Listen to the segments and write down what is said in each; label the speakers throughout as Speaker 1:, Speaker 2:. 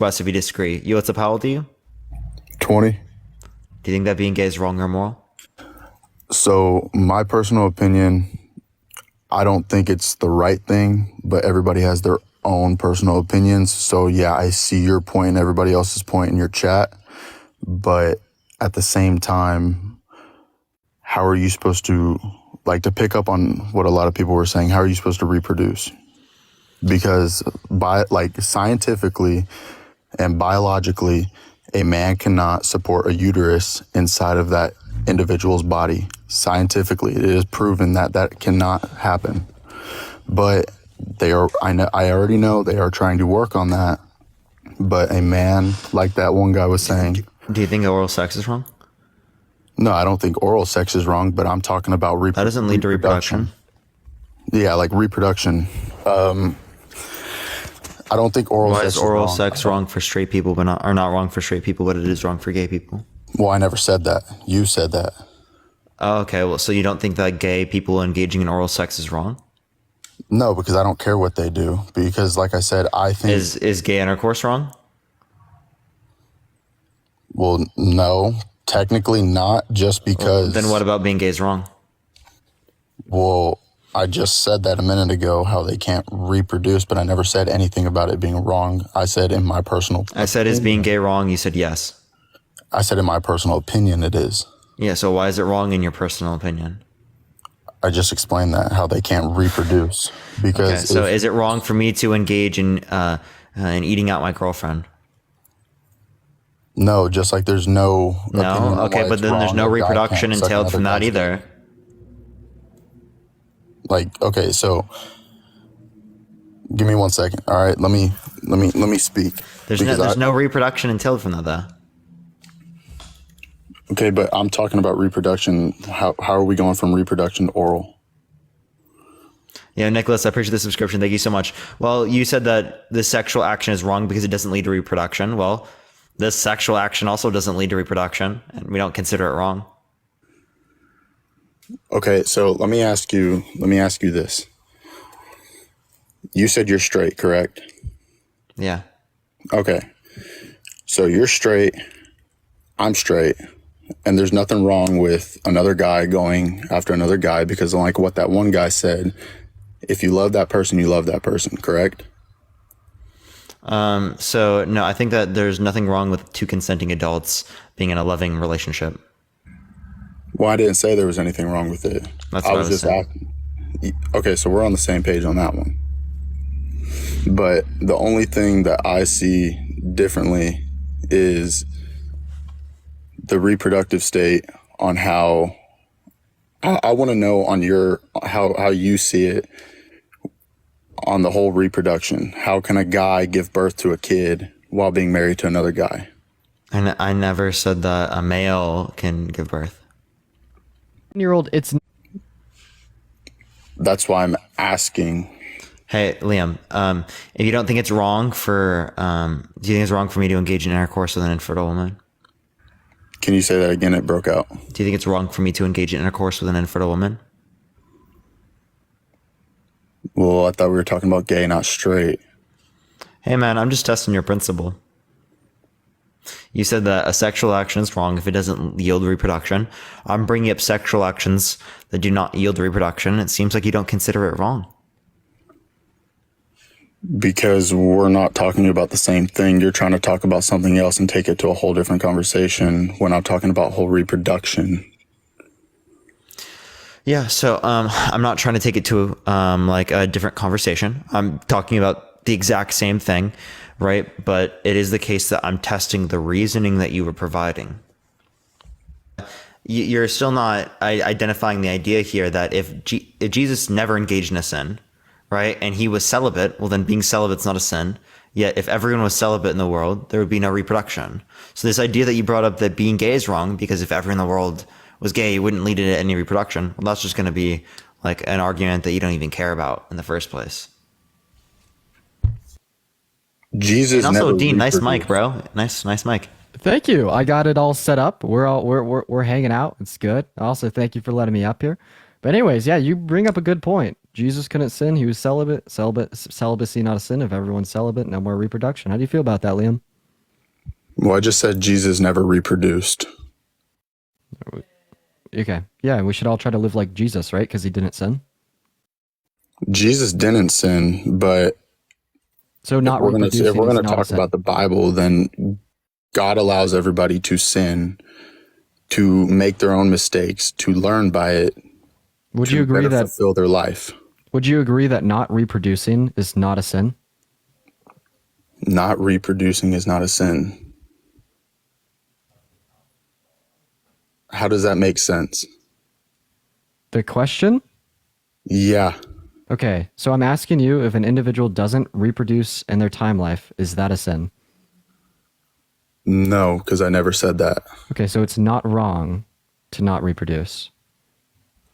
Speaker 1: Wes, if you disagree. You, what's up? How old are you?
Speaker 2: 20.
Speaker 1: Do you think that being gay is wrong or immoral?
Speaker 2: So, my personal opinion, I don't think it's the right thing, but everybody has their own personal opinions. So, yeah, I see your point and everybody else's point in your chat. But at the same time, how are you supposed to, like, to pick up on what a lot of people were saying, how are you supposed to reproduce? Because scientifically and biologically, a man cannot support a uterus inside of that individual's body. Scientifically, it is proven that that cannot happen. But I already know they are trying to work on that. But a man, like that one guy was saying,
Speaker 1: Do you think oral sex is wrong?
Speaker 2: no, I don't think oral sex is wrong, but I'm talking about
Speaker 1: That doesn't lead to reproduction.
Speaker 2: Yeah, like reproduction. I don't think oral
Speaker 1: Why
Speaker 2: sex
Speaker 1: is oral
Speaker 2: wrong.
Speaker 1: sex wrong for straight people, but not wrong for straight people, but it is wrong for gay people?
Speaker 2: Well, I never said that. You said that.
Speaker 1: Oh, okay. Well, so you don't think that gay people engaging in oral sex is wrong?
Speaker 2: No, because I don't care what they do. Because, like I said, I think.
Speaker 1: Is gay intercourse wrong?
Speaker 2: Well, no, technically not. Just because.
Speaker 1: Then what about being gay is wrong?
Speaker 2: Well, I just said that a minute ago, how they can't reproduce, but I never said anything about it being wrong. I said in my personal.
Speaker 1: I said, is being gay wrong? You said yes.
Speaker 2: I said in my personal opinion, it is.
Speaker 1: Yeah. So why is it wrong in your personal opinion?
Speaker 2: I just explained that, how they can't reproduce. Because
Speaker 1: Okay, so is it wrong for me to engage in eating out my girlfriend?
Speaker 2: no, just like there's no. opinion
Speaker 1: No.
Speaker 2: on
Speaker 1: Okay,
Speaker 2: why
Speaker 1: but
Speaker 2: it's
Speaker 1: then there's
Speaker 2: wrong
Speaker 1: no
Speaker 2: a guy
Speaker 1: reproduction
Speaker 2: can't suck
Speaker 1: entailed
Speaker 2: another
Speaker 1: from that
Speaker 2: guy's
Speaker 1: either.
Speaker 2: dick. Like, okay, so give me 1 second. All right, let me speak.
Speaker 1: There's
Speaker 2: Because
Speaker 1: no reproduction entailed from that though.
Speaker 2: Okay, but I'm talking about reproduction. How are we going from reproduction to oral?
Speaker 1: Yeah, Nicholas, I appreciate the subscription. Thank you so much. Well, you said that the sexual action is wrong because it doesn't lead to reproduction. Well, this sexual action also doesn't lead to reproduction, and we don't consider it wrong.
Speaker 2: Okay, so let me ask you this. You said you're straight, correct?
Speaker 1: Yeah.
Speaker 2: Okay. So you're straight, I'm straight, and there's nothing wrong with another guy going after another guy because like what that one guy said, if you love that person, you love that person, correct?
Speaker 1: So no, I think that there's nothing wrong with two consenting adults being in a loving relationship.
Speaker 2: Well, I didn't say there was anything wrong with it.
Speaker 1: That's what I was
Speaker 2: just
Speaker 1: saying.
Speaker 2: asking. Okay, so we're on the same page on that one. But the only thing that I see differently is the reproductive state on how I want to know on your how you see it on the whole reproduction. How can a guy give birth to a kid while being married to another guy?
Speaker 1: And I never said that a male can give birth.
Speaker 3: Year-old, it's
Speaker 2: That's why I'm asking.
Speaker 1: Hey, Liam, if you don't think it's wrong for, do you think it's wrong for me to engage in intercourse with an infertile woman?
Speaker 2: Can you say that again? It broke out.
Speaker 1: Do you think it's wrong for me to engage in intercourse with an infertile woman?
Speaker 2: Well, I thought we were talking about gay, not straight.
Speaker 1: Hey, man, I'm just testing your principle. You said that a sexual action is wrong if it doesn't yield reproduction. I'm bringing up sexual actions that do not yield reproduction. It seems like you don't consider it wrong.
Speaker 2: Because we're not talking about the same thing. You're trying to talk about something else and take it to a whole different conversation when I'm talking about whole reproduction.
Speaker 1: Yeah, so I'm not trying to take it to like a different conversation. I'm talking about the exact same thing, right? But it is the case that I'm testing the reasoning that you were providing. You're still not identifying the idea here that if Jesus never engaged in a sin, right, and he was celibate, well, then being celibate's not a sin. Yet if everyone was celibate in the world, there would be no reproduction. So this idea that you brought up that being gay is wrong because if everyone in the world was gay, it wouldn't lead to any reproduction. Well, that's just going to be like an argument that you don't even care about in the first place.
Speaker 2: Jesus
Speaker 1: And also,
Speaker 2: never
Speaker 1: Dean, nice
Speaker 2: reproduced.
Speaker 1: mic, bro. Nice mic.
Speaker 3: Thank you. I got it all set up. We're hanging out. It's good. Also, thank you for letting me up here. But anyways, yeah, you bring up a good point. Jesus couldn't sin. He was celibate. Celibacy not a sin. If everyone's celibate, no more reproduction. How do you feel about that, Liam?
Speaker 2: Well, I just said Jesus never reproduced.
Speaker 3: Okay. Yeah, we should all try to live like Jesus, right? Because he didn't sin.
Speaker 2: Jesus didn't sin, but
Speaker 3: So not reproducing
Speaker 2: if we're
Speaker 3: is
Speaker 2: gonna
Speaker 3: not a
Speaker 2: talk
Speaker 3: sin.
Speaker 2: about the Bible, then God allows everybody to sin, to make their own mistakes, to learn by it,
Speaker 3: Would
Speaker 2: to
Speaker 3: you agree
Speaker 2: better
Speaker 3: that
Speaker 2: fulfill their life.
Speaker 3: would you agree that not reproducing is not a sin?
Speaker 2: Not reproducing is not a sin. How does that make sense?
Speaker 3: The question?
Speaker 2: Yeah.
Speaker 3: Okay, so I'm asking you, if an individual doesn't reproduce in their time life, is that a sin?
Speaker 2: No, because I never said that.
Speaker 3: Okay, so it's not wrong to not reproduce.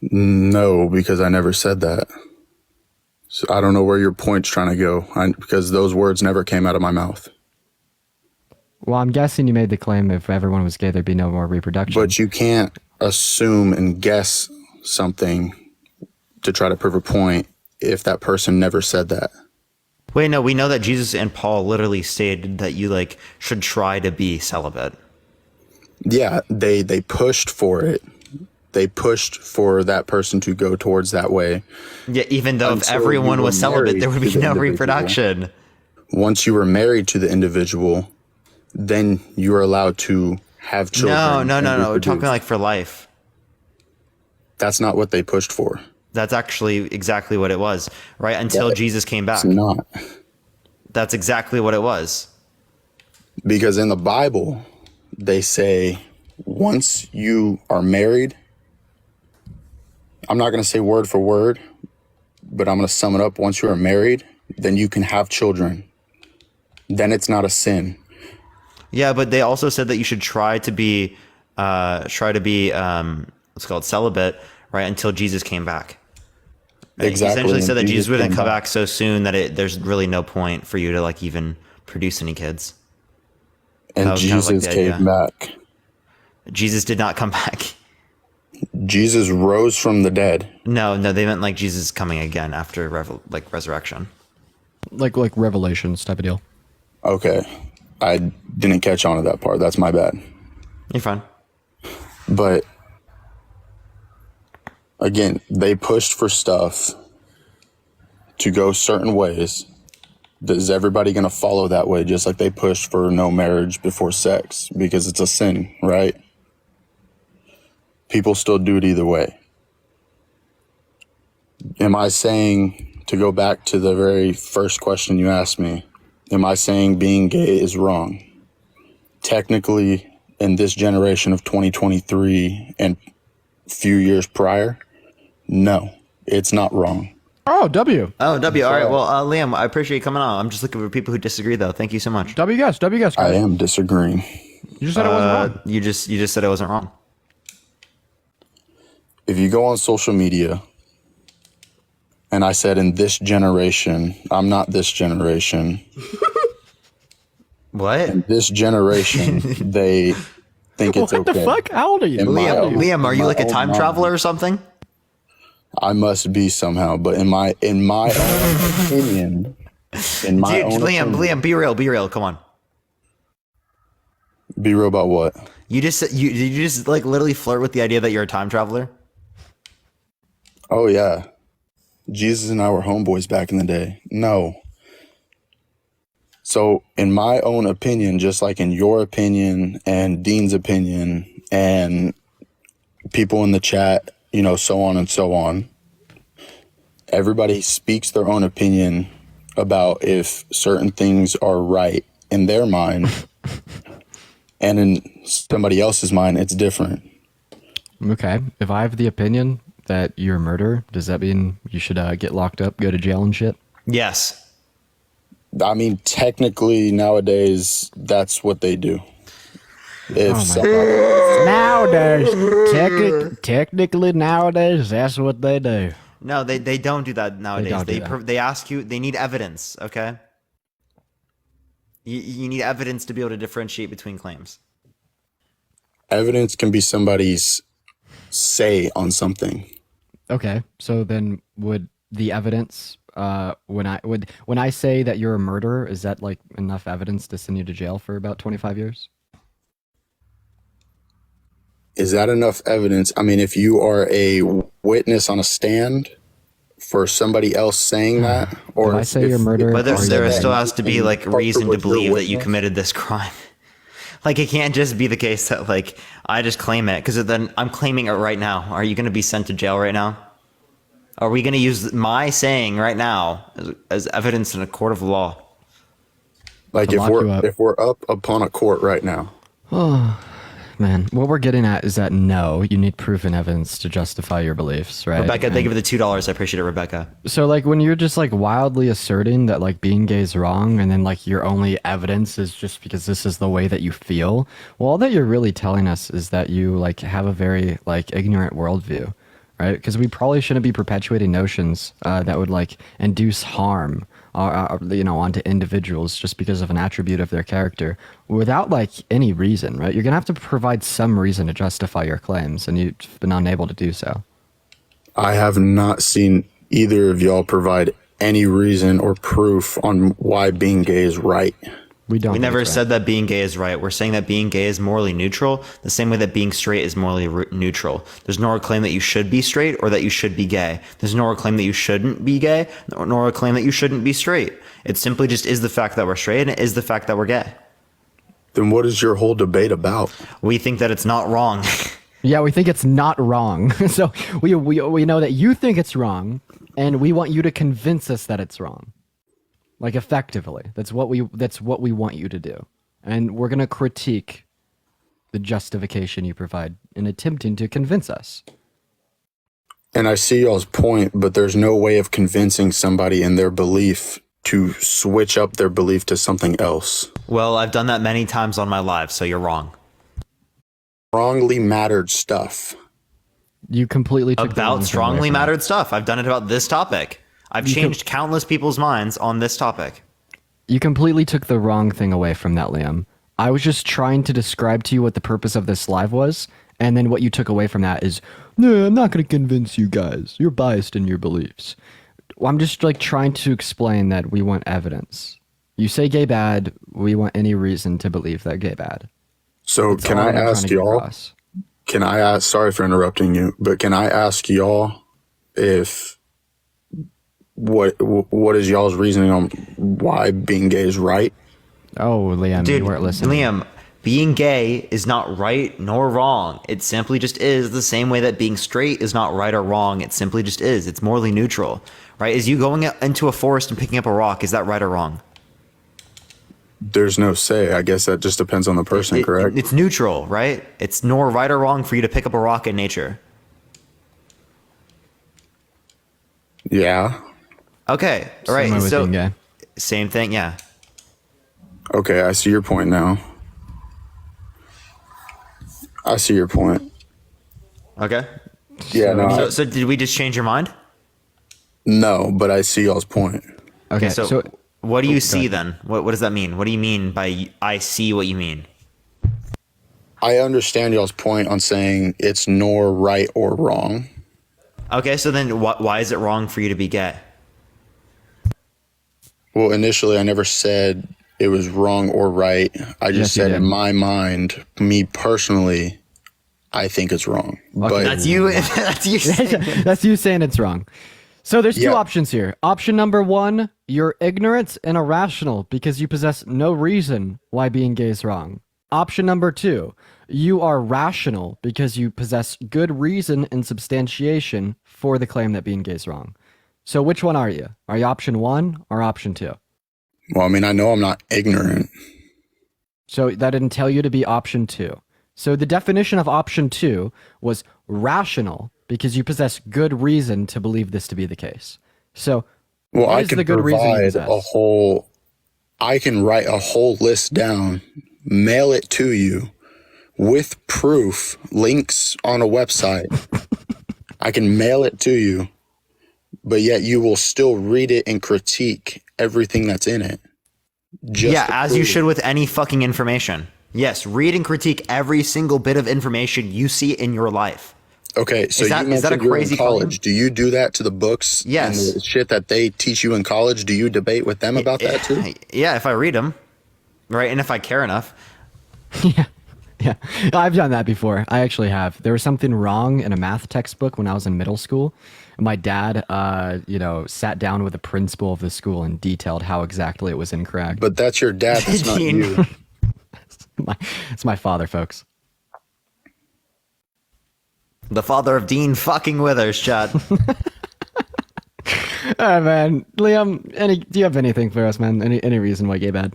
Speaker 2: No, because I never said that. So I don't know where your point's trying to go, because those words never came out of my mouth.
Speaker 3: Well, I'm guessing you made the claim if everyone was gay, there'd be no more reproduction.
Speaker 2: But you can't assume and guess something to try to prove a point if that person never said that.
Speaker 1: Wait, no, we know that Jesus and Paul literally stated that you like should try to be celibate.
Speaker 2: Yeah, they pushed for it. They pushed for that person to go towards that way.
Speaker 1: Yeah, even though if
Speaker 2: Until
Speaker 1: everyone
Speaker 2: you
Speaker 1: was
Speaker 2: were
Speaker 1: celibate, there
Speaker 2: married
Speaker 1: would
Speaker 2: to
Speaker 1: be
Speaker 2: the
Speaker 1: no
Speaker 2: individual.
Speaker 1: reproduction.
Speaker 2: Once you were married to the individual, then you are allowed to have children.
Speaker 1: No.
Speaker 2: and
Speaker 1: We're
Speaker 2: reproduce.
Speaker 1: talking like for life.
Speaker 2: That's not what they pushed for.
Speaker 1: That's actually exactly what it was, right? Until Jesus came back.
Speaker 2: It's not.
Speaker 1: That's exactly what it was.
Speaker 2: Because in the Bible, they say once you are married, I'm not going to say word for word, but I'm going to sum it up. Once you are married, then you can have children. Then it's not a sin.
Speaker 1: Yeah, but they also said that you should try to be what's called celibate, right, until Jesus came back. Right?
Speaker 2: Exactly.
Speaker 1: He essentially said that
Speaker 2: And
Speaker 1: Jesus wouldn't
Speaker 2: came
Speaker 1: come back so soon that there's really no point for you to like even produce any kids.
Speaker 2: And
Speaker 1: That was kind of like
Speaker 2: Jesus
Speaker 1: the
Speaker 2: came
Speaker 1: idea.
Speaker 2: back.
Speaker 1: Jesus did not come back.
Speaker 2: Jesus rose from the dead.
Speaker 1: No, they meant like Jesus coming again after resurrection.
Speaker 3: Like Revelations type of deal.
Speaker 2: Okay. I didn't catch on to that part. That's my bad.
Speaker 1: You're fine.
Speaker 2: But again, they pushed for stuff to go certain ways. Is everybody going to follow that way? Just like they pushed for no marriage before sex because it's a sin, right? People still do it either way. Am I saying, to go back to the very first question you asked me, am I saying being gay is wrong? Technically, in this generation of 2023 and few years prior, no, it's not wrong.
Speaker 3: Oh, W.
Speaker 1: Oh, W. All right. Well, Liam, I appreciate you coming on. I'm just looking for people who disagree, though. Thank you so much.
Speaker 3: W guess,
Speaker 2: I
Speaker 3: guys.
Speaker 2: am disagreeing.
Speaker 3: You just said it wasn't wrong.
Speaker 1: You just said it wasn't wrong.
Speaker 2: If you go on social media, and I said in this generation, I'm not this generation.
Speaker 1: What?
Speaker 2: This generation, they think it's
Speaker 3: What
Speaker 2: okay.
Speaker 3: the fuck? How old are you?
Speaker 2: In my
Speaker 1: Liam,
Speaker 2: own-
Speaker 1: Liam, are you
Speaker 2: my
Speaker 1: like a
Speaker 2: own
Speaker 1: time
Speaker 2: mind.
Speaker 1: traveler or something?
Speaker 2: I must be somehow, but in my own opinion, in my
Speaker 1: Dude,
Speaker 2: own opinion,
Speaker 1: Liam, be real. Come on.
Speaker 2: be real about what?
Speaker 1: You just like literally flirt with the idea that you're a time traveler.
Speaker 2: Oh yeah, Jesus and I were homeboys back in the day. No. So in my own opinion, just like in your opinion and Dean's opinion and people in the chat, so on and so on, everybody speaks their own opinion about if certain things are right in their mind and in somebody else's mind, it's different.
Speaker 3: Okay. If I have the opinion that you're a murderer, does that mean you should get locked up, go to jail and shit?
Speaker 1: Yes.
Speaker 2: I mean, technically nowadays, that's what they do. If somebody,
Speaker 3: Nowadays, technically nowadays, that's what they do.
Speaker 1: No, they don't do that nowadays.
Speaker 3: don't do that.
Speaker 1: They ask you. They need evidence. Okay. You need evidence to be able to differentiate between claims.
Speaker 2: evidence can be somebody's say on something.
Speaker 3: Okay, so then would the evidence when I say that you're a murderer, is that like enough evidence to send you to jail for about 25 years?
Speaker 2: Is that enough evidence? I mean, if you are a witness on a stand for somebody else saying that, or
Speaker 3: If I say you're murdered,
Speaker 1: Whether
Speaker 3: are you
Speaker 1: there
Speaker 3: dead?
Speaker 1: still has to be like
Speaker 2: Parker
Speaker 1: reason to
Speaker 2: was your
Speaker 1: believe that you
Speaker 2: witness?
Speaker 1: committed this crime. Like it can't just be the case that like I just claim it because then I'm claiming it right now. Are you going to be sent to jail right now? Are we going to use my saying right now as evidence in a court of law?
Speaker 2: like
Speaker 3: To lock you up.
Speaker 2: if we're up upon a court right now,
Speaker 3: Man, what we're getting at is that no, you need proof and evidence to justify your beliefs, right?
Speaker 1: Rebecca, thank you
Speaker 3: And
Speaker 1: for the $2. I appreciate it, Rebecca.
Speaker 3: so like when you're just like wildly asserting that like being gay is wrong and then like your only evidence is just because this is the way that you feel, well, all that you're really telling us is that you like have a very like ignorant worldview, right? Because we probably shouldn't be perpetuating notions that would like induce harm onto individuals just because of an attribute of their character without like any reason, right? You're gonna have to provide some reason to justify your claims, and you've been unable to do so.
Speaker 2: I have not seen either of y'all provide any reason or proof on why being gay is right.
Speaker 3: We don't.
Speaker 1: We
Speaker 3: think
Speaker 1: never
Speaker 3: it's right.
Speaker 1: said that being gay is right. We're saying that being gay is morally neutral, the same way that being straight is morally neutral. There's nor a claim that you should be straight or that you should be gay. There's nor a claim that you shouldn't be gay, nor a claim that you shouldn't be straight. It simply just is the fact that we're straight and it is the fact that we're gay.
Speaker 2: Then what is your whole debate about?
Speaker 1: We think that it's not wrong.
Speaker 3: Yeah, we think it's not wrong. So we know that you think it's wrong, and we want you to convince us that it's wrong. Like effectively, that's what we want you to do, and we're gonna critique the justification you provide in attempting to convince us.
Speaker 2: And I see y'all's point, but there's no way of convincing somebody in their belief to switch up their belief to something else.
Speaker 1: Well, I've done that many times on my live, so you're wrong.
Speaker 2: Strongly mattered stuff.
Speaker 3: You completely took the wrong
Speaker 1: About
Speaker 3: thing away
Speaker 1: strongly
Speaker 3: from it.
Speaker 1: mattered stuff. I've done it about this topic. I've changed countless people's minds on this topic.
Speaker 3: You completely took the wrong thing away from that, Liam. I was just trying to describe to you what the purpose of this live was, and then what you took away from that is, no, I'm not going to convince you guys. You're biased in your beliefs. Well, I'm just like trying to explain that we want evidence. You say gay bad, we want any reason to believe that gay bad.
Speaker 2: So
Speaker 3: That's
Speaker 2: can
Speaker 3: all
Speaker 2: I
Speaker 3: I'm trying
Speaker 2: ask
Speaker 3: to get
Speaker 2: y'all?
Speaker 3: across.
Speaker 2: Can I ask? Sorry for interrupting you, but can I ask y'all if what is y'all's reasoning on why being gay is right?
Speaker 3: Oh, Liam,
Speaker 1: Dude,
Speaker 3: you weren't listening.
Speaker 1: Liam, being gay is not right nor wrong. It simply just is the same way that being straight is not right or wrong. It simply just is. It's morally neutral, right? Is you going into a forest and picking up a rock, is that right or wrong?
Speaker 2: There's no say. I guess that just depends on the person, correct?
Speaker 1: It's neutral, right? It's nor right or wrong for you to pick up a rock in nature.
Speaker 2: Yeah.
Speaker 1: Okay, all
Speaker 3: Same way
Speaker 1: right.
Speaker 3: with
Speaker 1: So
Speaker 3: being gay.
Speaker 1: same thing, yeah.
Speaker 2: Okay, I see your point now. I see your point.
Speaker 1: Okay.
Speaker 2: Yeah,
Speaker 1: So did we just change your mind?
Speaker 2: no, but I see y'all's point.
Speaker 3: Okay,
Speaker 1: So,
Speaker 3: so
Speaker 1: what do you
Speaker 3: go
Speaker 1: see
Speaker 3: ahead.
Speaker 1: then? What does that mean? What do you mean by I see what you mean?
Speaker 2: I understand y'all's point on saying it's nor right or wrong.
Speaker 1: Okay, so then why is it wrong for you to be gay?
Speaker 2: Well, initially, I never said it was wrong or right. I just
Speaker 3: Yes, you
Speaker 2: said
Speaker 3: did.
Speaker 2: in my mind, me personally, I think it's wrong. But
Speaker 1: That's you. That's you. saying-
Speaker 3: that's you saying it's wrong. So there's two
Speaker 2: Yeah.
Speaker 3: options here. Option number one, you're ignorant and irrational because you possess no reason why being gay is wrong. Option number two, you are rational because you possess good reason and substantiation for the claim that being gay is wrong. So which one are you? Are you option one or option two?
Speaker 2: well, I mean, I know I'm not ignorant.
Speaker 3: So that didn't tell you to be option two. So the definition of option two was rational because you possess good reason to believe this to be the case. So
Speaker 2: Well,
Speaker 3: what
Speaker 2: I
Speaker 3: is
Speaker 2: can
Speaker 3: the good reason you
Speaker 2: provide
Speaker 3: possess?
Speaker 2: a whole. I can write a whole list down, mail it to you with proof, links on a website. I can mail it to you, but yet you will still read it and critique everything that's in it. Just
Speaker 1: Yeah,
Speaker 2: to
Speaker 1: as you
Speaker 2: prove-
Speaker 1: should with any fucking information. Yes, read and critique every single bit of information you see in your life.
Speaker 2: Okay, so
Speaker 1: Is that-
Speaker 2: you
Speaker 1: is that a
Speaker 2: mentioned you're
Speaker 1: crazy
Speaker 2: in college. Do you do that to the books?
Speaker 1: Yes.
Speaker 2: And the shit that they teach you in college, do you debate with them about that too?
Speaker 1: Yeah, if I read them, right, and if I care enough.
Speaker 3: Yeah. Yeah, I've done that before. I actually have. There was something wrong in a math textbook when I was in middle school. My dad, sat down with the principal of the school and detailed how exactly it was incorrect.
Speaker 2: But that's your dad. That's not
Speaker 1: Dean.
Speaker 2: you.
Speaker 3: It's my father, folks.
Speaker 1: The father of Dean fucking Withers, chat.
Speaker 3: All right, man. Liam, do you have anything for us, man? Any reason why gay bad?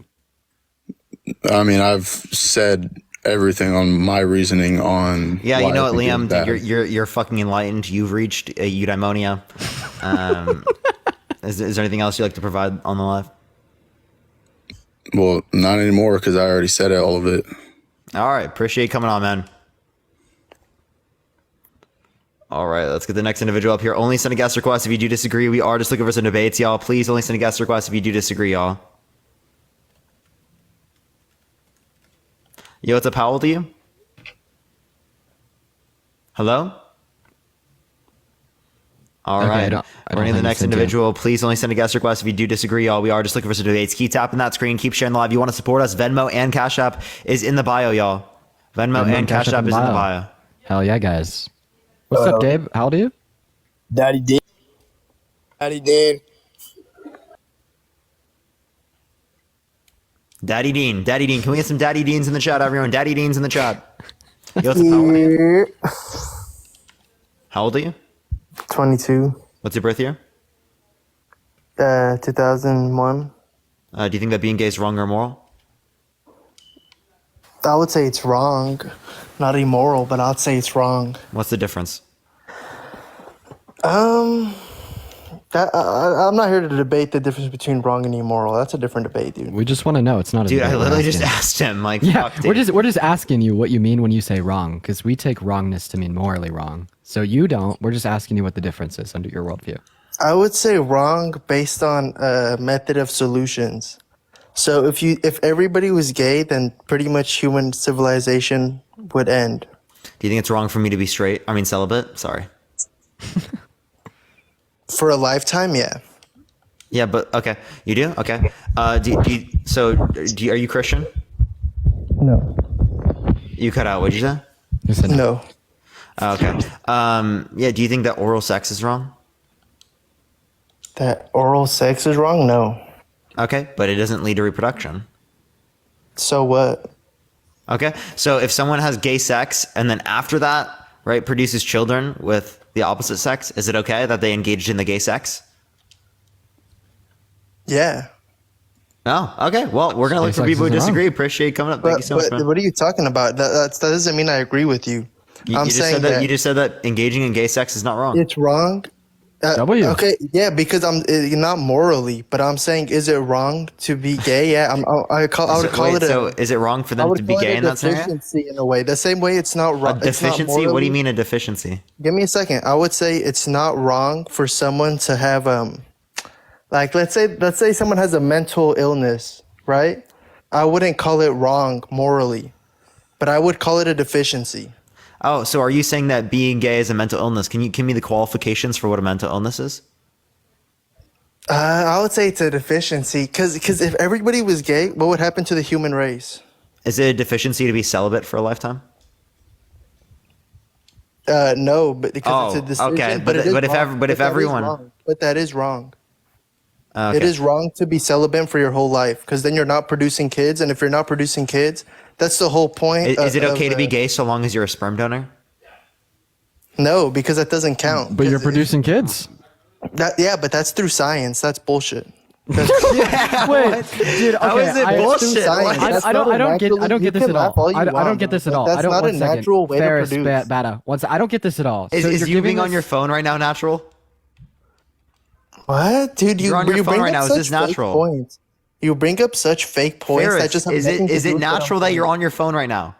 Speaker 2: I mean, I've said everything on my reasoning on.
Speaker 1: Yeah,
Speaker 2: why
Speaker 1: you know
Speaker 2: I
Speaker 1: what,
Speaker 2: think
Speaker 1: Liam?
Speaker 2: it's bad.
Speaker 1: You're fucking enlightened. You've reached eudaimonia. Is there anything else you'd like to provide on the live?
Speaker 2: Well, not anymore because I already said it, all of it.
Speaker 1: All right, appreciate you coming on, man. All right, let's get the next individual up here. Only send a guest request if you do disagree. We are just looking for some debates, y'all. Please only send a guest request if you do disagree, y'all. Yo, what's up? How old are you? Hello? All
Speaker 3: Okay,
Speaker 1: right.
Speaker 3: I don't
Speaker 1: We're in the
Speaker 3: think
Speaker 1: next
Speaker 3: so, too.
Speaker 1: individual. Please only send a guest request if you do disagree, y'all. We are just looking for some debates. Keep tapping that screen. Keep sharing the live. You want to support us? Venmo and Cash App is in the bio, y'all. Venmo and Cash App is in the bio.
Speaker 3: Hell yeah, guys. What's up, Gabe? How old are you?
Speaker 4: Daddy Dean. Daddy Dean.
Speaker 1: Daddy Dean. Daddy Dean. Can we get some Daddy Deans in the chat, everyone? Daddy Deans in the chat. Yo, what's up? How old are you? How old are you?
Speaker 4: 22.
Speaker 1: What's your birth year?
Speaker 4: 2001.
Speaker 1: Do you think that being gay is wrong or immoral?
Speaker 4: I would say it's wrong. Not immoral, but I'd say it's wrong.
Speaker 1: What's the difference?
Speaker 4: I'm not here to debate the difference between wrong and immoral. That's a different debate, dude.
Speaker 3: We just want to know. It's not a
Speaker 1: Dude,
Speaker 3: debate.
Speaker 1: I
Speaker 3: We're
Speaker 1: literally just
Speaker 3: asking.
Speaker 1: asked him. Like,
Speaker 3: Yeah,
Speaker 1: fuck,
Speaker 3: we're
Speaker 1: dude.
Speaker 3: just asking you what you mean when you say wrong, because we take wrongness to mean morally wrong. So you don't. We're just asking you what the difference is under your worldview.
Speaker 4: I would say wrong based on a method of solutions. So if everybody was gay, then pretty much human civilization would end.
Speaker 1: Do you think it's wrong for me to be straight? I mean, celibate? Sorry.
Speaker 4: For a lifetime, yeah.
Speaker 1: Yeah, but okay. You do? Okay. Are you Christian?
Speaker 4: No.
Speaker 1: You cut out. What'd you say?
Speaker 3: You said
Speaker 4: No.
Speaker 1: Okay. Yeah, do you think that oral sex is wrong?
Speaker 4: That oral sex is wrong? No.
Speaker 1: Okay, but it doesn't lead to reproduction.
Speaker 4: So what?
Speaker 1: Okay, so if someone has gay sex and then after that, right, produces children with the opposite sex, is it okay that they engaged in the gay sex?
Speaker 4: Yeah.
Speaker 1: No? Okay, well, we're going to look
Speaker 3: Gay
Speaker 1: for
Speaker 3: sex
Speaker 1: people who
Speaker 3: isn't wrong.
Speaker 1: disagree. Appreciate you coming up. Thank you so much,
Speaker 4: But
Speaker 1: man.
Speaker 4: what are you talking about? That doesn't mean I agree with you.
Speaker 1: You
Speaker 4: I'm
Speaker 1: just
Speaker 4: saying
Speaker 1: said that, you just said that engaging in gay sex is not wrong.
Speaker 4: it's wrong.
Speaker 3: W.
Speaker 4: Okay, yeah, because I'm not morally, but I'm saying, is it wrong to be gay? Yeah, I would call it a.
Speaker 1: So is it wrong for
Speaker 4: I
Speaker 1: them
Speaker 4: would
Speaker 1: to be
Speaker 4: call
Speaker 1: gay
Speaker 4: it
Speaker 1: in
Speaker 4: a
Speaker 1: that scenario?
Speaker 4: deficiency in a way. The same way it's not
Speaker 1: A
Speaker 4: wrong.
Speaker 1: deficiency? What do you mean a deficiency?
Speaker 4: Give me a second. I would say it's not wrong for someone to have like let's say someone has a mental illness, right? I wouldn't call it wrong morally, but I would call it a deficiency.
Speaker 1: Oh, so are you saying that being gay is a mental illness? Can you give me the qualifications for what a mental illness is?
Speaker 4: I would say it's a deficiency because if everybody was gay, what would happen to the human race?
Speaker 1: Is it a deficiency to be celibate for a lifetime?
Speaker 4: No, but because it's a decision.
Speaker 1: okay.
Speaker 4: But it is
Speaker 1: But if
Speaker 4: wrong.
Speaker 1: but if
Speaker 4: that is
Speaker 1: everyone-
Speaker 4: wrong. But that is wrong.
Speaker 1: Okay.
Speaker 4: It is wrong to be celibate for your whole life because then you're not producing kids, and if you're not producing kids, that's the whole point.
Speaker 1: Is it okay to be
Speaker 4: of,
Speaker 1: gay so long as you're a sperm donor?
Speaker 4: No, because that doesn't count.
Speaker 3: But you're
Speaker 4: 'Cause
Speaker 3: producing kids.
Speaker 4: yeah, but that's through science. That's bullshit. That's,
Speaker 3: Wait, dude. Okay,
Speaker 1: How is it
Speaker 3: I-
Speaker 1: bullshit?
Speaker 4: science.
Speaker 1: What?
Speaker 4: That's
Speaker 3: I don't
Speaker 4: not a
Speaker 3: get
Speaker 4: natural-
Speaker 3: this
Speaker 4: you
Speaker 3: at
Speaker 4: can laugh
Speaker 3: all.
Speaker 4: all you
Speaker 3: I don't
Speaker 4: want,
Speaker 3: get this at
Speaker 4: but
Speaker 3: all.
Speaker 4: that's
Speaker 3: I don't.
Speaker 4: not
Speaker 3: One
Speaker 4: a
Speaker 3: second.
Speaker 4: natural way to
Speaker 3: Ferris,
Speaker 4: produce.
Speaker 3: Bada. I don't get this at all.
Speaker 1: Is
Speaker 3: So
Speaker 1: you
Speaker 3: you're
Speaker 1: being
Speaker 3: giving
Speaker 1: on
Speaker 3: us-
Speaker 1: your phone right now natural?
Speaker 4: what, dude?
Speaker 1: You're on your
Speaker 4: you
Speaker 1: phone
Speaker 4: bring
Speaker 1: right
Speaker 4: up
Speaker 1: now. Is
Speaker 4: such
Speaker 1: this
Speaker 4: fake
Speaker 1: natural?
Speaker 4: points. You bring up such fake points that
Speaker 1: Ferris,
Speaker 4: just have
Speaker 1: is
Speaker 4: nothing to
Speaker 1: it
Speaker 4: do with what I'm
Speaker 1: natural that you're
Speaker 4: saying.
Speaker 1: on your phone right now?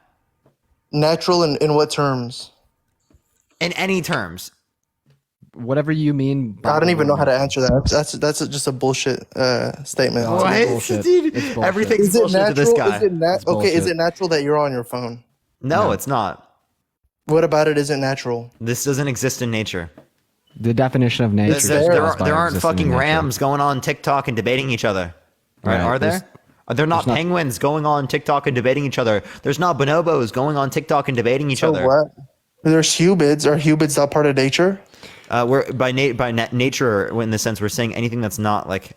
Speaker 4: Natural in what terms?
Speaker 1: In any terms.
Speaker 3: Whatever you mean. By
Speaker 4: I don't
Speaker 3: the
Speaker 4: even know how
Speaker 3: word.
Speaker 4: to answer that. That's just a bullshit statement.
Speaker 3: Oh,
Speaker 1: What?
Speaker 3: it's bullshit.
Speaker 1: Dude,
Speaker 3: It's bullshit.
Speaker 1: everything's
Speaker 4: Is it
Speaker 1: bullshit to this
Speaker 4: natural?
Speaker 1: guy.
Speaker 4: Is it
Speaker 3: It's
Speaker 4: okay? Is
Speaker 3: bullshit.
Speaker 4: it natural that you're on your phone?
Speaker 1: No, it's not.
Speaker 4: What about it isn't natural?
Speaker 1: This doesn't exist in nature.
Speaker 3: The definition of nature.
Speaker 4: It's
Speaker 3: is
Speaker 4: fair.
Speaker 3: caused by
Speaker 1: There aren't
Speaker 3: existing in
Speaker 1: fucking
Speaker 3: nature.
Speaker 1: rams going on TikTok and debating each other. Right?
Speaker 3: Right,
Speaker 1: Are there?
Speaker 3: there's-
Speaker 1: They're not penguins going on TikTok and debating each other. There's not bonobos going on TikTok and debating each
Speaker 4: So
Speaker 1: other.
Speaker 4: what? There's humans. Are humans not part of nature?
Speaker 1: We're nature, in the sense we're saying anything that's not like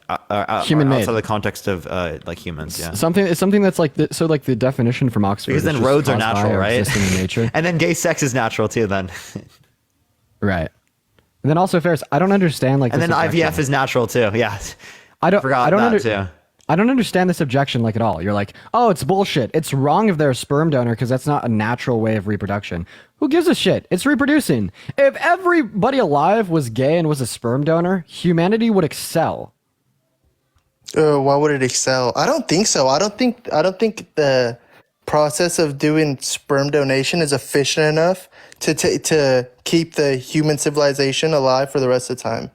Speaker 3: Human-made.
Speaker 1: outside the context of like humans. Yeah.
Speaker 3: Something that's like so like the definition from Oxford.
Speaker 1: Because
Speaker 3: is
Speaker 1: then
Speaker 3: just
Speaker 1: roads are
Speaker 3: caused by
Speaker 1: natural,
Speaker 3: or
Speaker 1: right?
Speaker 3: existing in nature.
Speaker 1: And then gay sex is natural too. Then,
Speaker 3: Right. And then also, Ferris, I don't understand like.
Speaker 1: and
Speaker 3: this
Speaker 1: then
Speaker 3: objection.
Speaker 1: IVF is natural too. Yeah.
Speaker 3: I don't.
Speaker 1: Forgot
Speaker 3: I don't
Speaker 1: that too.
Speaker 3: I don't understand this objection like at all. You're like, oh, it's bullshit. It's wrong if they're a sperm donor because that's not a natural way of reproduction. Who gives a shit? It's reproducing. If everybody alive was gay and was a sperm donor, humanity would excel.
Speaker 4: Why would it excel? I don't think so. I don't think the process of doing sperm donation is efficient enough to keep the human civilization alive for the rest of the time.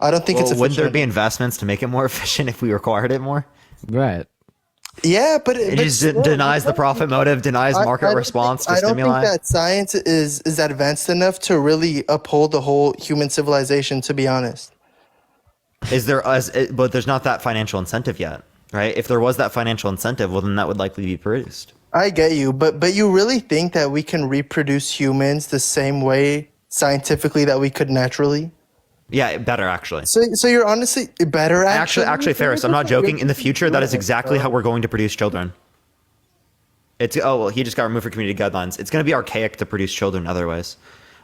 Speaker 4: I don't think it's efficient.
Speaker 1: Wouldn't there be investments to make it more efficient if we required it more?
Speaker 3: Right.
Speaker 4: Yeah, but
Speaker 1: It
Speaker 4: but
Speaker 1: just
Speaker 4: still,
Speaker 1: denies the profit motive, denies
Speaker 4: I
Speaker 1: market
Speaker 4: don't
Speaker 1: response
Speaker 4: think,
Speaker 1: to
Speaker 4: I
Speaker 1: stimuli.
Speaker 4: don't think that science is advanced enough to really uphold the whole human civilization, to be honest.
Speaker 1: But there's not that financial incentive yet, right? If there was that financial incentive, well, then that would likely be produced.
Speaker 4: I get you, but you really think that we can reproduce humans the same way scientifically that we could naturally?
Speaker 1: Yeah, better actually.
Speaker 4: So you're honestly better
Speaker 1: Actually, Ferris, I'm not joking. In the future, that is exactly how we're going to produce children. He just got removed from community guidelines. It's going to be archaic to produce children otherwise.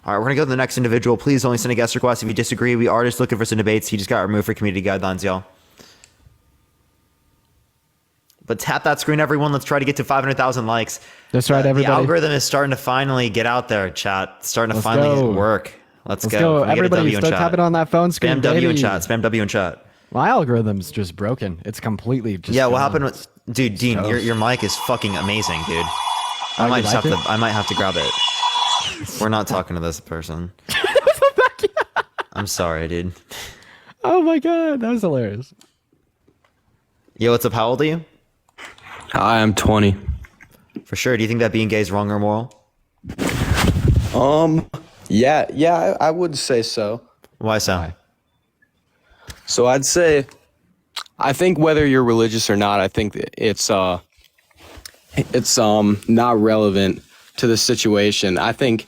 Speaker 1: All right, we're going to go to the next individual. Please only send a guest request if you disagree. We are just looking for some debates. He just got removed for community guidelines, y'all. But tap that screen, everyone. Let's try to get to 500,000 likes.
Speaker 3: That's right, everybody.
Speaker 1: The algorithm is starting to finally get out there, chat. It's starting to
Speaker 3: Let's
Speaker 1: finally
Speaker 3: go.
Speaker 1: work. Let's
Speaker 3: Let's
Speaker 1: go.
Speaker 3: go.
Speaker 1: Can we get a
Speaker 3: Everybody,
Speaker 1: W in
Speaker 3: start
Speaker 1: chat?
Speaker 3: tapping on that phone screen.
Speaker 1: Spam W in
Speaker 3: baby.
Speaker 1: chat. Spam W in chat.
Speaker 3: My algorithm's just broken. It's completely just.
Speaker 1: Yeah, what
Speaker 3: gone.
Speaker 1: happened with dude, Dean, your mic is fucking amazing, dude. I
Speaker 3: you
Speaker 1: might just
Speaker 3: like
Speaker 1: have
Speaker 3: it?
Speaker 1: to I might have to grab it. We're not talking to this person. I'm sorry, dude.
Speaker 3: Oh my god, that was hilarious.
Speaker 1: Yo, what's up? How old are you?
Speaker 5: I am 20.
Speaker 1: For sure. Do you think that being gay is wrong or moral?
Speaker 5: Yeah, I would say so.
Speaker 1: Why so?
Speaker 5: So I'd say, I think whether you're religious or not, I think it's not relevant to the situation. I think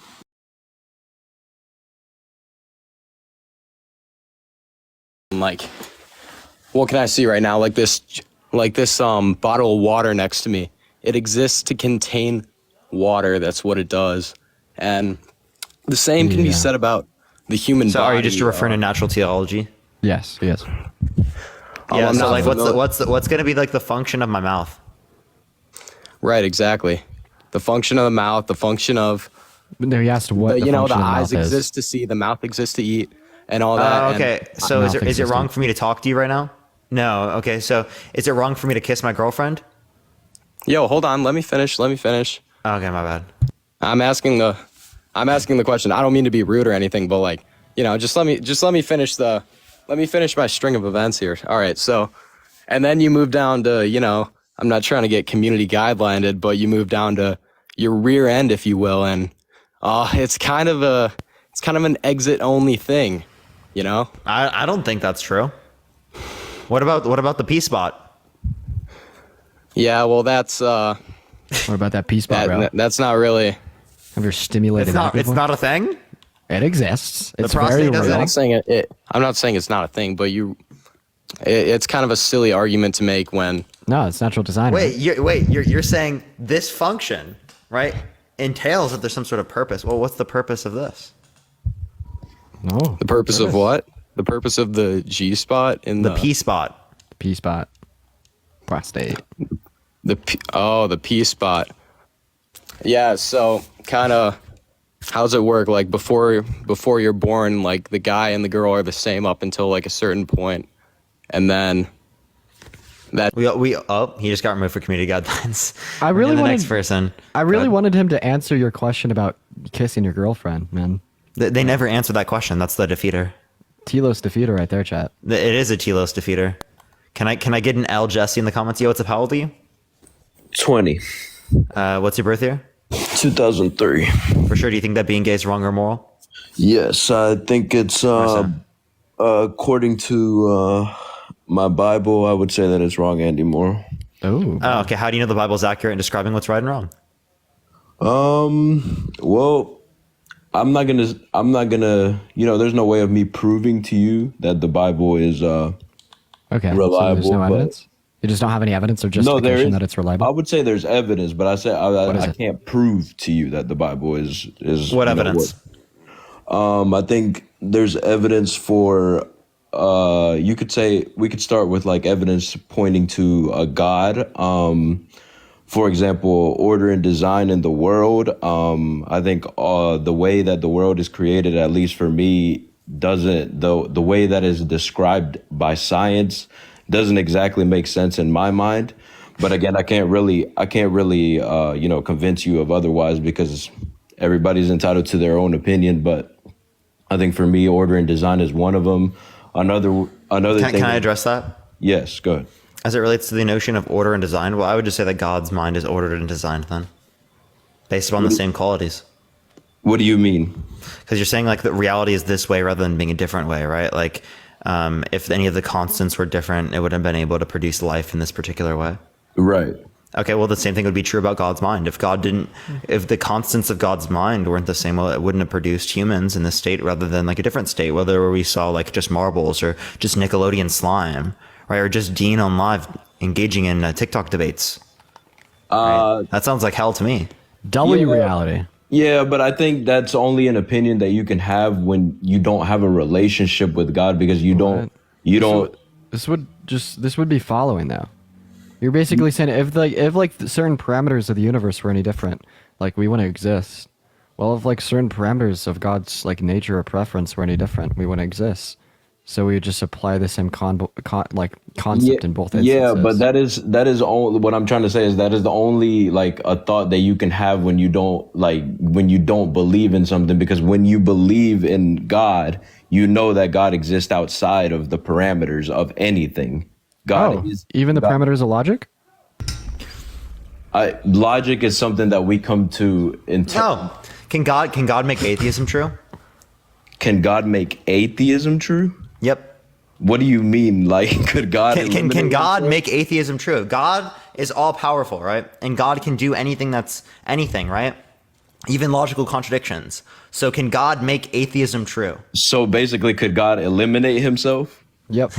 Speaker 5: like, what can I see right now? Like this bottle of water next to me. It exists to contain water. That's what it does. And the same can be said about the human
Speaker 1: So
Speaker 5: body.
Speaker 1: are you just referring to natural theology?
Speaker 3: Yes, yes.
Speaker 1: Yeah,
Speaker 5: I'm
Speaker 1: so
Speaker 5: not
Speaker 1: like
Speaker 5: familiar-
Speaker 1: what's gonna be like the function of my mouth?
Speaker 5: Right, exactly. The function of the mouth, the function of
Speaker 3: No, he asked what
Speaker 5: the
Speaker 3: the
Speaker 5: the
Speaker 3: function of the
Speaker 5: eyes
Speaker 3: mouth is.
Speaker 5: exist to see, the mouth exists to eat, and all that.
Speaker 1: Okay. So
Speaker 3: mouth
Speaker 1: is it
Speaker 3: existing.
Speaker 1: wrong for me to talk to you right now? No. Okay. So is it wrong for me to kiss my girlfriend?
Speaker 5: Yo, hold on. Let me finish.
Speaker 1: Okay, my bad.
Speaker 5: I'm asking the question. I don't mean to be rude or anything, but like, just let me finish my string of events here. All right. So, and then you move down to, I'm not trying to get community guidelined, but you move down to your rear end, if you will, and it's kind of an exit only thing,
Speaker 1: I don't think that's true. What about the P spot?
Speaker 5: Yeah, well, that's
Speaker 3: What about that P spot, bro?
Speaker 5: that's not really.
Speaker 3: Have you stimulated that
Speaker 1: It's
Speaker 3: before?
Speaker 1: not a thing.
Speaker 3: It exists. It's
Speaker 1: prostate
Speaker 3: very
Speaker 1: doesn't
Speaker 3: real.
Speaker 5: I'm not saying I'm not saying it's not a thing, but it's kind of a silly argument to make when.
Speaker 3: No, it's natural design.
Speaker 1: Wait,
Speaker 3: right?
Speaker 1: you're saying this function, right, entails that there's some sort of purpose. Well, what's the purpose of this?
Speaker 3: No.
Speaker 5: The purpose of what? The purpose of the G spot in
Speaker 1: The P spot.
Speaker 3: P spot. Prostate.
Speaker 5: the P spot. Yeah, so kind of how's it work? Like before you're born, like the guy and the girl are the same up until like a certain point, and then that
Speaker 1: He just got removed for community guidelines.
Speaker 3: I
Speaker 1: We're
Speaker 3: really
Speaker 1: to the
Speaker 3: wanted-
Speaker 1: next person.
Speaker 3: I really wanted him to answer your question about kissing your girlfriend, man.
Speaker 1: They never answered that question. That's the defeater.
Speaker 3: Telos defeater right there, chat.
Speaker 1: It is a Telos defeater. Can I get an L Jesse in the comments? Yo, what's up? How old are you?
Speaker 6: 20.
Speaker 1: What's your birth year?
Speaker 6: 2003.
Speaker 1: For sure. Do you think that being gay is wrong or moral?
Speaker 6: Yes, I think it's according to my Bible, I would say that it's wrong and immoral.
Speaker 3: Oh,
Speaker 1: Oh, okay. How do you know the Bible's accurate in describing what's right and wrong?
Speaker 6: Well, I'm not gonna, there's no way of me proving to you that the Bible is,
Speaker 3: okay. So there's
Speaker 6: reliable,
Speaker 3: no
Speaker 6: but-
Speaker 3: evidence. You just don't have any evidence or
Speaker 6: no, there
Speaker 3: justification
Speaker 6: is,
Speaker 3: that it's
Speaker 6: I
Speaker 3: reliable.
Speaker 6: would say there's evidence, but I
Speaker 3: is
Speaker 6: I
Speaker 3: it?
Speaker 6: can't prove to you that the Bible is
Speaker 1: What evidence?
Speaker 6: I think there's evidence for you could say we could start with like evidence pointing to a God. For example, order and design in the world. I think the way that the world is created, at least for me, doesn't the way that is described by science doesn't exactly make sense in my mind. But again, I can't really convince you of otherwise because everybody's entitled to their own opinion. But I think for me, order and design is one of them. Another
Speaker 1: Can,
Speaker 6: thing.
Speaker 1: can I address that?
Speaker 6: Yes, go ahead.
Speaker 1: As it relates to the notion of order and design, well, I would just say that God's mind is ordered and designed then, based upon the same qualities.
Speaker 6: What do you mean?
Speaker 1: Because you're saying like that reality is this way rather than being a different way, right? Like, if any of the constants were different, it would have been able to produce life in this particular way.
Speaker 6: Right.
Speaker 1: Okay, well, the same thing would be true about God's mind. If the constants of God's mind weren't the same, well, it wouldn't have produced humans in this state rather than like a different state, whether we saw like just marbles or just Nickelodeon slime, right? Or just Dean on live engaging in TikTok debates. Right? That sounds like hell to me.
Speaker 3: W
Speaker 6: Yeah.
Speaker 3: reality.
Speaker 6: Yeah, but I think that's only an opinion that you can have when you don't have a relationship with God because you don't.
Speaker 3: This would be following though. You're basically saying if certain parameters of the universe were any different, like we wouldn't exist. Well, if like certain parameters of God's like nature or preference were any different, we wouldn't exist. So we would just apply the same concept in both instances.
Speaker 6: Yeah, but that is only what I'm trying to say is that is the only like a thought that you can have when you don't believe in something, because when you believe in God, you know that God exists outside of the parameters of anything. God is
Speaker 3: even the
Speaker 6: God-
Speaker 3: parameters of logic.
Speaker 6: Logic is something that we come to
Speaker 1: No, can God make atheism true?
Speaker 6: Can God make atheism true?
Speaker 1: Yep.
Speaker 6: What do you mean? Like, could God
Speaker 1: Can
Speaker 6: eliminate
Speaker 1: God
Speaker 6: himself?
Speaker 1: make atheism true? God is all powerful, right? And God can do anything that's anything, right? Even logical contradictions. So can God make atheism true?
Speaker 6: So basically, could God eliminate himself?
Speaker 3: Yep.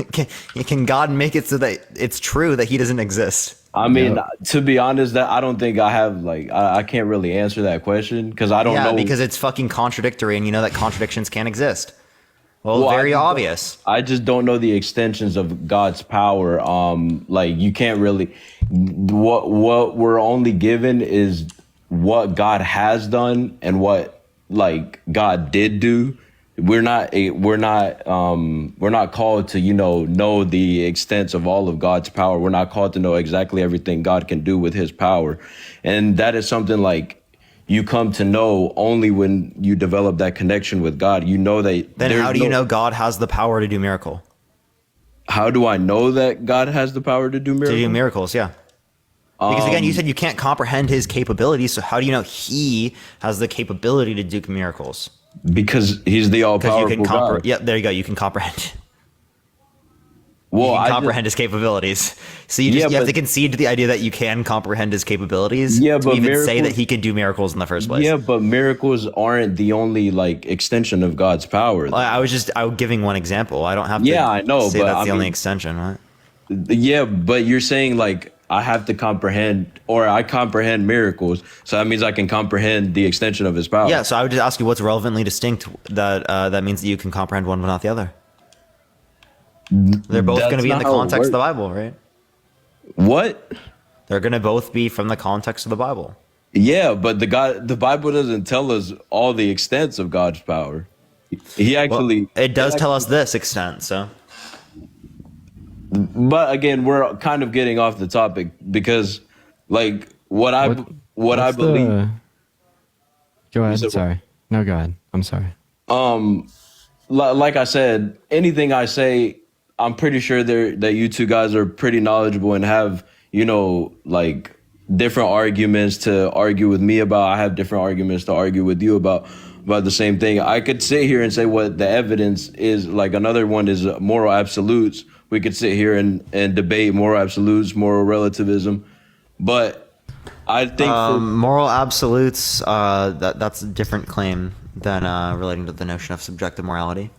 Speaker 1: Can God make it so that it's true that he doesn't exist?
Speaker 6: I mean, to be honest, that I don't think I have like I can't really answer that question because I don't
Speaker 1: Yeah,
Speaker 6: know.
Speaker 1: because it's fucking contradictory, and you know that contradictions can't exist. Well,
Speaker 6: Well,
Speaker 1: very
Speaker 6: I just don't-
Speaker 1: obvious.
Speaker 6: I just don't know the extensions of God's power. Like you can't really. What we're only given is what God has done and what like God did do. We're not called to know the extents of all of God's power. We're not called to know exactly everything God can do with his power, and that is something like you come to know only when you develop that connection with God. You know that.
Speaker 1: Then
Speaker 6: there's
Speaker 1: how do you know God has the power to do miracle?
Speaker 6: How do I know that God has the power to do
Speaker 1: To
Speaker 6: miracles?
Speaker 1: do miracles, yeah. Because again, you said you can't comprehend his capabilities, so how do you know he has the capability to do miracles?
Speaker 6: Because he's the all
Speaker 1: Because you
Speaker 6: powerful
Speaker 1: can
Speaker 6: God.
Speaker 1: comprehend. Yeah, there you go. You can comprehend.
Speaker 6: Well,
Speaker 1: You can
Speaker 6: I
Speaker 1: comprehend his capabilities. So you have
Speaker 6: but-
Speaker 1: to concede to the idea that you can comprehend his capabilities
Speaker 6: Yeah,
Speaker 1: to
Speaker 6: but
Speaker 1: even say
Speaker 6: miracles-
Speaker 1: that he can do miracles in the first place.
Speaker 6: Yeah, but miracles aren't the only like extension of God's power.
Speaker 1: I was giving one example. I don't have to
Speaker 6: Yeah, I know,
Speaker 1: say
Speaker 6: but
Speaker 1: that's
Speaker 6: I
Speaker 1: the only
Speaker 6: mean-
Speaker 1: extension, right?
Speaker 6: Yeah, but you're saying like I have to comprehend, or I comprehend miracles, so that means I can comprehend the extension of his power.
Speaker 1: Yeah, so I would just ask you what's relevantly distinct that means that you can comprehend one but not the other. They're both
Speaker 6: That's
Speaker 1: going to be in
Speaker 6: not
Speaker 1: the
Speaker 6: how it
Speaker 1: context of the
Speaker 6: works.
Speaker 1: Bible, right?
Speaker 6: What?
Speaker 1: They're going to both be from the context of the Bible.
Speaker 6: Yeah, but the Bible doesn't tell us all the extents of God's power. He
Speaker 1: Well,
Speaker 6: actually.
Speaker 1: it does tell us this extent, so.
Speaker 6: But again, we're kind of getting off the topic because, like, what I
Speaker 3: What's
Speaker 6: believe.
Speaker 3: Go ahead.
Speaker 6: said what?
Speaker 3: Sorry. No, go ahead. I'm sorry.
Speaker 6: Like I said, anything I say, I'm pretty sure that you two guys are pretty knowledgeable and have, like different arguments to argue with me about. I have different arguments to argue with you about the same thing. I could sit here and say what the evidence is. Like another one is moral absolutes, We could sit here and debate moral absolutes, moral relativism, but I think
Speaker 1: Moral absolutes, that's a different claim than relating to the notion of subjective morality.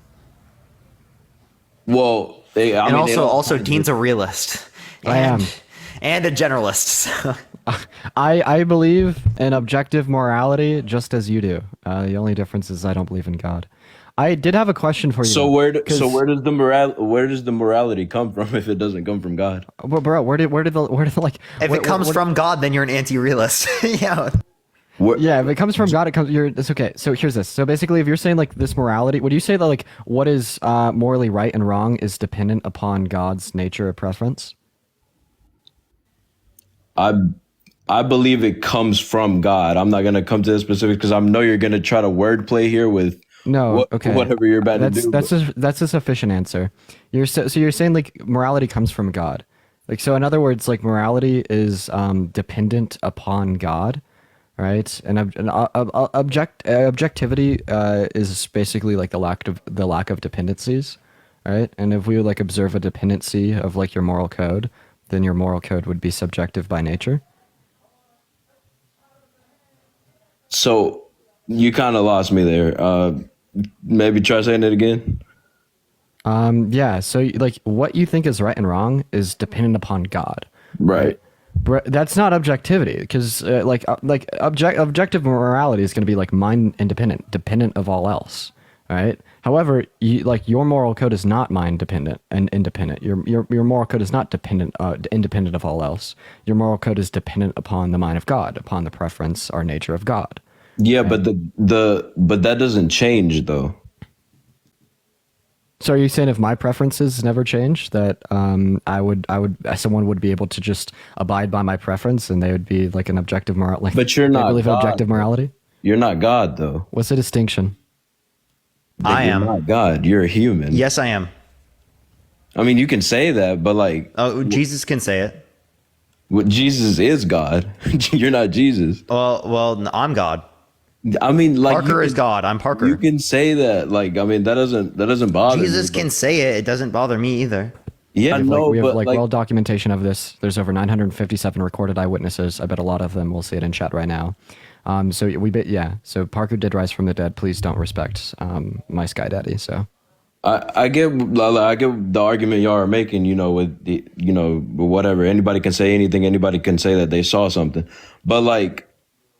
Speaker 6: and
Speaker 1: Also, Dean's a realist.
Speaker 3: I am.
Speaker 1: And a generalist. So.
Speaker 3: I believe in objective morality just as you do. The only difference is I don't believe in God. I did have a question for you.
Speaker 6: So
Speaker 3: though,
Speaker 6: where
Speaker 3: 'cause-
Speaker 6: does the morality come from if it doesn't come from God?
Speaker 3: Well, bro, where did the like?
Speaker 1: If it comes from God, then you're an anti-realist. Yeah.
Speaker 3: Yeah, if it comes from God, it's okay. So here's this. So basically, if you're saying like this morality, would you say that like what is morally right and wrong is dependent upon God's nature or preference?
Speaker 6: I believe it comes from God. I'm not gonna come to the specifics because I know you're gonna try to wordplay here with
Speaker 3: No, okay.
Speaker 6: whatever you're about to do.
Speaker 3: That's a sufficient answer. So you're saying like morality comes from God. Like so in other words, like morality is dependent upon God, right? And objectivity is basically like the lack of dependencies, right? And if we like observe a dependency of like your moral code, then your moral code would be subjective by nature.
Speaker 6: So you kind of lost me there. Maybe try saying it again.
Speaker 3: Yeah. So like what you think is right and wrong is dependent upon God.
Speaker 6: Right.
Speaker 3: That's not objectivity because objective morality is going to be like mind independent, dependent of all else. Right. However, your moral code is not mind dependent and independent. Your moral code is not independent of all else. Your moral code is dependent upon the mind of God, upon the preference or nature of God.
Speaker 6: Yeah, but but that doesn't change though.
Speaker 3: So are you saying if my preferences never change, that someone would be able to just abide by my preference and they would be like an objective moral? Like,
Speaker 6: But you're
Speaker 3: they
Speaker 6: not
Speaker 3: believe in
Speaker 6: God,
Speaker 3: objective morality.
Speaker 6: You're not God though.
Speaker 3: What's the distinction?
Speaker 1: I
Speaker 6: You're
Speaker 1: am.
Speaker 6: not God. You're a human.
Speaker 1: Yes, I am.
Speaker 6: I mean, you can say that, but like,
Speaker 1: Oh, Jesus can say it.
Speaker 6: Jesus is God. You're not Jesus.
Speaker 1: Well, I'm God.
Speaker 6: I mean, like
Speaker 1: Parker is God. I'm Parker.
Speaker 6: You can say that. Like, I mean, that doesn't bother
Speaker 1: Jesus
Speaker 6: me.
Speaker 1: can say it. It doesn't bother me either.
Speaker 6: Yeah, no,
Speaker 3: We have
Speaker 6: but
Speaker 3: like
Speaker 6: like,
Speaker 3: well documentation of this. There's over 957 recorded eyewitnesses. I bet a lot of them will see it in chat right now. So Parker did rise from the dead. Please don't respect my Sky Daddy. So
Speaker 6: I get the argument y'all are making, with the, whatever. Anybody can say anything. Anybody can say that they saw something. But like,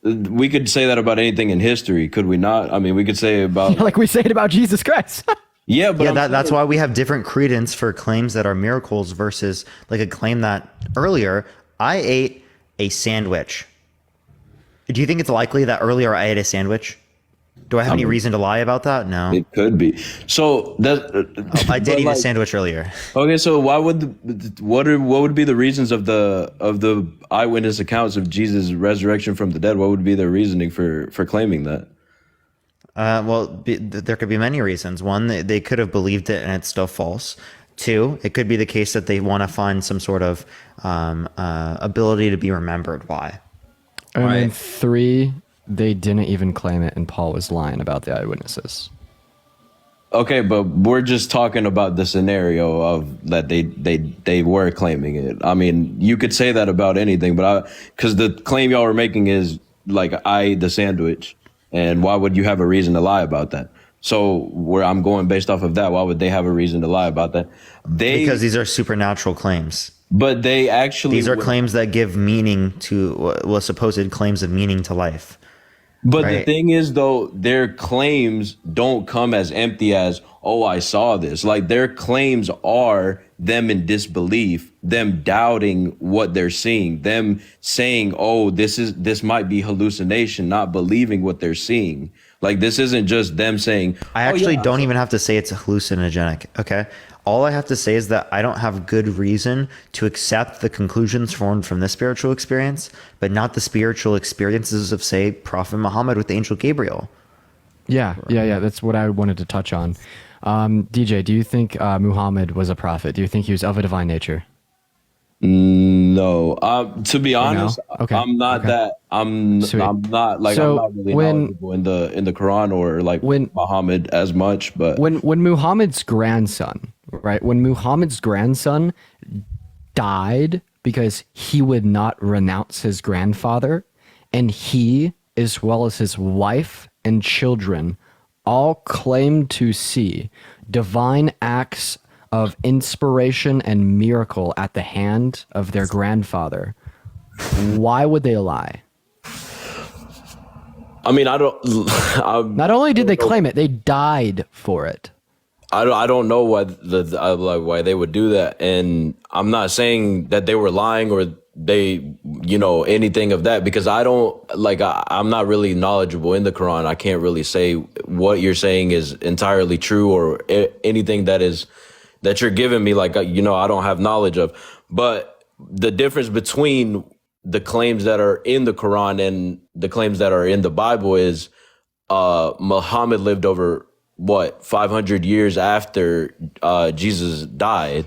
Speaker 6: we could say that about anything in history, could we not? I mean, we could say about
Speaker 3: like we say it about Jesus Christ.
Speaker 6: yeah, but
Speaker 1: Yeah, that's why we have different credence for claims that are miracles versus like a claim that earlier I ate a sandwich. Do you think it's likely that earlier I ate a sandwich? Do I have any reason to lie about that? No.
Speaker 6: it could be. So that
Speaker 1: I did
Speaker 6: but
Speaker 1: eat a
Speaker 6: like-
Speaker 1: sandwich earlier.
Speaker 6: Okay, so why would what would be the reasons of the eyewitness accounts of Jesus' resurrection from the dead? What would be their reasoning for claiming that?
Speaker 1: There could be many reasons. One, they could have believed it and it's still false. Two, it could be the case that they want to find some sort of ability to be remembered. Why?
Speaker 3: And then
Speaker 1: Right.
Speaker 3: 3, they didn't even claim it, and Paul was lying about the eyewitnesses.
Speaker 6: Okay, but we're just talking about the scenario of that they were claiming it. I mean, you could say that about anything, but because the claim y'all were making is like I ate the sandwich, and why would you have a reason to lie about that? So where I'm going based off of that, why would they have a reason to lie about that?
Speaker 1: Because these are supernatural claims.
Speaker 6: But they actually
Speaker 1: These are claims that give meaning to, supposed claims of meaning to life.
Speaker 6: But the
Speaker 1: right.
Speaker 6: thing is, though, their claims don't come as empty as, oh, I saw this. Like, their claims are them in disbelief, them doubting what they're seeing, them saying, oh, this might be hallucination, not believing what they're seeing. Like, this isn't just them saying,
Speaker 1: I actually don't even have to say it's hallucinogenic, okay? All I have to say is that I don't have good reason to accept the conclusions formed from this spiritual experience, but not the spiritual experiences of, say, Prophet Muhammad with the angel Gabriel.
Speaker 3: Yeah. That's what I wanted to touch on. DJ, do you think Muhammad was a prophet? Do you think he was of a divine nature?
Speaker 6: No. To be honest,
Speaker 3: Okay.
Speaker 6: I'm not
Speaker 3: Okay.
Speaker 6: that. I'm
Speaker 3: Sweet.
Speaker 6: not like
Speaker 3: So
Speaker 6: I'm not really
Speaker 3: when-
Speaker 6: knowledgeable in the Quran or like
Speaker 3: when-
Speaker 6: Muhammad as much. But
Speaker 3: When Muhammad's grandson right? When Muhammad's grandson died because he would not renounce his grandfather, and he, as well as his wife and children, all claimed to see divine acts of inspiration and miracle at the hand of their grandfather. Why would they lie?
Speaker 6: I mean, I don't.
Speaker 3: Not only did they claim it, they died for it.
Speaker 6: I don't know why like why they would do that, and I'm not saying that they were lying or they anything of that, because I don't like I'm not really knowledgeable in the Quran. I can't really say what you're saying is entirely true or anything that you're giving me like I don't have knowledge of. But the difference between the claims that are in the Quran and the claims that are in the Bible is Muhammad lived over 500 years after Jesus died.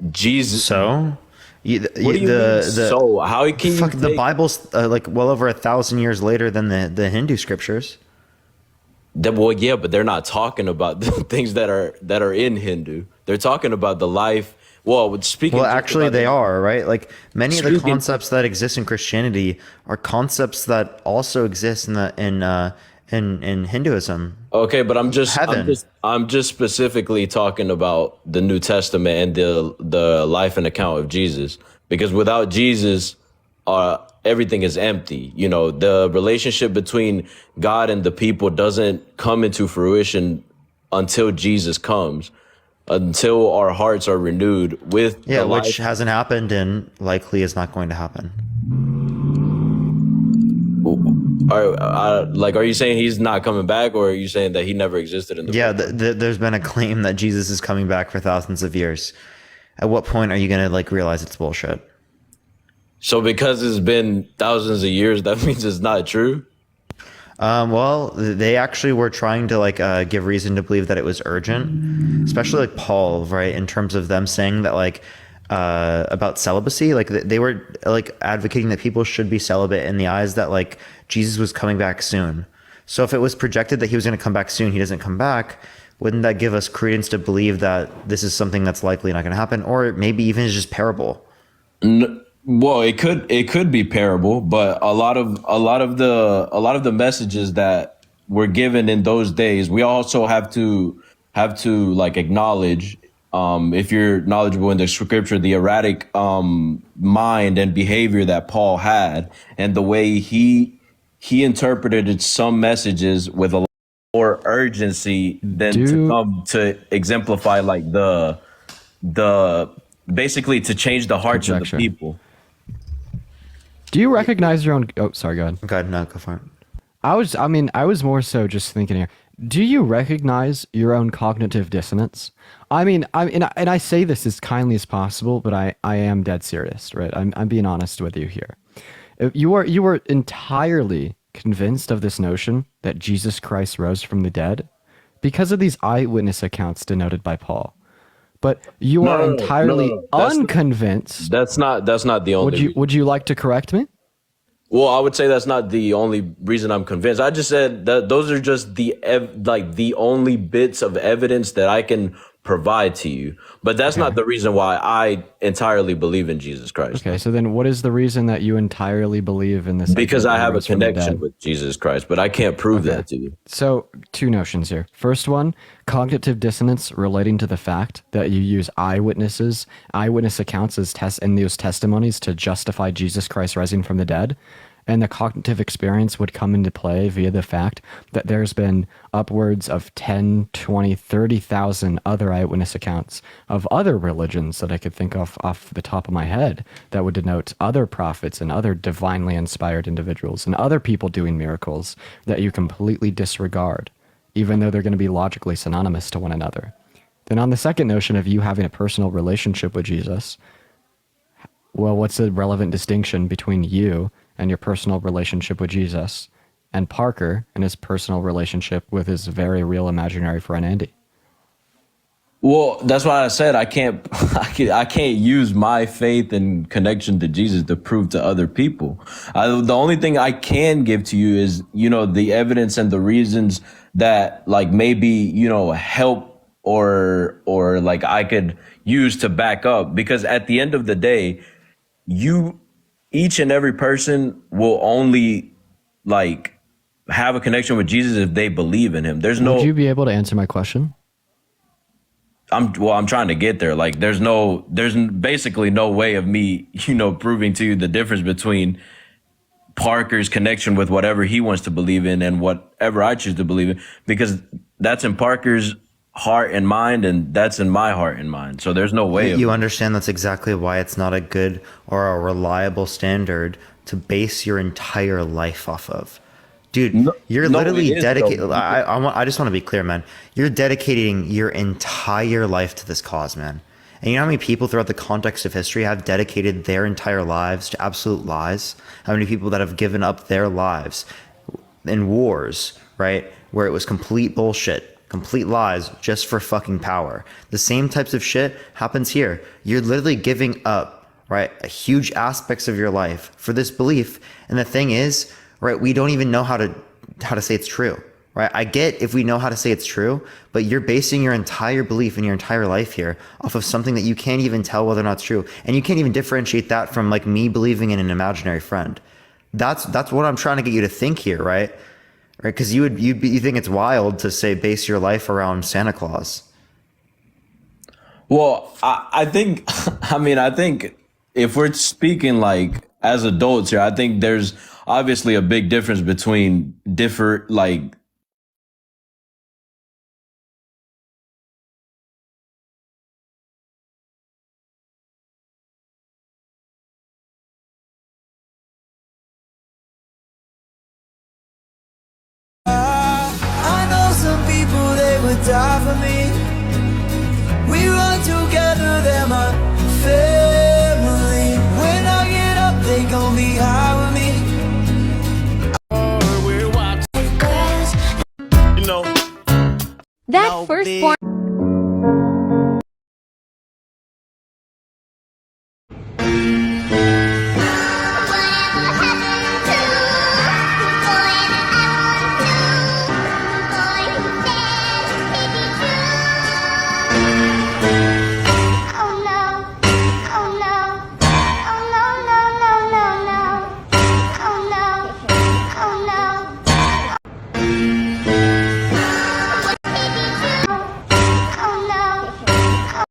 Speaker 6: Jesus.
Speaker 1: So,
Speaker 6: What do you mean? So how can you
Speaker 1: the Bible's like well over 1,000 years later than the Hindu scriptures.
Speaker 6: Well, yeah, but they're not talking about the things that are in Hindu. They're talking about the life. Well, speaking.
Speaker 1: Well, actually, they are, right? Like many of the
Speaker 6: Speaking-
Speaker 1: concepts that exist in Christianity are concepts that also exist in Hinduism.
Speaker 6: Okay, but I'm just
Speaker 1: Heaven.
Speaker 6: specifically talking about the New Testament and the life and account of Jesus, because without Jesus, everything is empty. The relationship between God and the people doesn't come into fruition until Jesus comes, until our hearts are renewed with
Speaker 1: Yeah,
Speaker 6: the
Speaker 1: which
Speaker 6: life.
Speaker 1: hasn't happened and likely is not going to happen.
Speaker 6: Are you saying he's not coming back, or are you saying that he never existed in the
Speaker 1: Yeah,
Speaker 6: Bible?
Speaker 1: there's been a claim that Jesus is coming back for thousands of years. At what point are you going to realize it's bullshit?
Speaker 6: So because it's been thousands of years, that means it's not true?
Speaker 1: Well, they actually were trying to give reason to believe that it was urgent, especially Paul, right? In terms of them saying that about celibacy, they were advocating that people should be celibate in the eyes that Jesus was coming back soon. So if it was projected that he was going to come back soon, he doesn't come back. Wouldn't that give us credence to believe that this is something that's likely not going to happen, or maybe even is just parable?
Speaker 6: Well, it could be parable, but a lot of the messages that were given in those days, we also have to acknowledge, if you're knowledgeable in the scripture, the erratic mind and behavior that Paul had, and the way he interpreted some messages with a lot more urgency than to come to exemplify the basically to change the hearts of the people.
Speaker 3: Do you recognize your own? Oh, sorry, go ahead.
Speaker 1: Go ahead, no, go for it.
Speaker 3: I was more so just thinking here. Do you recognize your own cognitive dissonance? And I say this as kindly as possible, but I am dead serious, right? I'm being honest with you here. You were entirely convinced of this notion that Jesus Christ rose from the dead because of these eyewitness accounts denoted by Paul. But you are entirely unconvinced.
Speaker 6: That's not the only.
Speaker 3: Would you like to correct me?
Speaker 6: Well, I would say that's not the only reason I'm convinced. I just said that those are just the only bits of evidence that I can provide to you. But that's not the reason why I entirely believe in Jesus Christ.
Speaker 3: Okay, so then what is the reason that you entirely believe in this?
Speaker 6: Because I have a
Speaker 3: rose from the
Speaker 6: connection
Speaker 3: dead?
Speaker 6: with Jesus Christ, but I can't prove that to you.
Speaker 3: So, two notions here. First one, cognitive dissonance relating to the fact that you use eyewitness accounts as in those testimonies to justify Jesus Christ rising from the dead. And the cognitive experience would come into play via the fact that there's been upwards of 10, 20, 30,000 other eyewitness accounts of other religions that I could think of off the top of my head that would denote other prophets and other divinely inspired individuals and other people doing miracles that you completely disregard, even though they're going to be logically synonymous to one another. Then on the second notion of you having a personal relationship with Jesus, well, what's the relevant distinction between you and your personal relationship with Jesus and Parker and his personal relationship with his very real imaginary friend Andy?
Speaker 6: Well, that's why I said I can't use my faith and connection to Jesus to prove to other people. The only thing I can give to you is, the evidence and the reasons that maybe, help or like I could use to back up, because at the end of the day, each and every person will only like have a connection with Jesus if they believe in him. There's no
Speaker 3: Would you be able to answer my question?
Speaker 6: I'm trying to get there. Like there's basically no way of me, proving to you the difference between Parker's connection with whatever he wants to believe in and whatever I choose to believe in, because that's in Parker's heart and mind, and that's in my heart and mind. So there's no way.
Speaker 1: You understand that's exactly why it's not a good or a reliable standard to base your entire life off of. Dude, you're
Speaker 6: no,
Speaker 1: literally
Speaker 6: it is,
Speaker 1: dedicated.
Speaker 6: though.
Speaker 1: I just want to be clear, man. You're dedicating your entire life to this cause, man. And you know how many people throughout the context of history have dedicated their entire lives to absolute lies? How many people that have given up their lives in wars, right? Where it was complete bullshit, complete lies just for fucking power. The same types of shit happens here. You're literally giving up, right? Huge aspects of your life for this belief. And the thing is, right, we don't even know how to say it's true. Right? I get if we know how to say it's true, but you're basing your entire belief in your entire life here off of something that you can't even tell whether or not it's true. And you can't even differentiate that from like me believing in an imaginary friend. That's what I'm trying to get you to think here, right? Right? Because you think it's wild to say base your life around Santa Claus.
Speaker 6: Well, I think, I think if we're speaking like as adults here, I think there's obviously a big difference between
Speaker 7: I know some people, they would die for me. We run together, they're my family. When I get up, they gon' be high with me.
Speaker 8: That firstborn.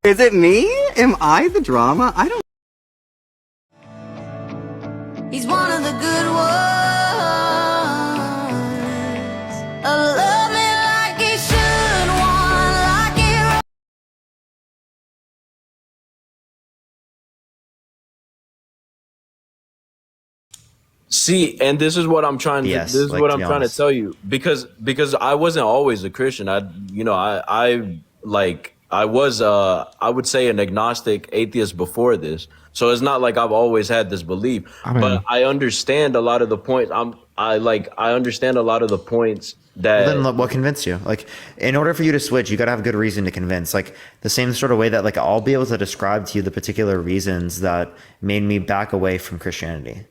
Speaker 9: Is it me? Am I the drama? I don't.
Speaker 7: He's one of the good ones. Love me like he should, one like he.
Speaker 6: See, and this is what I'm trying to
Speaker 1: Yes,
Speaker 6: this is
Speaker 1: like,
Speaker 6: what
Speaker 1: to
Speaker 6: I'm
Speaker 1: be
Speaker 6: trying to
Speaker 1: honest.
Speaker 6: tell you, because I wasn't always a Christian. I was I would say an agnostic atheist before this. So it's not like I've always had this belief. But I understand a lot of the points. I understand a lot of the points that
Speaker 1: Then look, what convinced you? Like, in order for you to switch, you got to have good reason to convince. Like, the same sort of way that, like, I'll be able to describe to you the particular reasons that made me back away from Christianity.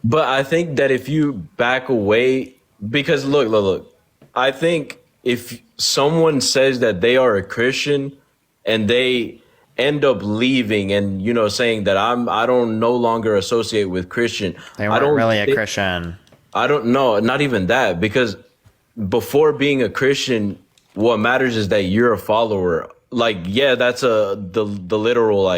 Speaker 6: But I think that if you back away, because look, I think if someone says that they are a Christian and they end up leaving and, saying that I don't no longer associate with Christian.
Speaker 1: They
Speaker 6: I
Speaker 1: weren't
Speaker 6: don't
Speaker 1: really a
Speaker 6: think-
Speaker 1: Christian.
Speaker 6: I don't know, not even that, because before being a Christian, what matters is that you're a follower. Like, yeah, that's the literal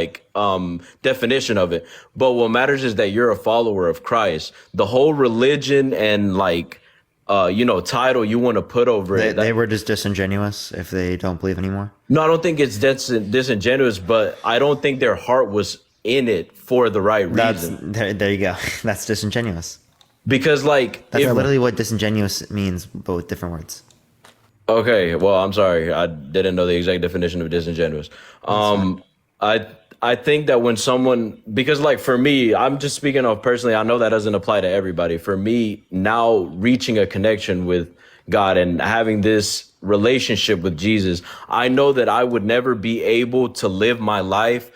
Speaker 6: definition of it. But what matters is that you're a follower of Christ. The whole religion and title you want to put over it.
Speaker 1: They were just disingenuous if they don't believe anymore.
Speaker 6: No, I don't think it's disingenuous, but I don't think their heart was in it for the right reason.
Speaker 1: There you go. That's disingenuous.
Speaker 6: Because
Speaker 1: That's literally what disingenuous means, but with different words.
Speaker 6: Okay, well, I'm sorry. I didn't know the exact definition of disingenuous. I think that when someone, because for me, I'm just speaking of personally, I know that doesn't apply to everybody. For me, now reaching a connection with God and having this relationship with Jesus, I know that I would never be able to live my life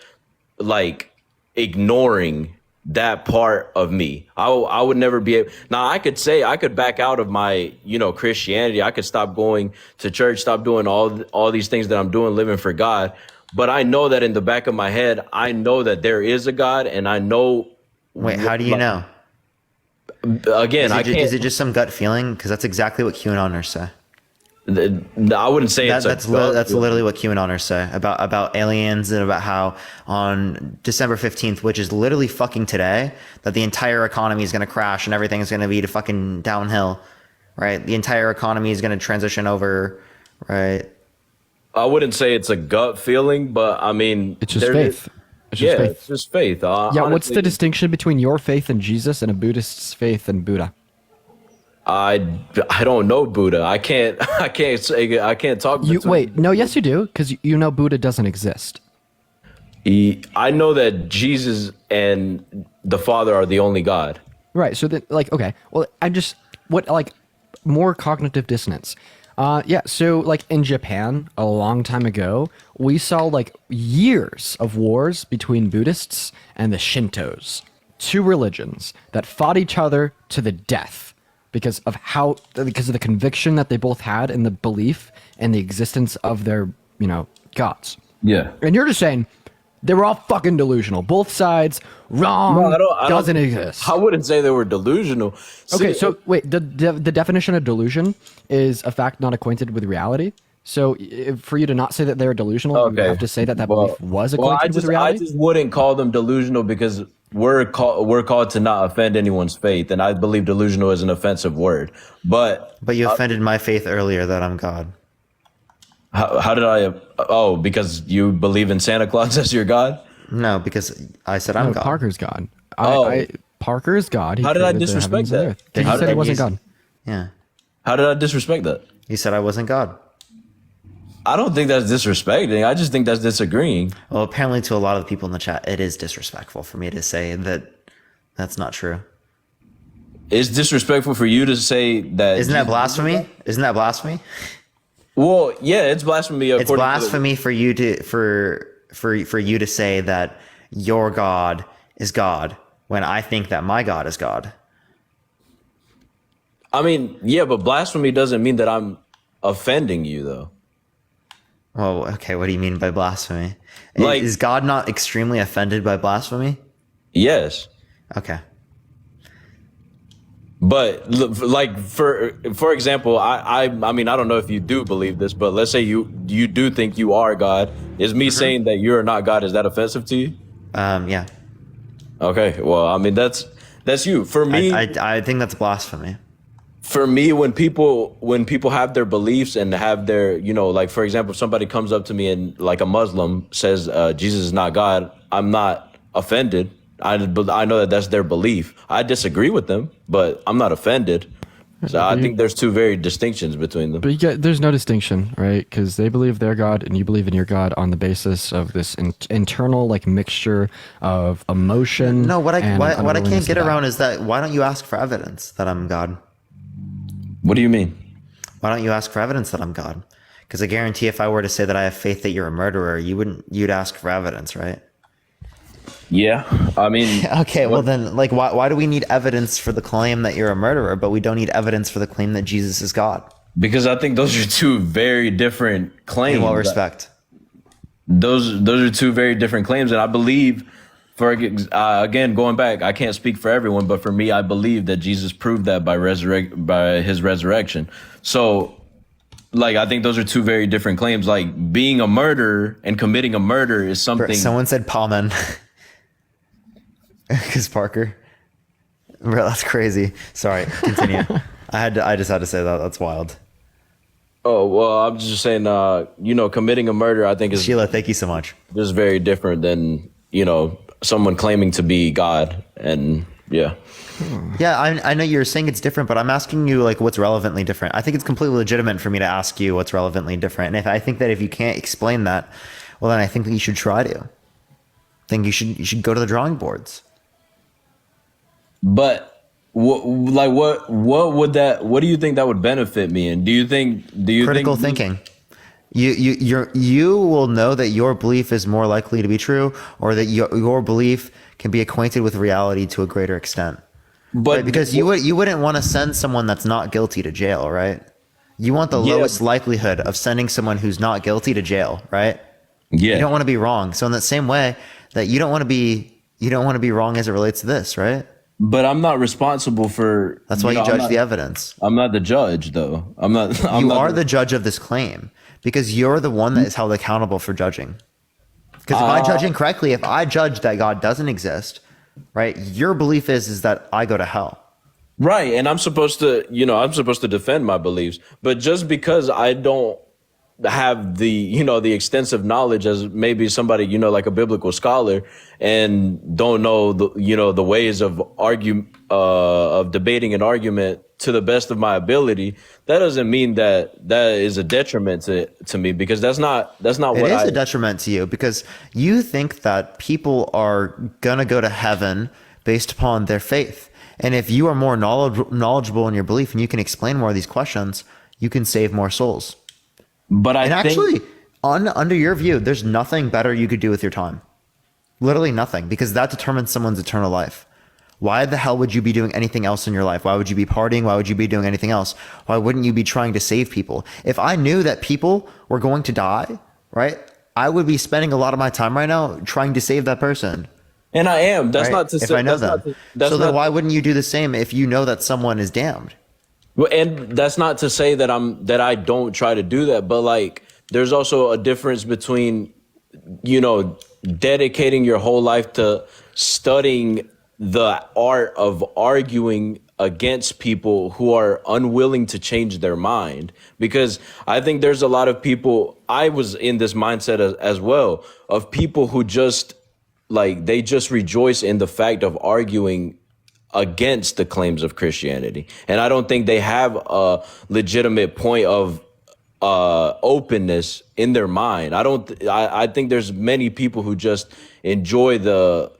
Speaker 6: ignoring that part of me. I would never be able. Now I could back out of my, Christianity. I could stop going to church, stop doing all these things that I'm doing, living for God. But I know that in the back of my head, I know that there is a God, and I know.
Speaker 1: Wait, how do you know?
Speaker 6: Again,
Speaker 1: Is it just some gut feeling? Because that's exactly what QAnoners say.
Speaker 6: I wouldn't say
Speaker 1: That's literally what QAnoners say about aliens, and about how on December 15th, which is literally fucking today, that the entire economy is going to crash and everything is going to be to fucking downhill, right? The entire economy is going to transition over, right?
Speaker 6: I wouldn't say it's a gut feeling, but I mean,
Speaker 3: It's just faith. It's just faith.
Speaker 6: It's just faith.
Speaker 3: Yeah, what's
Speaker 6: Honestly,
Speaker 3: the distinction between your faith in Jesus and a Buddhist's faith in Buddha?
Speaker 6: I don't know Buddha. I can't talk.
Speaker 3: You wait, no, yes you do, because you know Buddha doesn't exist.
Speaker 6: I know that Jesus and the Father are the only God.
Speaker 3: Right. So that, like, okay. Well, more cognitive dissonance. Yeah. So like in Japan, a long time ago, we saw like years of wars between Buddhists and the Shintos, two religions that fought each other to the death because of the conviction that they both had in the belief and the existence of their, gods.
Speaker 6: Yeah.
Speaker 3: And you're just saying they were all fucking delusional. Both sides wrong.
Speaker 6: No, I don't
Speaker 3: doesn't exist.
Speaker 6: I wouldn't say they were delusional.
Speaker 3: Okay,
Speaker 6: See,
Speaker 3: so wait, the definition of delusion is a fact not acquainted with reality. So for you to not say that they're delusional, you have to say that belief was acquainted with reality?
Speaker 6: I just wouldn't call them delusional because we're called to not offend anyone's faith, and I believe delusional is an offensive word. But
Speaker 1: you offended my faith earlier that I'm God.
Speaker 6: how did I? Oh, because you believe in Santa Claus as your God?
Speaker 1: No, because I said I'm
Speaker 3: No,
Speaker 1: God.
Speaker 3: Parker's God.
Speaker 6: Oh.
Speaker 3: Parker is God. He
Speaker 6: How did I
Speaker 3: created the
Speaker 6: disrespect
Speaker 3: heavens and
Speaker 6: that?
Speaker 3: earth. He
Speaker 6: How
Speaker 3: said he
Speaker 6: did-
Speaker 3: wasn't God.
Speaker 1: Yeah.
Speaker 6: How did I disrespect that?
Speaker 1: You said I wasn't God.
Speaker 6: I don't think that's disrespecting. I just think that's disagreeing.
Speaker 1: Well, apparently to a lot of the people in the chat, it is disrespectful for me to say that that's not true.
Speaker 6: It's disrespectful for you to say that.
Speaker 1: Isn't that blasphemy? Isn't that blasphemy?
Speaker 6: Well, yeah, it's blasphemy.
Speaker 1: It's
Speaker 6: according to-
Speaker 1: blasphemy for you to for you to say that your God is God when I think that my God is God.
Speaker 6: I mean, yeah, but blasphemy doesn't mean that I'm offending you, though.
Speaker 1: Well, okay, what do you mean by blasphemy?
Speaker 6: Like-
Speaker 1: Is God not extremely offended by blasphemy?
Speaker 6: Yes.
Speaker 1: Okay.
Speaker 6: But like for example, I mean I don't know if you do believe this, but let's say you do think you are God. Is me saying that you're not God, is that offensive to you?
Speaker 1: Yeah.
Speaker 6: Okay, well I mean that's you. For me,
Speaker 1: I think that's blasphemy.
Speaker 6: for me, when people have their beliefs and have their, like for example, if somebody comes up to me and like a Muslim says Jesus is not God, I'm not offended. I know that that's their belief. I disagree with them, but I'm not offended. So I think there's two very distinctions between them.
Speaker 3: But there's no distinction, right? Because they believe their God and you believe in your God on the basis of this internal like mixture of emotion.
Speaker 1: No, what I can't
Speaker 3: unwillingness
Speaker 1: get
Speaker 3: to die.
Speaker 1: around is that why don't you ask for evidence that I'm God?
Speaker 6: What do you mean?
Speaker 1: Why don't you ask for evidence that I'm God? Because I guarantee if I were to say that I have faith that you're a murderer, you'd ask for evidence, right?
Speaker 6: Yeah, I mean,
Speaker 1: Okay, well then, like, why do we need evidence for the claim that you're a murderer, but we don't need evidence for the claim that Jesus is God?
Speaker 6: because I think those are two very different claims.
Speaker 1: In what respect?
Speaker 6: Those are two very different claims, and I believe, for again going back, I can't speak for everyone, but for me, I believe that Jesus proved that by his resurrection. So, like, I think those are two very different claims. Like, being a murderer and committing a murder is something.
Speaker 1: Someone said Palmen. Because Parker. Bro, that's crazy. Sorry, continue. I just had to say that. That's wild.
Speaker 6: Oh well, I'm just saying. Committing a murder, I think is
Speaker 1: Sheila, thank you so much.
Speaker 6: just very different than someone claiming to be God, and yeah.
Speaker 1: Yeah, I know you're saying it's different, but I'm asking you like what's relevantly different. I think it's completely legitimate for me to ask you what's relevantly different. And I think that if you can't explain that, well, then I think that you should try to. I think you should go to the drawing boards.
Speaker 6: What do you think that would benefit me? And do you think
Speaker 1: Critical thinking. You will know that your belief is more likely to be true, or that your belief can be acquainted with reality to a greater extent.
Speaker 6: But
Speaker 1: Right? Because you wouldn't want to send someone that's not guilty to jail, right? You want the
Speaker 6: Yeah.
Speaker 1: lowest likelihood of sending someone who's not guilty to jail, right?
Speaker 6: yeah,
Speaker 1: You don't want to be wrong. So in that same way that you don't want to be wrong as it relates to this, right?
Speaker 6: but I'm not responsible for.
Speaker 1: That's why you
Speaker 6: know,
Speaker 1: judge
Speaker 6: I'm not,
Speaker 1: the evidence.
Speaker 6: I'm not the judge, though. I'm not. I'm
Speaker 1: You
Speaker 6: not
Speaker 1: are the judge of this claim because you're the one that is held accountable for judging. Because if I judge incorrectly, if I judge that God doesn't exist, right? Your belief is that I go to hell.
Speaker 6: right, and I'm supposed to. I'm supposed to defend my beliefs. But just because I don't have the extensive knowledge as maybe somebody like a biblical scholar and don't know the ways of debating an argument to the best of my ability, that doesn't mean that is a detriment to me, because that's not
Speaker 1: It
Speaker 6: what
Speaker 1: is a detriment to you because you think that people are gonna go to heaven based upon their faith. And if you are more knowledgeable in your belief and you can explain more of these questions, you can save more souls.
Speaker 6: but I
Speaker 1: And
Speaker 6: think
Speaker 1: actually, under your view, there's nothing better you could do with your time. Literally nothing, because that determines someone's eternal life. Why the hell would you be doing anything else in your life? Why would you be partying? Why would you be doing anything else? Why wouldn't you be trying to save people? If I knew that people were going to die, right, I would be spending a lot of my time right now trying to save that person.
Speaker 6: and I am. That's
Speaker 1: Right?
Speaker 6: not to
Speaker 1: If
Speaker 6: say
Speaker 1: I know
Speaker 6: that's not
Speaker 1: them.
Speaker 6: to- that's
Speaker 1: So then
Speaker 6: not-
Speaker 1: why wouldn't you do the same if you know that someone is damned?
Speaker 6: Well, and that's not to say that I don't try to do that, but like there's also a difference between dedicating your whole life to studying the art of arguing against people who are unwilling to change their mind. Because I think there's a lot of people, I was in this mindset as well, of people who just they just rejoice in the fact of arguing against the claims of Christianity. And I don't think they have a legitimate point of openness in their mind. I think there's many people who just enjoy the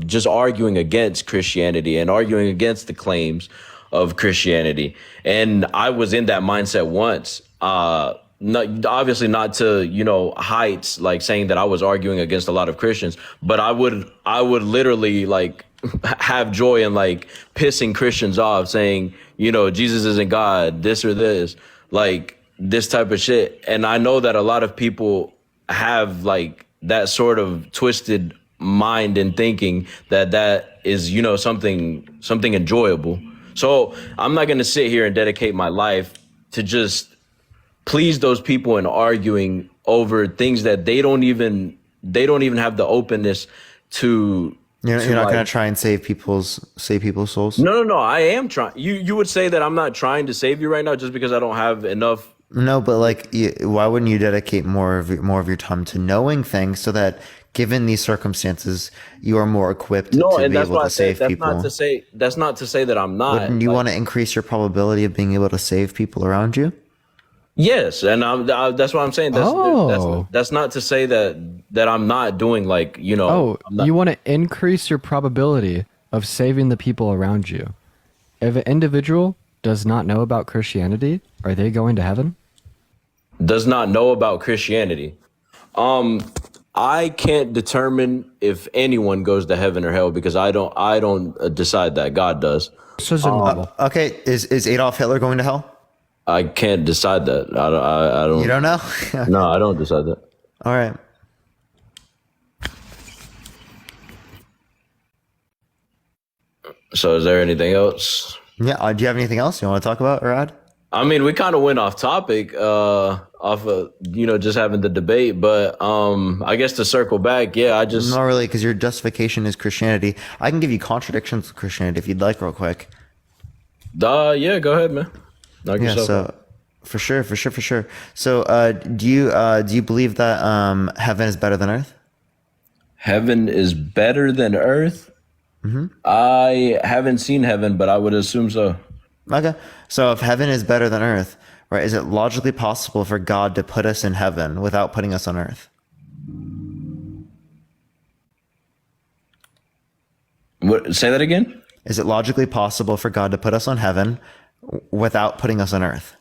Speaker 6: just arguing against Christianity and arguing against the claims of Christianity. And I was in that mindset once. Obviously not to heights like saying that I was arguing against a lot of Christians, but I would literally have joy in pissing Christians off, saying Jesus isn't God, this or this, this type of shit. And I know that a lot of people have that sort of twisted mind and thinking that is something enjoyable. So I'm not going to sit here and dedicate my life to just please those people in arguing over things that they don't even have the openness to.
Speaker 1: You're not going to try and save people's souls.
Speaker 6: No. I am trying. You would say that I'm not trying to save you right now just because I don't have enough.
Speaker 1: No, but why wouldn't you dedicate more of your time to knowing things so that, given these circumstances, you are more equipped to
Speaker 6: And
Speaker 1: be
Speaker 6: that's
Speaker 1: able
Speaker 6: why
Speaker 1: to
Speaker 6: I said
Speaker 1: save people?
Speaker 6: that's not to say that I'm not.
Speaker 1: Wouldn't you want to increase your probability of being able to save people around you?
Speaker 6: Yes, and that's what I'm saying.
Speaker 3: Oh.
Speaker 6: That's not to say that I'm not doing
Speaker 3: Oh,
Speaker 6: I'm not,
Speaker 3: you want to increase your probability of saving the people around you. If an individual does not know about Christianity, are they going to heaven?
Speaker 6: does not know about Christianity. I can't determine if anyone goes to heaven or hell because I don't decide that. God does.
Speaker 3: This is normal.
Speaker 1: Okay, is Adolf Hitler going to hell?
Speaker 6: I can't decide that. I don't.
Speaker 1: You don't know?
Speaker 6: No, I don't decide that.
Speaker 1: All right.
Speaker 6: So, is there anything else?
Speaker 1: Yeah. Do you have anything else you want to talk about or add?
Speaker 6: I mean, we kind of went off topic, off of just having the debate, but I guess to circle back, yeah,
Speaker 1: Not really, because your justification is Christianity. I can give you contradictions to Christianity if you'd like, real quick.
Speaker 6: Yeah, go ahead, man. Knock
Speaker 1: Yeah.
Speaker 6: yourself out.
Speaker 1: So, for sure. So, do you believe that heaven is better than earth?
Speaker 6: Heaven is better than earth.
Speaker 1: Mm-hmm.
Speaker 6: I haven't seen heaven, but I would assume so.
Speaker 1: Okay. So, if heaven is better than earth, right? Is it logically possible for God to put us in heaven without putting us on earth?
Speaker 6: What? Say that again.
Speaker 1: Is it logically possible for God to put us on heaven without putting us on earth?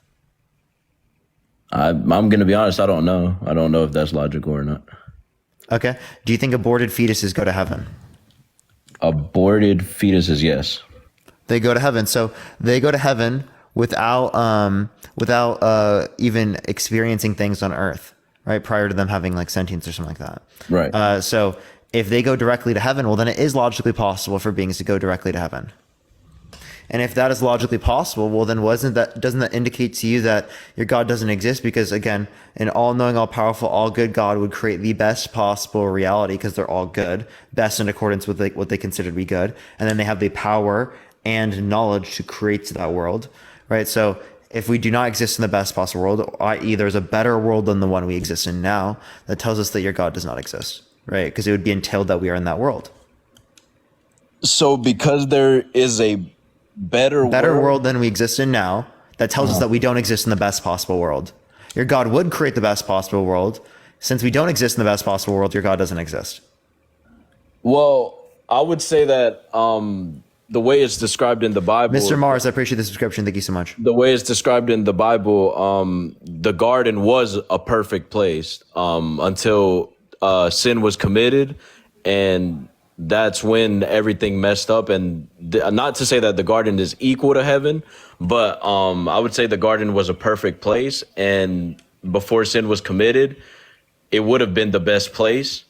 Speaker 6: I'm gonna be honest. I don't know. I don't know if that's logical or not.
Speaker 1: Okay. Do you think aborted fetuses go to heaven?
Speaker 6: Aborted fetuses, yes.
Speaker 1: They go to heaven. So they go to heaven without even experiencing things on earth, right? Prior to them having like sentience or something like that.
Speaker 6: Right.
Speaker 1: So if they go directly to heaven, well, then it is logically possible for beings to go directly to heaven. And if that is logically possible, well, then doesn't that indicate to you that your God doesn't exist? Because again, an all-knowing, all-powerful, all-good God would create the best possible reality because they're all good, best in accordance with what they consider to be good, and then they have the power and knowledge to create that world, right? So if we do not exist in the best possible world, i.e., there's a better world than the one we exist in now, that tells us that your God does not exist, right? Because it would be entailed that we are in that world.
Speaker 6: So because there is a better
Speaker 1: world than we exist in now, that tells us that we don't exist in the best possible world. Your God would create the best possible world. Since we don't exist in the best possible world, your God doesn't exist.
Speaker 6: Well, I would say that the way it's described in the Bible,
Speaker 1: Mr. Mars, I appreciate the subscription. Thank you so much.
Speaker 6: the way it's described in the Bible, the garden was a perfect place until sin was committed, and that's when everything messed up. And not to say that the garden is equal to heaven, but I would say the garden was a perfect place, and before sin was committed, it would have been the best place.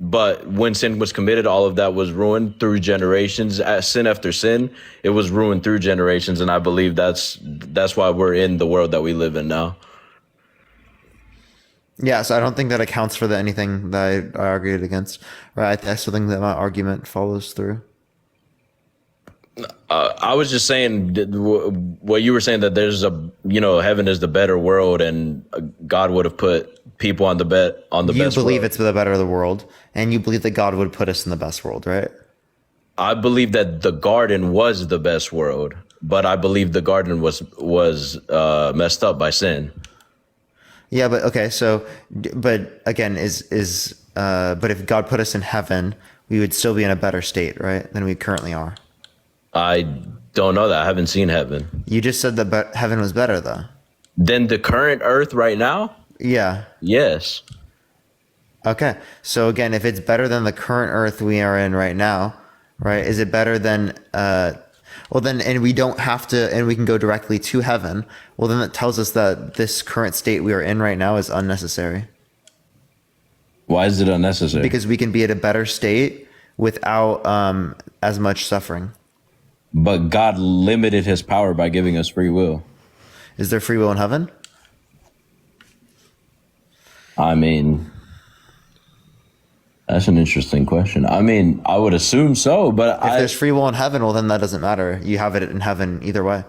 Speaker 6: But when sin was committed, all of that was ruined through generations. Sin after sin, it was ruined through generations, and I believe that's why we're in the world that we live in now.
Speaker 1: Yeah, so I don't think that accounts for anything that I argued against. Right, I still think that my argument follows through.
Speaker 6: I was just saying what you were saying, that there's heaven is the better world, and God would have put people on the best
Speaker 1: You believe
Speaker 6: world.
Speaker 1: it's the better of the world, and you believe that God would put us in the best world, right?
Speaker 6: I believe that the garden was the best world, but I believe the garden was messed up by sin.
Speaker 1: Yeah, but okay, so, but again, but if God put us in heaven, we would still be in a better state, right, than we currently are.
Speaker 6: I don't know that. I haven't seen heaven.
Speaker 1: You just said that heaven was better, though.
Speaker 6: Than the current earth right now?
Speaker 1: Yeah.
Speaker 6: Yes.
Speaker 1: Okay. So again, if it's better than the current earth we are in right now, right? Is it better than well then, and we don't have to, and we can go directly to heaven. Well, then that tells us that this current state we are in right now is unnecessary.
Speaker 6: Why is it unnecessary?
Speaker 1: Because we can be at a better state without as much suffering.
Speaker 6: But God limited his power by giving us free will.
Speaker 1: Is there free will in heaven?
Speaker 6: I mean, that's an interesting question. I mean, I would assume so, but
Speaker 1: If there's free will in heaven, well, then that doesn't matter. You have it in heaven either way.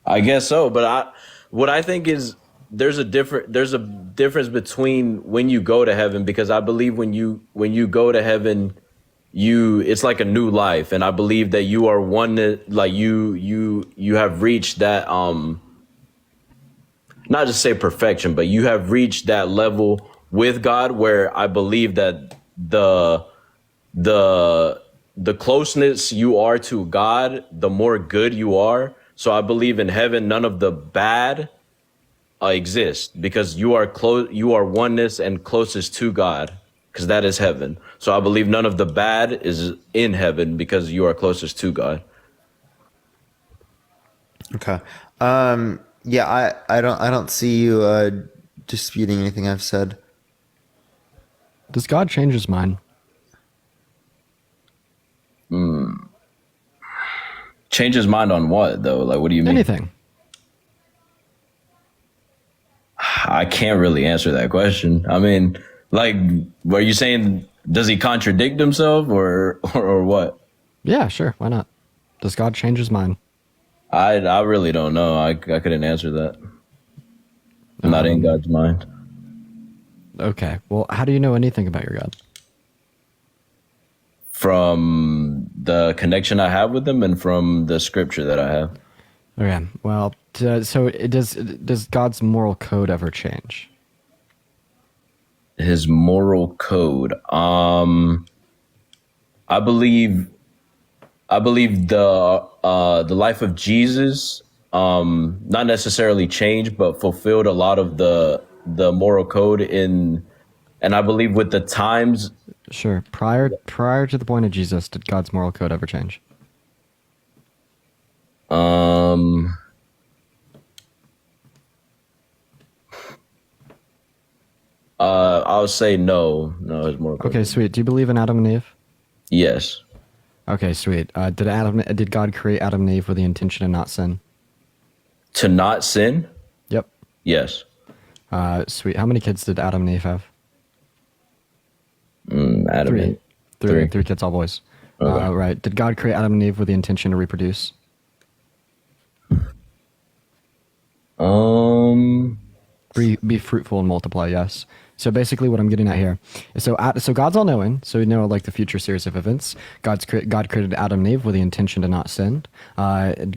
Speaker 6: I guess so. But what I think is there's a difference between when you go to heaven, because I believe when you go to heaven, it's like a new life, and I believe that you are one that, like, you have reached that not just say perfection, but you have reached that level with God where I believe that the closeness you are to God, the more good you are. So I believe in heaven none of the bad exist, because you are oneness and closest to God, because that is heaven. So I believe none of the bad is in heaven because you are closest to God.
Speaker 1: Okay. Yeah, I don't see you disputing anything I've said.
Speaker 3: Does God change his mind?
Speaker 6: Change his mind on what, though? Like, what do you mean?
Speaker 3: Anything.
Speaker 6: I can't really answer that question. I mean, like, were you saying, does he contradict himself or what?
Speaker 3: Yeah, sure. Why not? Does God change his mind?
Speaker 6: I really don't know. I couldn't answer that. I'm not in God's mind.
Speaker 3: Okay. Well, how do you know anything about your God?
Speaker 6: From the connection I have with him and from the scripture that I have.
Speaker 3: Okay. Well, does God's moral code ever change?
Speaker 6: His moral code. I believe I believe the life of Jesus not necessarily changed, but fulfilled a lot of the moral code and I believe with the times.
Speaker 3: Sure. Prior to the point of Jesus, did God's moral code ever change?
Speaker 6: I'll say no. No, it's moral code.
Speaker 3: Okay, sweet. Do you believe in Adam and Eve?
Speaker 6: Yes.
Speaker 3: Okay, sweet. Did God create Adam and Eve with the intention to not sin?
Speaker 6: To not sin?
Speaker 3: Yep.
Speaker 6: Yes.
Speaker 3: Sweet. How many kids did Adam and Eve have?
Speaker 6: Adam
Speaker 3: Three.
Speaker 6: and
Speaker 3: Three. Three kids, all boys.
Speaker 6: Okay.
Speaker 3: Right. Did God create Adam and Eve with the intention to reproduce? Be fruitful and multiply. Yes. So basically, what I'm getting at here is so God's all knowing, so we know like the future series of events. God created Adam and Eve with the intention to not sin.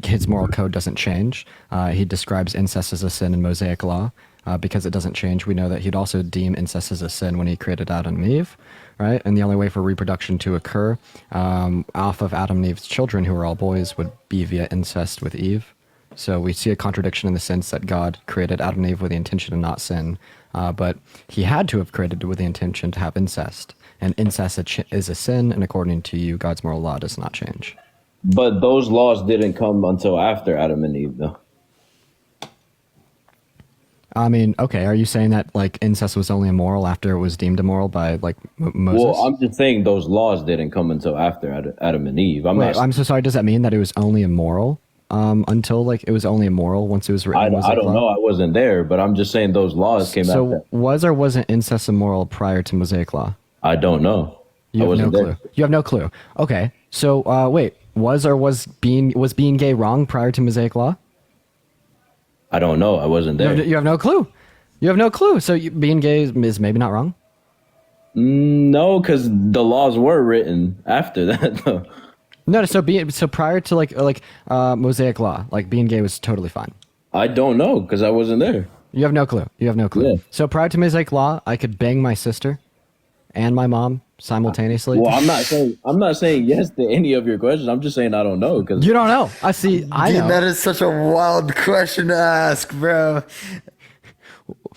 Speaker 3: His moral code doesn't change. He describes incest as a sin in Mosaic law. Because it doesn't change, we know that he'd also deem incest as a sin when he created Adam and Eve, right? And the only way for reproduction to occur off of Adam and Eve's children, who are all boys, would be via incest with Eve. So we see a contradiction in the sense that God created Adam and Eve with the intention to not sin, but he had to have created it with the intention to have incest. And incest is a sin, and according to you, God's moral law does not change.
Speaker 6: But those laws didn't come until after Adam and Eve, though.
Speaker 3: I mean, okay, are you saying that like incest was only immoral after it was deemed immoral by like Moses?
Speaker 6: Well, I'm just saying those laws didn't come until after Adam and Eve.
Speaker 3: I'm so sorry. Does that mean that it was only immoral until like it was only immoral once it was written?
Speaker 6: I don't know. I wasn't there, but I'm just saying those laws came after.
Speaker 3: So was or wasn't incest immoral prior to Mosaic law?
Speaker 6: I don't know.
Speaker 3: You have no clue. You have no clue. Okay. So wait, was being gay wrong prior to Mosaic law?
Speaker 6: I don't know. I wasn't there.
Speaker 3: You have no clue. You have no clue. So being gay is maybe not wrong?
Speaker 6: No, because the laws were written after that, though.
Speaker 3: No, so prior to like Mosaic law, like being gay was totally fine.
Speaker 6: I don't know because I wasn't there.
Speaker 3: You have no clue. You have no clue.
Speaker 6: Yeah.
Speaker 3: So prior to Mosaic law, I could bang my sister and my mom simultaneously.
Speaker 6: Well, I'm not saying yes to any of your questions. I'm just saying I don't know because
Speaker 3: You don't know. I know.
Speaker 1: That is such a wild question to ask, bro.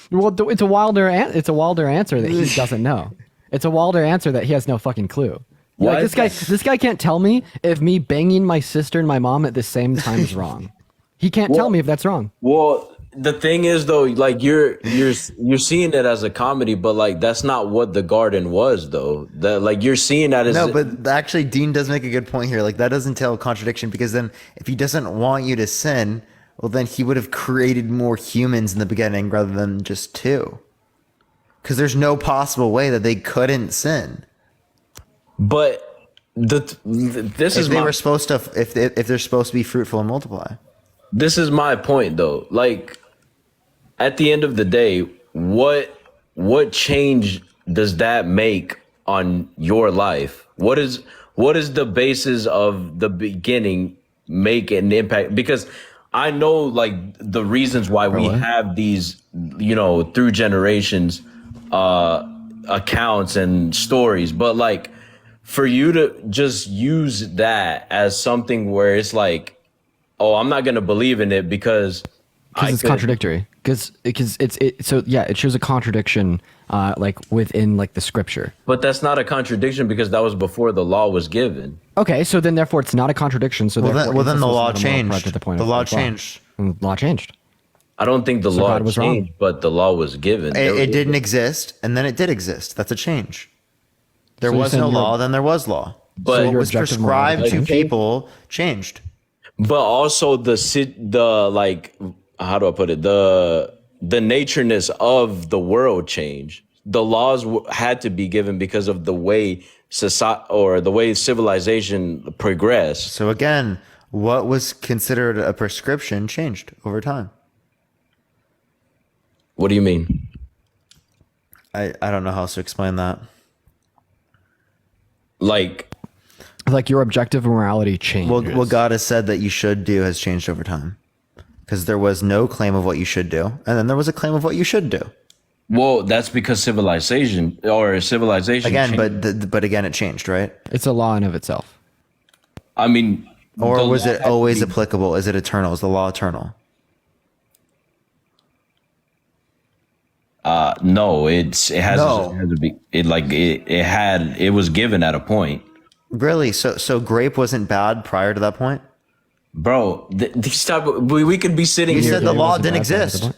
Speaker 3: Well, it's a wilder answer that he doesn't know. It's a wilder answer that he has no fucking clue.
Speaker 6: Why
Speaker 3: Like, this guy can't tell me if me banging my sister and my mom at the same time is wrong. He can't tell me if that's wrong.
Speaker 6: Well, the thing is though, like you're seeing it as a comedy, but like that's not what the garden was though. That like you're seeing that as
Speaker 1: No, but actually, Dean does make a good point here. Like that doesn't tell a contradiction because then if he doesn't want you to sin, well, then he would have created more humans in the beginning rather than just two. Because there's no possible way that they couldn't sin.
Speaker 6: But this is
Speaker 1: If they
Speaker 6: my
Speaker 1: were supposed to, if they're supposed to be fruitful and multiply.
Speaker 6: this is my point though. Like at the end of the day, what change does that make on your life? What is the basis of the beginning make an impact? Because I know like the reasons why we have these, through generations, accounts and stories, but like for you to just use that as something where it's like, oh, I'm not going to believe in it because
Speaker 3: It's contradictory. Because it shows a contradiction like within like the scripture.
Speaker 6: But that's not a contradiction because that was before the law was given.
Speaker 3: Okay, so then therefore it's not a contradiction. So
Speaker 1: Well, then
Speaker 3: therefore
Speaker 1: the
Speaker 3: incest was
Speaker 1: law
Speaker 3: not immoral prior
Speaker 1: changed.
Speaker 3: to the point
Speaker 1: The
Speaker 3: of
Speaker 1: law
Speaker 3: law.
Speaker 1: changed.
Speaker 3: And the law changed.
Speaker 6: I don't think the
Speaker 3: So
Speaker 6: law
Speaker 3: God was wrong.
Speaker 6: changed, but the law was given.
Speaker 1: It didn't exist, and then it did exist. That's a change. There
Speaker 3: So you're
Speaker 1: was no
Speaker 3: saying you're-
Speaker 1: law, then there was law.
Speaker 6: But
Speaker 1: so what
Speaker 3: your
Speaker 1: was
Speaker 3: objective
Speaker 1: prescribed
Speaker 3: morality
Speaker 1: to
Speaker 3: changed?
Speaker 1: people changed.
Speaker 6: But also the like, how do I put it? The natureness of the world changed. The laws had to be given because of the way society or the way civilization progressed.
Speaker 1: So again, what was considered a prescription changed over time.
Speaker 6: What do you mean?
Speaker 1: I don't know how else to explain that.
Speaker 6: Like,
Speaker 3: Like your objective morality changes.
Speaker 1: Well, what God has said that you should do has changed over time. Because there was no claim of what you should do, and then there was a claim of what you should do.
Speaker 6: well, that's because civilization
Speaker 1: Again,
Speaker 6: changed.
Speaker 1: but again, it changed, right?
Speaker 3: It's a law in of itself.
Speaker 6: I mean,
Speaker 1: Or
Speaker 6: the
Speaker 1: was
Speaker 6: law
Speaker 1: it
Speaker 6: had to
Speaker 1: always
Speaker 6: be-
Speaker 1: applicable? Is it eternal? Is the law eternal?
Speaker 6: No, it has,
Speaker 1: No.
Speaker 6: it has to be it was given at a point.
Speaker 1: Really? So grape wasn't bad prior to that point?
Speaker 6: Bro, these type of, we could be sitting
Speaker 1: You
Speaker 6: here.
Speaker 1: said the
Speaker 3: it
Speaker 1: law
Speaker 3: wasn't
Speaker 1: didn't
Speaker 3: bad prior to
Speaker 1: exist.
Speaker 3: the point.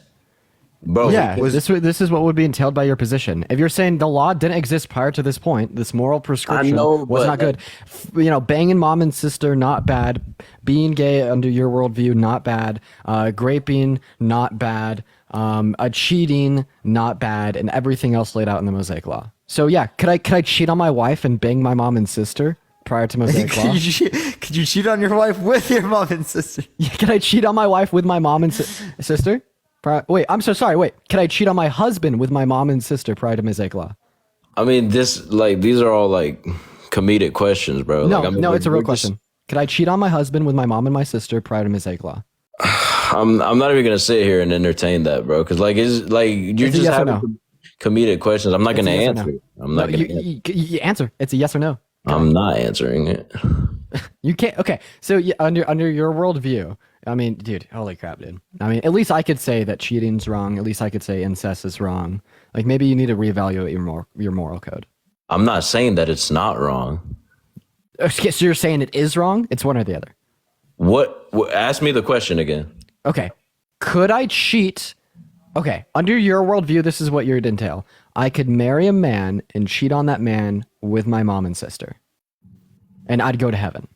Speaker 6: Bro,
Speaker 3: Yeah,
Speaker 1: was-
Speaker 3: this is what would be entailed by your position. If you're saying the law didn't exist prior to this point, this moral prescription
Speaker 6: know,
Speaker 3: was
Speaker 6: but
Speaker 3: not good. Banging mom and sister, not bad. Being gay under your worldview, not bad. Graping, not bad. Cheating, not bad, and everything else laid out in the Mosaic Law. So yeah, could I cheat on my wife and bang my mom and sister prior to Mosaic Law?
Speaker 1: Could you cheat on your wife with your mom and sister?
Speaker 3: Yeah, can I cheat on my wife with my mom and sister? Wait, I'm so sorry. Wait, can I cheat on my husband with my mom and sister prior to Mosaic Law?
Speaker 6: I mean, these are all like comedic questions, bro.
Speaker 3: No,
Speaker 6: like, I mean,
Speaker 3: no, it's a real
Speaker 6: we're just-
Speaker 3: question. Could I cheat on my husband with my mom and my sister prior to Mosaic Law?
Speaker 6: I'm not even gonna sit here and entertain that, bro. Because like it's like you're
Speaker 3: It's a
Speaker 6: just
Speaker 3: yes or
Speaker 6: having
Speaker 3: no.
Speaker 6: comedic questions. I'm not
Speaker 3: It's a
Speaker 6: gonna
Speaker 3: yes or no.
Speaker 6: answer. I'm
Speaker 3: No,
Speaker 6: not gonna.
Speaker 3: you answer. It's a yes or no.
Speaker 6: I'm not answering it.
Speaker 3: You can't. Okay, so under your worldview, I mean, dude, holy crap, dude. I mean, at least I could say that cheating's wrong. At least I could say incest is wrong. Like maybe you need to reevaluate your moral code.
Speaker 6: I'm not saying that it's not wrong.
Speaker 3: Okay, so you're saying it is wrong? It's one or the other.
Speaker 6: What? Ask me the question again.
Speaker 3: Okay. Could I cheat? Okay. Under your worldview, this is what you'd entail. I could marry a man and cheat on that man with my mom and sister. And I'd go to heaven.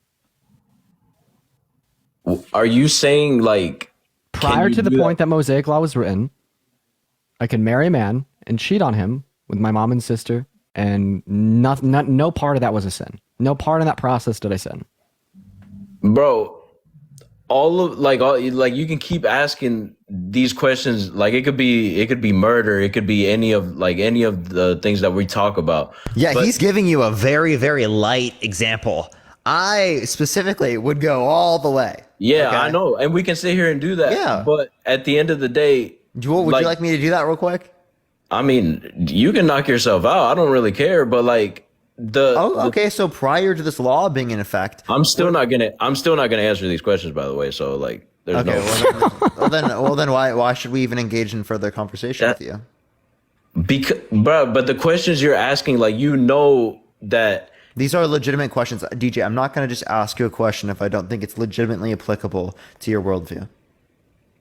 Speaker 6: Are you saying like
Speaker 3: Prior
Speaker 6: you
Speaker 3: to the
Speaker 6: do that?
Speaker 3: point that Mosaic Law was written, I could marry a man and cheat on him with my mom and sister, and no part of that was a sin. No part of that process did I sin.
Speaker 6: bro? All you can keep asking these questions. Like it could be murder. It could be any of the things that we talk about.
Speaker 1: Yeah,
Speaker 6: But-
Speaker 1: he's giving you a very, very light example. I specifically would go all the way.
Speaker 6: Yeah,
Speaker 1: Okay?
Speaker 6: I know, and we can sit here and do that.
Speaker 1: Yeah.
Speaker 6: But at the end of the day,
Speaker 1: Would you like me to do that real quick?
Speaker 6: I mean, you can knock yourself out. I don't really care. But like
Speaker 1: Okay. So prior to this law being in effect,
Speaker 6: I'm still not gonna answer these questions. By the way, so like, there's
Speaker 1: okay.
Speaker 6: no.
Speaker 1: Well then, why should we even engage in further conversation with you?
Speaker 6: Because, bro, but the questions you're asking, like, that.
Speaker 1: These are legitimate questions, DJ. I'm not going to just ask you a question if I don't think it's legitimately applicable to your worldview.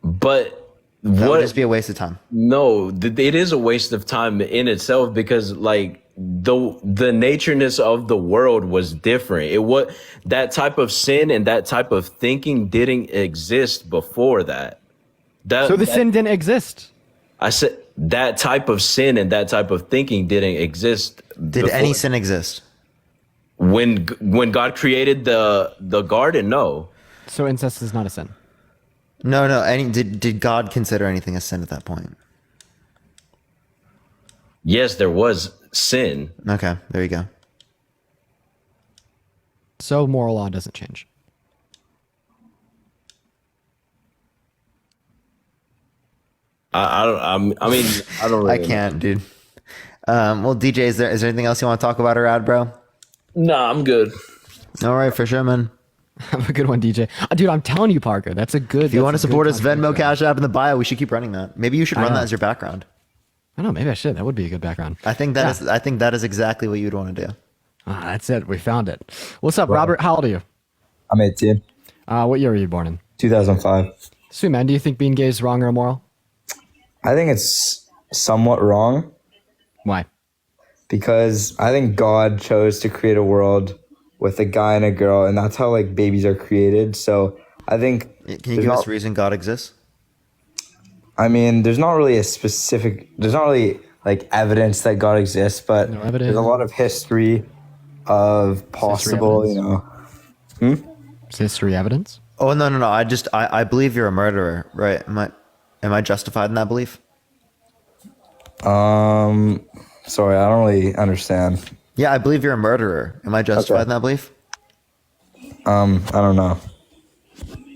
Speaker 6: But
Speaker 1: That would
Speaker 6: what?
Speaker 1: just be a waste of time.
Speaker 6: No, it is a waste of time in itself because like the natureness of the world was different. That type of sin and that type of thinking didn't exist before that.
Speaker 3: So the sin didn't exist.
Speaker 6: I said that type of sin and that type of thinking didn't exist.
Speaker 1: Did any sin exist?
Speaker 6: When God created the garden? No.
Speaker 3: So incest is not a sin.
Speaker 1: No. Did God consider anything a sin at that point?
Speaker 6: Yes, there was sin.
Speaker 1: Okay, there you go.
Speaker 3: So moral law doesn't change.
Speaker 6: I don't really.
Speaker 1: I can't, dude. Well, DJ, is there anything else you want to talk about or add, bro?
Speaker 6: Nah, I'm good.
Speaker 1: All right, for sure, man.
Speaker 3: Have a good one, DJ. Dude, I'm telling you, Parker, that's a good.
Speaker 1: If you want to support us, Venmo, Cash App in the bio. We should keep running that. Maybe you should run
Speaker 3: know.
Speaker 1: that as your background.
Speaker 3: I don't know. Maybe I should. That would be a good background.
Speaker 1: I think that is exactly what you'd want to do.
Speaker 3: That's it. We found it. What's up, Robert? How old are you?
Speaker 8: I'm 18.
Speaker 3: What year were you born in?
Speaker 8: 2005.
Speaker 3: Sweet man, do you think being gay is wrong or immoral?
Speaker 8: I think it's somewhat wrong
Speaker 3: Why?
Speaker 8: because I think God chose to create a world with a guy and a girl, and that's how like babies are created. So I think
Speaker 1: Can you
Speaker 8: there's
Speaker 1: give
Speaker 8: not-
Speaker 1: us a reason God exists?
Speaker 8: I mean, there's not really like evidence that God exists, but
Speaker 3: No evidence.
Speaker 8: there's a lot of history of possible,
Speaker 3: evidence. Is history evidence?
Speaker 1: Oh no. I believe you're a murderer, right? Am I justified in that belief?
Speaker 8: Sorry, I don't really understand.
Speaker 1: Yeah, I believe you're a murderer. Am I justified
Speaker 8: Okay.
Speaker 1: in that belief?
Speaker 8: I don't know.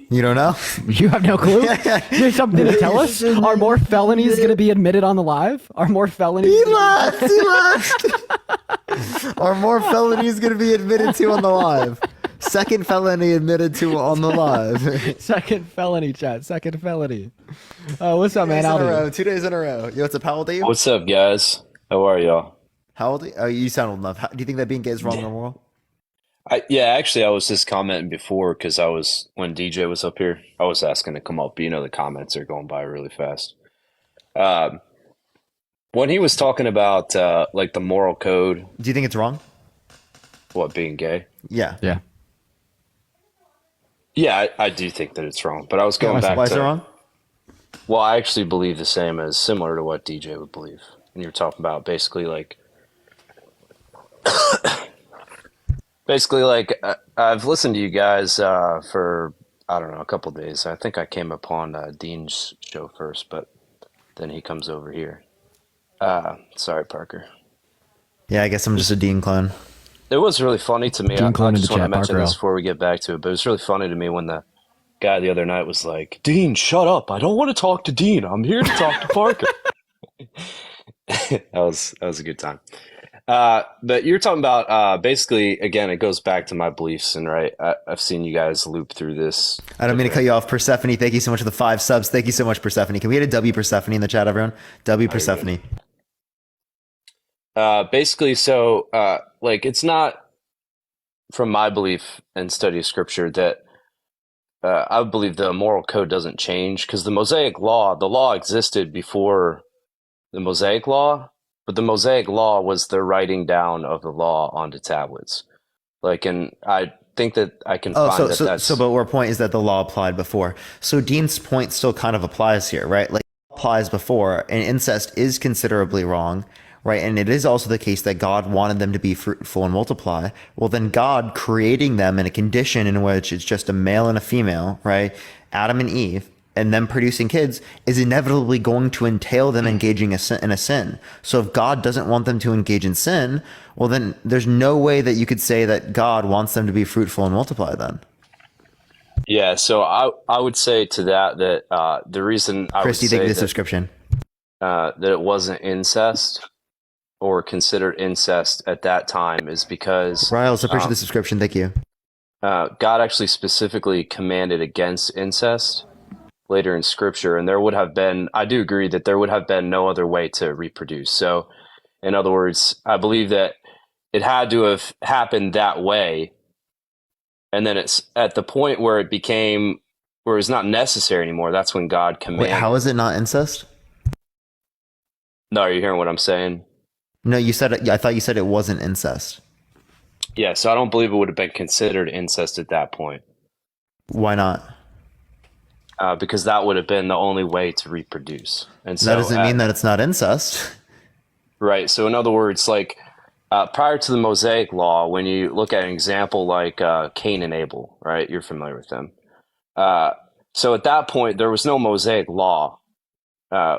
Speaker 1: You don't know?
Speaker 3: You have no clue? There's something to tell us? Are more felonies going to be admitted on the live? Are more felonies?
Speaker 1: He laughed. Are more felonies going to be admitted to on the live? second felony admitted to on the live.
Speaker 3: Second felony, chat. Second felony. What's up, man?
Speaker 1: 2 days in a row. Yo, what's up? How old are you?
Speaker 10: What's up, guys? How are y'all?
Speaker 1: How old are you? Oh, you sound old enough. Do you think that being gay is wrong or moral?
Speaker 10: Actually, I was just commenting before because when DJ was up here, I was asking to come up. But the comments are going by really fast. When he was talking about like the moral code,
Speaker 1: Do you think it's wrong?
Speaker 10: what being gay?
Speaker 1: Yeah.
Speaker 3: Yeah.
Speaker 10: Yeah, I do think that it's wrong. But I was going back
Speaker 1: Why is
Speaker 10: to
Speaker 1: it wrong?
Speaker 10: well, I actually believe the same as similar to what DJ would believe. And you were talking about basically like I've listened to you guys for I don't know, a couple of days. I think I came upon Dean's show first, but then he comes over here. Sorry, Parker.
Speaker 1: Yeah, I guess I'm just a Dean clone.
Speaker 10: It was really funny to me.
Speaker 3: Dean
Speaker 10: I
Speaker 3: Clone in
Speaker 10: just
Speaker 3: the
Speaker 10: want to
Speaker 3: chat,
Speaker 10: mention
Speaker 3: Parker
Speaker 10: this
Speaker 3: L.
Speaker 10: before we get back to it, but it was really funny to me when the guy the other night was like, Dean, shut up. I don't want to talk to Dean. I'm here to talk to Parker. That was a good time. But you're talking about basically, again, it goes back to my beliefs, and right, I've seen you guys loop through this.
Speaker 1: I don't mean to cut you off. Persephone, thank you so much for the 5 subs. Thank you so much, Persephone. Can we get a W Persephone in the chat, everyone? W Persephone.
Speaker 10: Basically, so like it's not from my belief and study of scripture that I believe the moral code doesn't change because the Mosaic law, the law existed before the Mosaic law, but the Mosaic law was the writing down of the law onto tablets. Like, and I think that I can find that's
Speaker 1: but our point is that the law applied before. So Dean's point still kind of applies here, right? Like applies before, and incest is considerably wrong, right? And it is also the case that God wanted them to be fruitful and multiply. Well, then God creating them in a condition in which it's just a male and a female, right? Adam and Eve, and them producing kids is inevitably going to entail them engaging in a sin. So if God doesn't want them to engage in sin, well, then there's no way that you could say that God wants them to be fruitful and multiply then.
Speaker 10: yeah. So I would say to that the reason I
Speaker 1: Christy,
Speaker 10: would
Speaker 1: thank
Speaker 10: say
Speaker 1: you for the
Speaker 10: that,
Speaker 1: subscription.
Speaker 10: that it wasn't incest or considered incest at that time is because
Speaker 1: Riles, appreciate the subscription. Thank you.
Speaker 10: God actually specifically commanded against incest later in scripture, and there would have been, I do agree that there would have been no other way to reproduce. So in other words, I believe that it had to have happened that way, and then it's at the point where it became where it's not necessary anymore. That's when God commanded.
Speaker 1: Wait, how is it not incest?
Speaker 10: No, are you hearing what I'm saying?
Speaker 1: No, you said it. I thought you said it wasn't incest.
Speaker 10: Yeah, so I don't believe it would have been considered incest at that point.
Speaker 1: Why not?
Speaker 10: Because that would have been the only way to reproduce. And so
Speaker 1: That doesn't mean that it's not incest.
Speaker 10: right. So in other words, like prior to the Mosaic law, when you look at an example like Cain and Abel, right? You're familiar with them. So at that point, there was no Mosaic law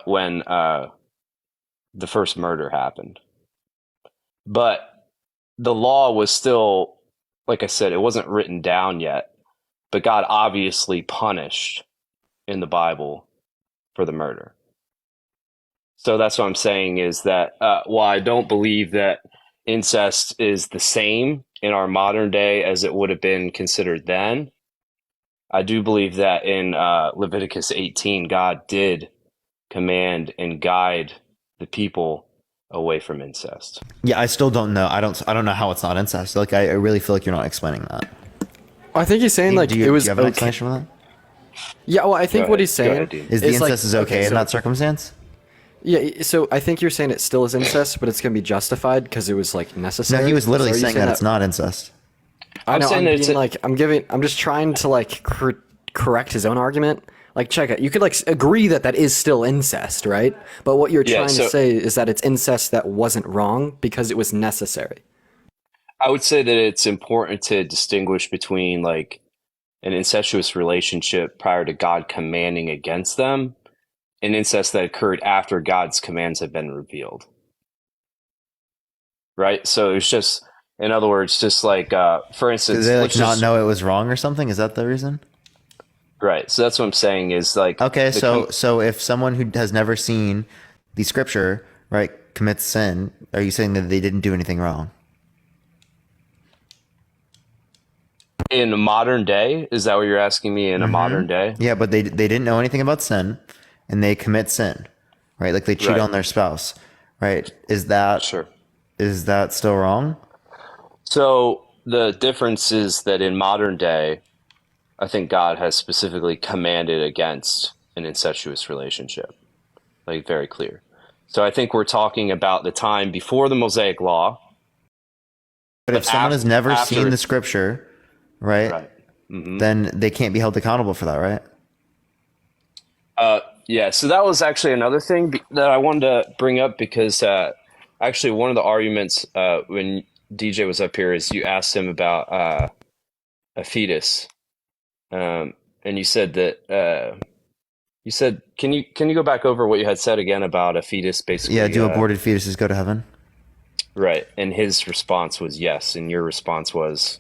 Speaker 10: when the first murder happened. But the law was still, like I said, it wasn't written down yet. But God obviously punished in the Bible for the murder. So that's what I'm saying is that while I don't believe that incest is the same in our modern day as it would have been considered then, I do believe that in Leviticus 18, God did command and guide the people away from incest.
Speaker 1: Yeah, I still don't know. I don't know how it's not incest. Like, I really feel like you're not explaining that.
Speaker 3: I think he's saying like
Speaker 1: do you,
Speaker 3: it was
Speaker 1: do you have an
Speaker 3: okay.
Speaker 1: explanation for that?
Speaker 3: Yeah, well, I think
Speaker 10: Go
Speaker 3: what
Speaker 10: ahead.
Speaker 3: he's
Speaker 10: Go
Speaker 3: saying
Speaker 10: ahead, Dean.
Speaker 1: Is the
Speaker 3: like,
Speaker 1: incest is okay in
Speaker 3: so-
Speaker 1: that circumstance?
Speaker 3: Yeah, so I think you're saying it still is incest, but it's going to be justified because it was like necessary.
Speaker 1: No, he was literally
Speaker 3: So are you
Speaker 1: saying that it's not incest.
Speaker 3: I
Speaker 10: I'm
Speaker 3: know.
Speaker 10: saying
Speaker 3: I'm
Speaker 10: that it's
Speaker 3: being I'm just trying to like correct his own argument. Like, check it. You could like agree that that is still incest, right? But what you're
Speaker 10: Yeah,
Speaker 3: trying
Speaker 10: so-
Speaker 3: to say is that it's incest that wasn't wrong because it was necessary.
Speaker 10: I would say that it's important to distinguish between like an incestuous relationship prior to God commanding against them and incest that occurred after God's commands had been revealed. Right? So it's just, in other words, just like, for instance,
Speaker 1: Did they like
Speaker 10: let's
Speaker 1: not
Speaker 10: just-
Speaker 1: know it was wrong or something? Is that the reason?
Speaker 10: right. So that's what I'm saying is like,
Speaker 1: Okay,
Speaker 10: the
Speaker 1: so if someone who has never seen the scripture, right, commits sin, are you saying that they didn't do anything wrong?
Speaker 10: In modern day, is that what you're asking me? In a modern day,
Speaker 1: Yeah, but they didn't know anything about sin, and they commit sin, right? Like they cheat
Speaker 10: Right.
Speaker 1: on their spouse, right? Is that
Speaker 10: sure.
Speaker 1: still wrong?
Speaker 10: So the difference is that in modern day, I think God has specifically commanded against an incestuous relationship, like very clear. So I think we're talking about the time before the Mosaic Law.
Speaker 1: But if someone has never
Speaker 10: after-
Speaker 1: seen the scripture, right,
Speaker 10: Right.
Speaker 1: then they can't be held accountable for that, right?
Speaker 10: Yeah, so that was actually another thing that I wanted to bring up because actually one of the arguments when DJ was up here is you asked him about a fetus, and you said that can you go back over what you had said again about a fetus basically?
Speaker 1: Yeah, do aborted fetuses go to heaven?
Speaker 10: Right, and his response was yes, and your response was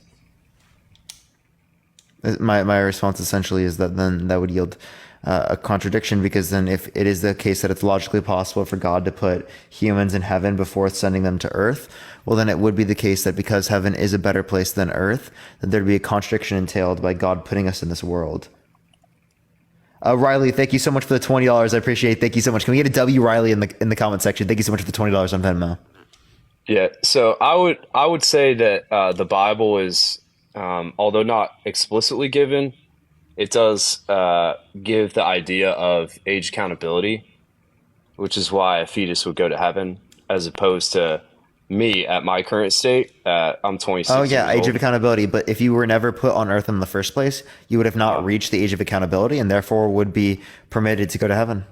Speaker 1: My response essentially is that then that would yield a contradiction, because then if it is the case that it's logically possible for God to put humans in heaven before sending them to earth, well, then it would be the case that because heaven is a better place than earth, that there'd be a contradiction entailed by God putting us in this world. Riley, thank you so much for the $20. I appreciate it. Thank you so much. Can we get a W Riley in the comment section? Thank you so much for the $20 on Venmo.
Speaker 10: yeah. So I would say that the Bible is, although not explicitly given, it does give the idea of age accountability, which is why a fetus would go to heaven as opposed to me at my current state. I'm 26.
Speaker 1: Oh yeah,
Speaker 10: years
Speaker 1: age
Speaker 10: old.
Speaker 1: of accountability. But if you were never put on earth in the first place, you would have not reached the age of accountability, and therefore would be permitted to go to heaven.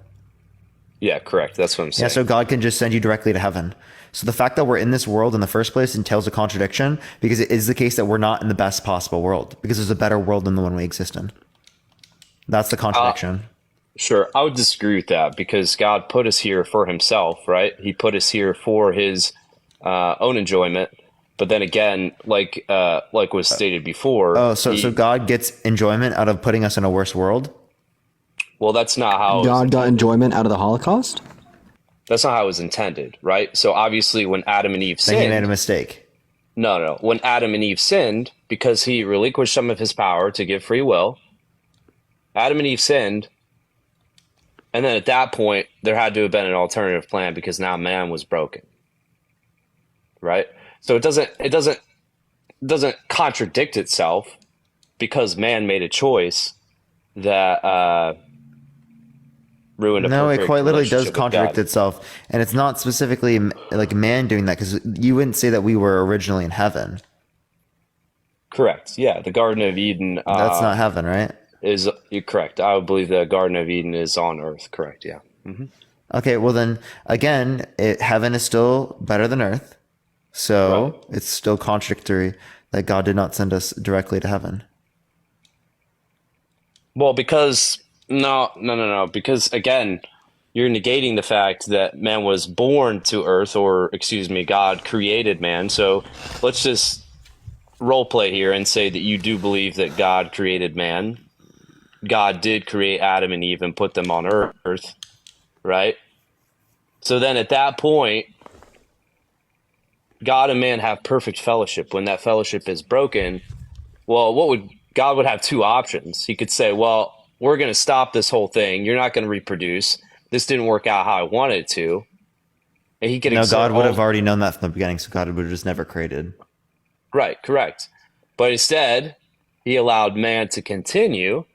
Speaker 10: Yeah, correct. That's what I'm saying.
Speaker 1: Yeah, so God can just send you directly to heaven. So the fact that we're in this world in the first place entails a contradiction, because it is the case that we're not in the best possible world, because there's a better world than the one we exist in. That's the contradiction.
Speaker 10: Sure, I would disagree with that because God put us here for Himself, right? He put us here for His own enjoyment. But then again, like was stated before.
Speaker 1: Oh, so God gets enjoyment out of putting us in a worse world?
Speaker 10: Well, that's not how
Speaker 3: God got enjoyment out of the Holocaust?
Speaker 10: that's not how it was intended, right? So obviously, when Adam and Eve
Speaker 1: Then he
Speaker 10: sinned,
Speaker 1: made a mistake.
Speaker 10: no. When Adam and Eve sinned, because he relinquished some of his power to give free will, Adam and Eve sinned, and then at that point, there had to have been an alternative plan because now man was broken, right? So it doesn't contradict itself because man made a choice that ruined a
Speaker 1: No, it
Speaker 10: perfect
Speaker 1: quite literally does
Speaker 10: relationship with
Speaker 1: contradict
Speaker 10: God.
Speaker 1: itself. And it's not specifically like man doing that, because you wouldn't say that we were originally in heaven.
Speaker 10: Correct. Yeah, the Garden of Eden.
Speaker 1: That's not heaven, right?
Speaker 10: You're correct. I would believe the Garden of Eden is on Earth. Correct. Yeah.
Speaker 1: Okay, well then, again, heaven is still better than earth. So
Speaker 10: Right.
Speaker 1: it's still contradictory that God did not send us directly to heaven.
Speaker 10: Well, because no. Because again, you're negating the fact that man was born to Earth, or excuse me, God created man. So let's just role play here and say that you do believe that God created man. God did create Adam and Eve and put them on Earth, right? So then at that point, God and man have perfect fellowship. When that fellowship is broken, well, God would have two options. He could say, well, we're going to stop this whole thing. You're not going to reproduce. This didn't work out how I wanted it to. And he could
Speaker 1: No,
Speaker 10: accept
Speaker 1: God would
Speaker 10: all-
Speaker 1: have already known that from the beginning, so God would have just never created.
Speaker 10: Right, correct. But instead, he allowed man to continue.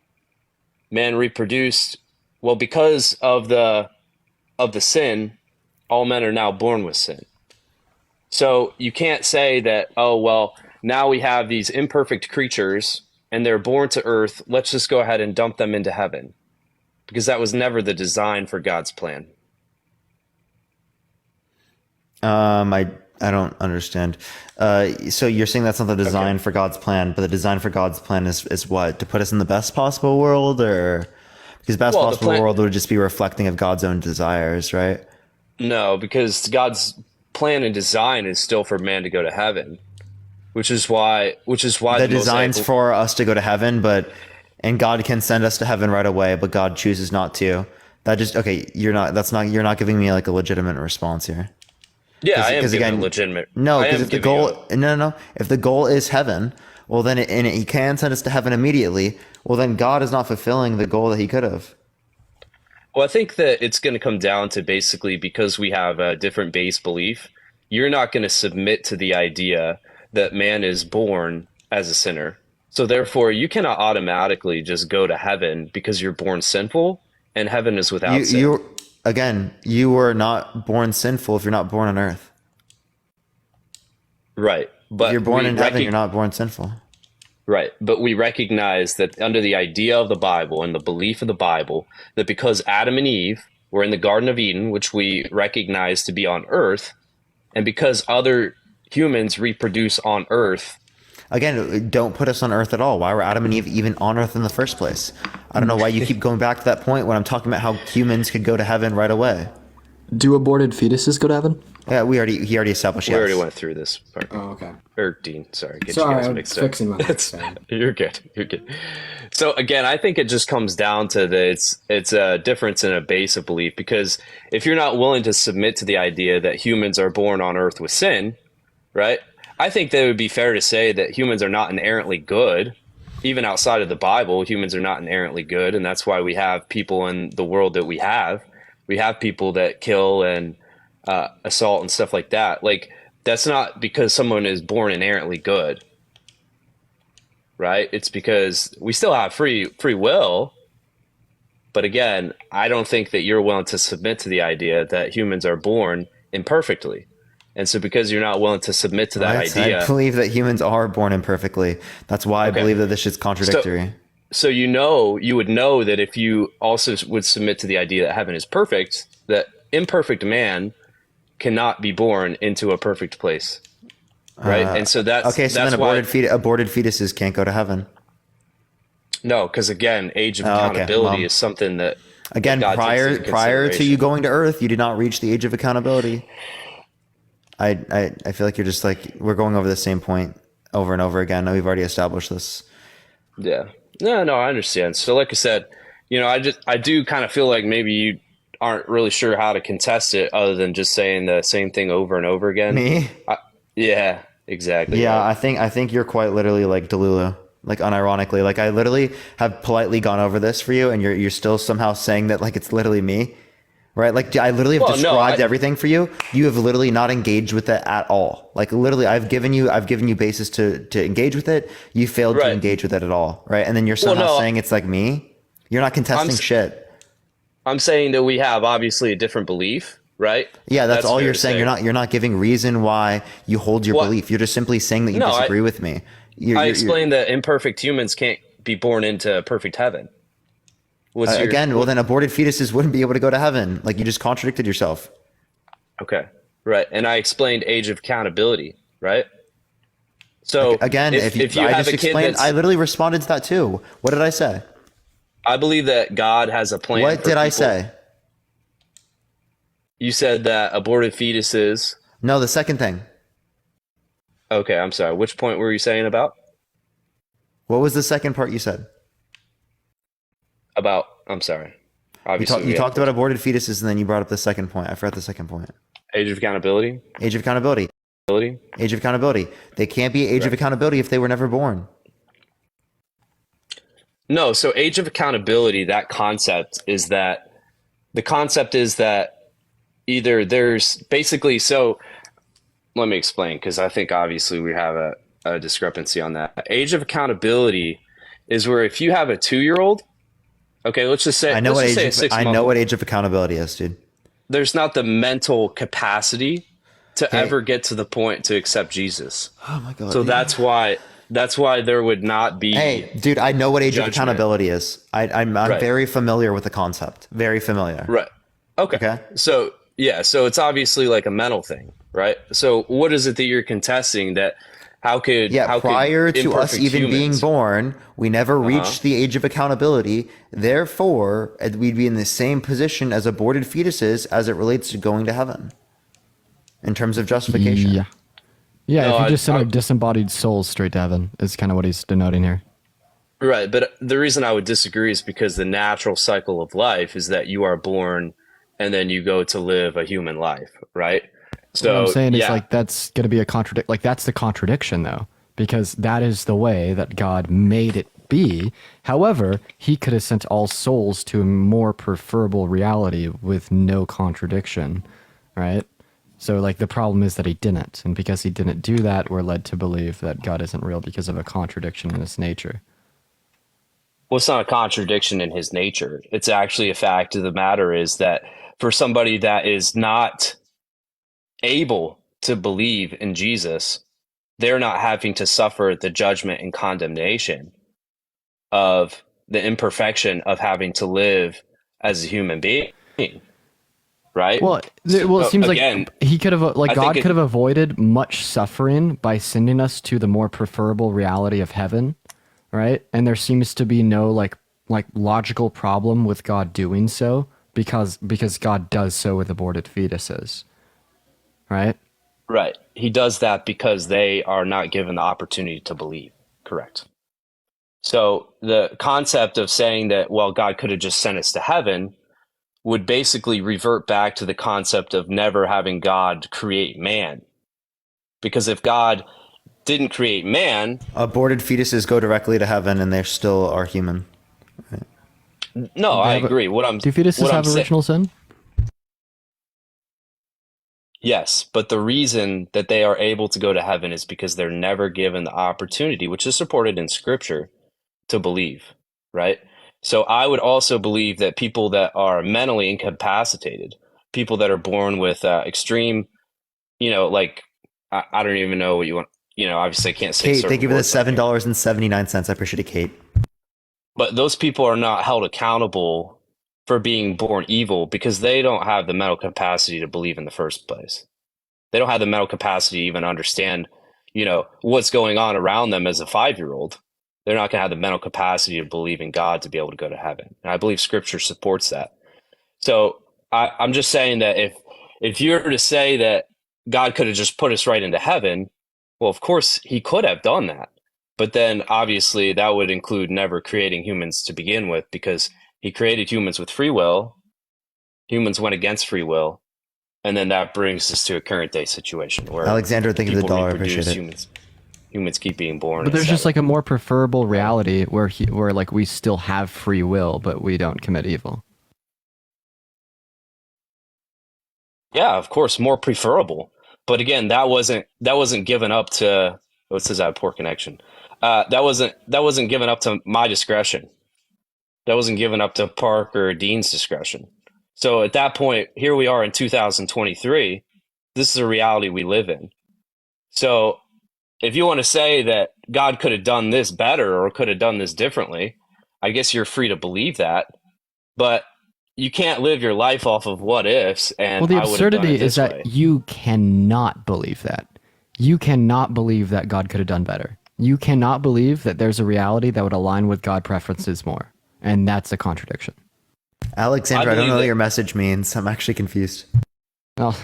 Speaker 10: Man reproduced. Well, because of the sin, all men are now born with sin. So you can't say that, oh, well, now we have these imperfect creatures and they're born to earth. Let's just go ahead and dump them into heaven. Because that was never the design for God's plan.
Speaker 1: I don't understand. So you're saying that's not the design for God's plan, but the design for God's plan is what? To put us in the best possible world, or because best
Speaker 10: Well, the
Speaker 1: possible
Speaker 10: plan-
Speaker 1: world would just be reflecting of God's own desires, right?
Speaker 10: No, because God's plan and design is still for man to go to heaven, which is why
Speaker 1: The design's
Speaker 10: Mosaic-
Speaker 1: for us to go to heaven, and God can send us to heaven right away, but God chooses not to. That just okay. You're not giving me like a legitimate response here.
Speaker 10: Yeah, I am
Speaker 1: 'cause
Speaker 10: giving
Speaker 1: again-
Speaker 10: a legitimate.
Speaker 1: No,
Speaker 10: I
Speaker 1: because
Speaker 10: am
Speaker 1: if the
Speaker 10: giving
Speaker 1: goal, no, if the goal is heaven, Well, then, and he can send us to heaven immediately. Well, then God is not fulfilling the goal that he could have.
Speaker 10: Well, I think that it's going to come down to basically because we have a different base belief, you're not going to submit to the idea that man is born as a sinner. So therefore, you cannot automatically just go to heaven because you're born sinful, and heaven is without sin.
Speaker 1: You were not born sinful if you're not born on earth.
Speaker 10: Right. But
Speaker 1: If you're born
Speaker 10: we
Speaker 1: in heaven,
Speaker 10: recog-
Speaker 1: you're not born sinful.
Speaker 10: Right. But we recognize that under the idea of the Bible and the belief of the Bible, that because Adam and Eve were in the Garden of Eden, which we recognize to be on earth, and because other humans reproduce on earth.
Speaker 1: Again, don't put us on earth at all. Why were Adam and Eve even on earth in the first place? I don't know why you keep going back to that point when I'm talking about how humans could go to heaven right away.
Speaker 11: Do aborted fetuses go to heaven?
Speaker 1: Yeah, he already established.
Speaker 10: We
Speaker 1: Yes.
Speaker 10: already went through this part.
Speaker 11: Oh, okay.
Speaker 10: Or Dean, sorry. Get
Speaker 11: Sorry,
Speaker 10: you guys
Speaker 11: I'm
Speaker 10: mixed up.
Speaker 11: fixing my mic.
Speaker 10: You're good. You're good. So again, I think it just comes down to it's a difference in a base of belief, because if you're not willing to submit to the idea that humans are born on earth with sin, right? I think that it would be fair to say that humans are not inherently good. Even outside of the Bible, humans are not inherently good, and that's why we have people in the world that we have. We have people that kill and assault and stuff like that. Like, that's not because someone is born inherently good, right? It's because we still have free will. But again, I don't think that you're willing to submit to the idea that humans are born imperfectly. And so because you're not willing to submit to that idea,
Speaker 1: I believe that humans are born imperfectly. That's why I believe that this shit's contradictory.
Speaker 10: So you would know that if you also would submit to the idea that heaven is perfect, that imperfect man cannot be born into a perfect place, right? And so that's
Speaker 1: okay. So
Speaker 10: that's
Speaker 1: then
Speaker 10: why
Speaker 1: aborted fetuses can't go to heaven.
Speaker 10: No, because again, age of
Speaker 1: Okay,
Speaker 10: accountability
Speaker 1: well,
Speaker 10: is something that
Speaker 1: Again,
Speaker 10: God takes into
Speaker 1: prior to
Speaker 10: consideration.
Speaker 1: you going to Earth, you did not reach the age of accountability. I feel like you're just like, we're going over the same point over and over again. We've already established this.
Speaker 10: Yeah. No, I understand. So like I said, I do kind of feel like maybe you aren't really sure how to contest it other than just saying the same thing over and over again.
Speaker 1: Me?
Speaker 10: Yeah, exactly.
Speaker 1: Yeah,
Speaker 10: right.
Speaker 1: I think you're quite literally like Delulu, like unironically. Like I literally have politely gone over this for you, and you're still somehow saying that like it's literally me, right? Like I literally have described everything for you. You have literally not engaged with it at all. Like literally, I've given you basis to engage with it. You failed to engage with it at all, right? And then you're somehow saying it's like me. You're not contesting shit.
Speaker 10: I'm saying that we have obviously a different belief, right?
Speaker 1: Yeah, that's all
Speaker 10: fair
Speaker 1: you're
Speaker 10: to
Speaker 1: saying.
Speaker 10: say.
Speaker 1: You're not giving reason why you hold your belief. You're just simply saying that you disagree with me.
Speaker 10: I explained that imperfect humans can't be born into perfect heaven. Well,
Speaker 1: then aborted fetuses wouldn't be able to go to heaven. Like you just contradicted yourself.
Speaker 10: Okay, right. And I explained age of accountability, right? So
Speaker 1: again, if you I
Speaker 10: have
Speaker 1: just
Speaker 10: a kid
Speaker 1: explained, I literally responded to that too. What did I say?
Speaker 10: I believe that God has a plan.
Speaker 1: What did I
Speaker 10: people.
Speaker 1: say?
Speaker 10: You said that aborted fetuses.
Speaker 1: No, the second thing.
Speaker 10: Okay, I'm sorry. Which point were you saying about?
Speaker 1: What was the second part you said?
Speaker 10: I'm sorry. Obviously,
Speaker 1: You talked about aborted fetuses, and then you brought up the second point. I forgot the second point.
Speaker 10: Age of accountability.
Speaker 1: Age of accountability. Age of accountability. They can't be age of accountability if they were never born.
Speaker 10: No, so age of accountability, that concept is that either there's basically, so let me explain, because I think obviously we have a discrepancy on that. Age of accountability is where if you have a 2-year-old, okay, let's just say,
Speaker 1: I know what age of
Speaker 10: old,
Speaker 1: accountability is, dude.
Speaker 10: there's not the mental capacity to ever get to the point to accept Jesus.
Speaker 1: Oh my God.
Speaker 10: So that's why there would not be.
Speaker 1: Hey, dude, I know what age
Speaker 10: judgment.
Speaker 1: of accountability is. I'm very familiar with the concept. Very familiar.
Speaker 10: Right. Okay. So yeah, so it's obviously like a mental thing, right? So what is it that you're contesting that
Speaker 1: prior to us
Speaker 10: imperfect
Speaker 1: even being
Speaker 10: humans-
Speaker 1: born, we never reached the age of accountability. Therefore, we'd be in the same position as aborted fetuses as it relates to going to heaven in terms of justification.
Speaker 3: Yeah. Yeah,
Speaker 10: No,
Speaker 3: if you just send our disembodied souls straight to heaven is kind of what he's denoting here.
Speaker 10: Right, but the reason I would disagree is because the natural cycle of life is that you are born and then you go to live a human life, right? So
Speaker 3: what I'm saying is like that's going to be a contradict. Like that's the contradiction though, because that is the way that God made it be. However, he could have sent all souls to a more preferable reality with no contradiction, right? So, like, the problem is that he didn't. And because he didn't do that, we're led to believe that God isn't real because of a contradiction in his nature.
Speaker 10: Well, it's not a contradiction in his nature. It's actually a fact of the matter is that for somebody that is not able to believe in Jesus, they're not having to suffer the judgment and condemnation of the imperfection of having to live as a human being. Right?
Speaker 3: Well, it seems
Speaker 10: again,
Speaker 3: like he could have, like,
Speaker 10: I
Speaker 3: God
Speaker 10: think
Speaker 3: could have avoided much suffering by sending us to the more preferable reality of heaven, right? And there seems to be no like logical problem with God doing so because God does so with aborted fetuses, right?
Speaker 10: Right. He does that because they are not given the opportunity to believe. Correct. So the concept of saying that, well, God could have just sent us to heaven would basically revert back to the concept of never having God create man. Because if God didn't create man,
Speaker 1: Aborted fetuses go directly to heaven, and they still are human.
Speaker 10: no, I agree.
Speaker 3: Do fetuses have original sin?
Speaker 10: Yes, but the reason that they are able to go to heaven is because they're never given the opportunity, which is supported in Scripture, to believe, right? So I would also believe that people that are mentally incapacitated, people that are born with extreme, like, I don't even know what you want, obviously I can't say.
Speaker 1: Kate, thank you for the
Speaker 10: certain words on here.
Speaker 1: $7.79. I appreciate it, Kate.
Speaker 10: But those people are not held accountable for being born evil because they don't have the mental capacity to believe in the first place. They don't have the mental capacity to even understand, what's going on around them as a 5-year-old. They're not going to have the mental capacity to believe in God to be able to go to heaven. And I believe Scripture supports that. So I'm just saying that if you were to say that God could have just put us right into heaven, well, of course he could have done that. But then obviously that would include never creating humans to begin with, because he created humans with free will. Humans went against free will. And then that brings us to a current day situation where
Speaker 1: Alexander, thank you for the
Speaker 10: people
Speaker 1: dollar. I
Speaker 10: reproduce,
Speaker 1: appreciate it.
Speaker 10: humans keep being born.
Speaker 3: But there's just
Speaker 10: etc.
Speaker 3: like a more preferable reality where like we still have free will, but we don't commit evil.
Speaker 10: Yeah, of course, more preferable. But again, that wasn't given up to. It says I have poor connection. That wasn't given up to my discretion. That wasn't given up to Parker or Dean's discretion. So at that point, here we are in 2023. This is a reality we live in. So if you want to say that God could have done this better or could have done this differently, I guess you're free to believe that. But you can't live your life off of what ifs. And
Speaker 3: Well, the
Speaker 10: I would have done
Speaker 3: absurdity
Speaker 10: it this
Speaker 3: is that
Speaker 10: way.
Speaker 3: you cannot believe that. You cannot believe that God could have done better. You cannot believe that there's a reality that would align with God preferences more. And that's a contradiction.
Speaker 1: Alexander, I don't
Speaker 10: believe
Speaker 1: know what
Speaker 10: that-
Speaker 1: your message means. I'm actually confused.
Speaker 3: Well,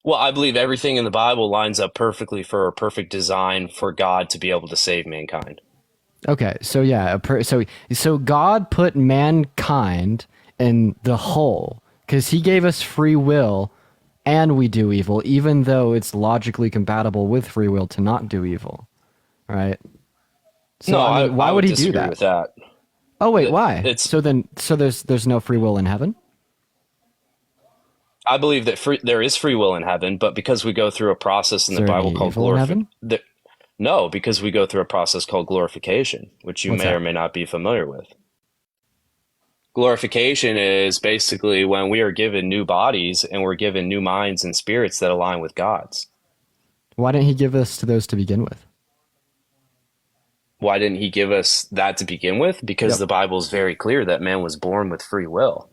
Speaker 10: Well, I believe everything in the Bible lines up perfectly for a perfect design for God to be able to save mankind.
Speaker 3: okay, so yeah, so God put mankind in the hole because he gave us free will and we do evil, even though it's logically compatible with free will to not do evil, right? So,
Speaker 10: No,
Speaker 3: I mean, why
Speaker 10: I
Speaker 3: would he do
Speaker 10: disagree
Speaker 3: that?
Speaker 10: with that.
Speaker 3: Oh wait, why?
Speaker 10: It's-
Speaker 3: So there's no free will in heaven?
Speaker 10: I believe that there is free will in heaven, but because we go through a process in
Speaker 3: Is
Speaker 10: the
Speaker 3: there
Speaker 10: Bible
Speaker 3: any
Speaker 10: called
Speaker 3: evil in heaven?
Speaker 10: No, because we go through a process called glorification, which you
Speaker 3: What's
Speaker 10: may
Speaker 3: that?
Speaker 10: or may not be familiar with. Glorification is basically when we are given new bodies and we're given new minds and spirits that align with God's.
Speaker 3: Why didn't he give us to those to begin with?
Speaker 10: Why didn't he give us that to begin with? Because
Speaker 3: Yep.
Speaker 10: the Bible is very clear that man was born with free will.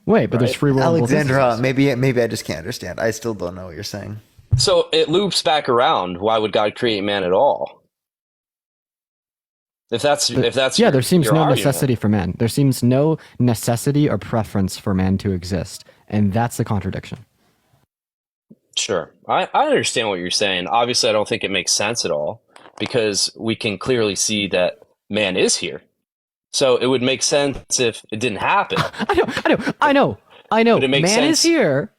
Speaker 3: Wait, but there's
Speaker 10: Right.
Speaker 3: free will. in both
Speaker 1: Alexandra,
Speaker 3: instances.
Speaker 1: maybe I just can't understand. I still don't know what you're saying.
Speaker 10: So it loops back around. Why would God create man at all? If that's
Speaker 3: Yeah, there seems
Speaker 10: your
Speaker 3: no
Speaker 10: argument.
Speaker 3: necessity for man. There seems no necessity or preference for man to exist, and that's the contradiction.
Speaker 10: Sure. I understand what you're saying. Obviously, I don't think it makes sense at all because we can clearly see that man is here. So it would make sense if it didn't happen.
Speaker 3: I know.
Speaker 10: But it makes
Speaker 3: Man is
Speaker 10: sense.
Speaker 3: here.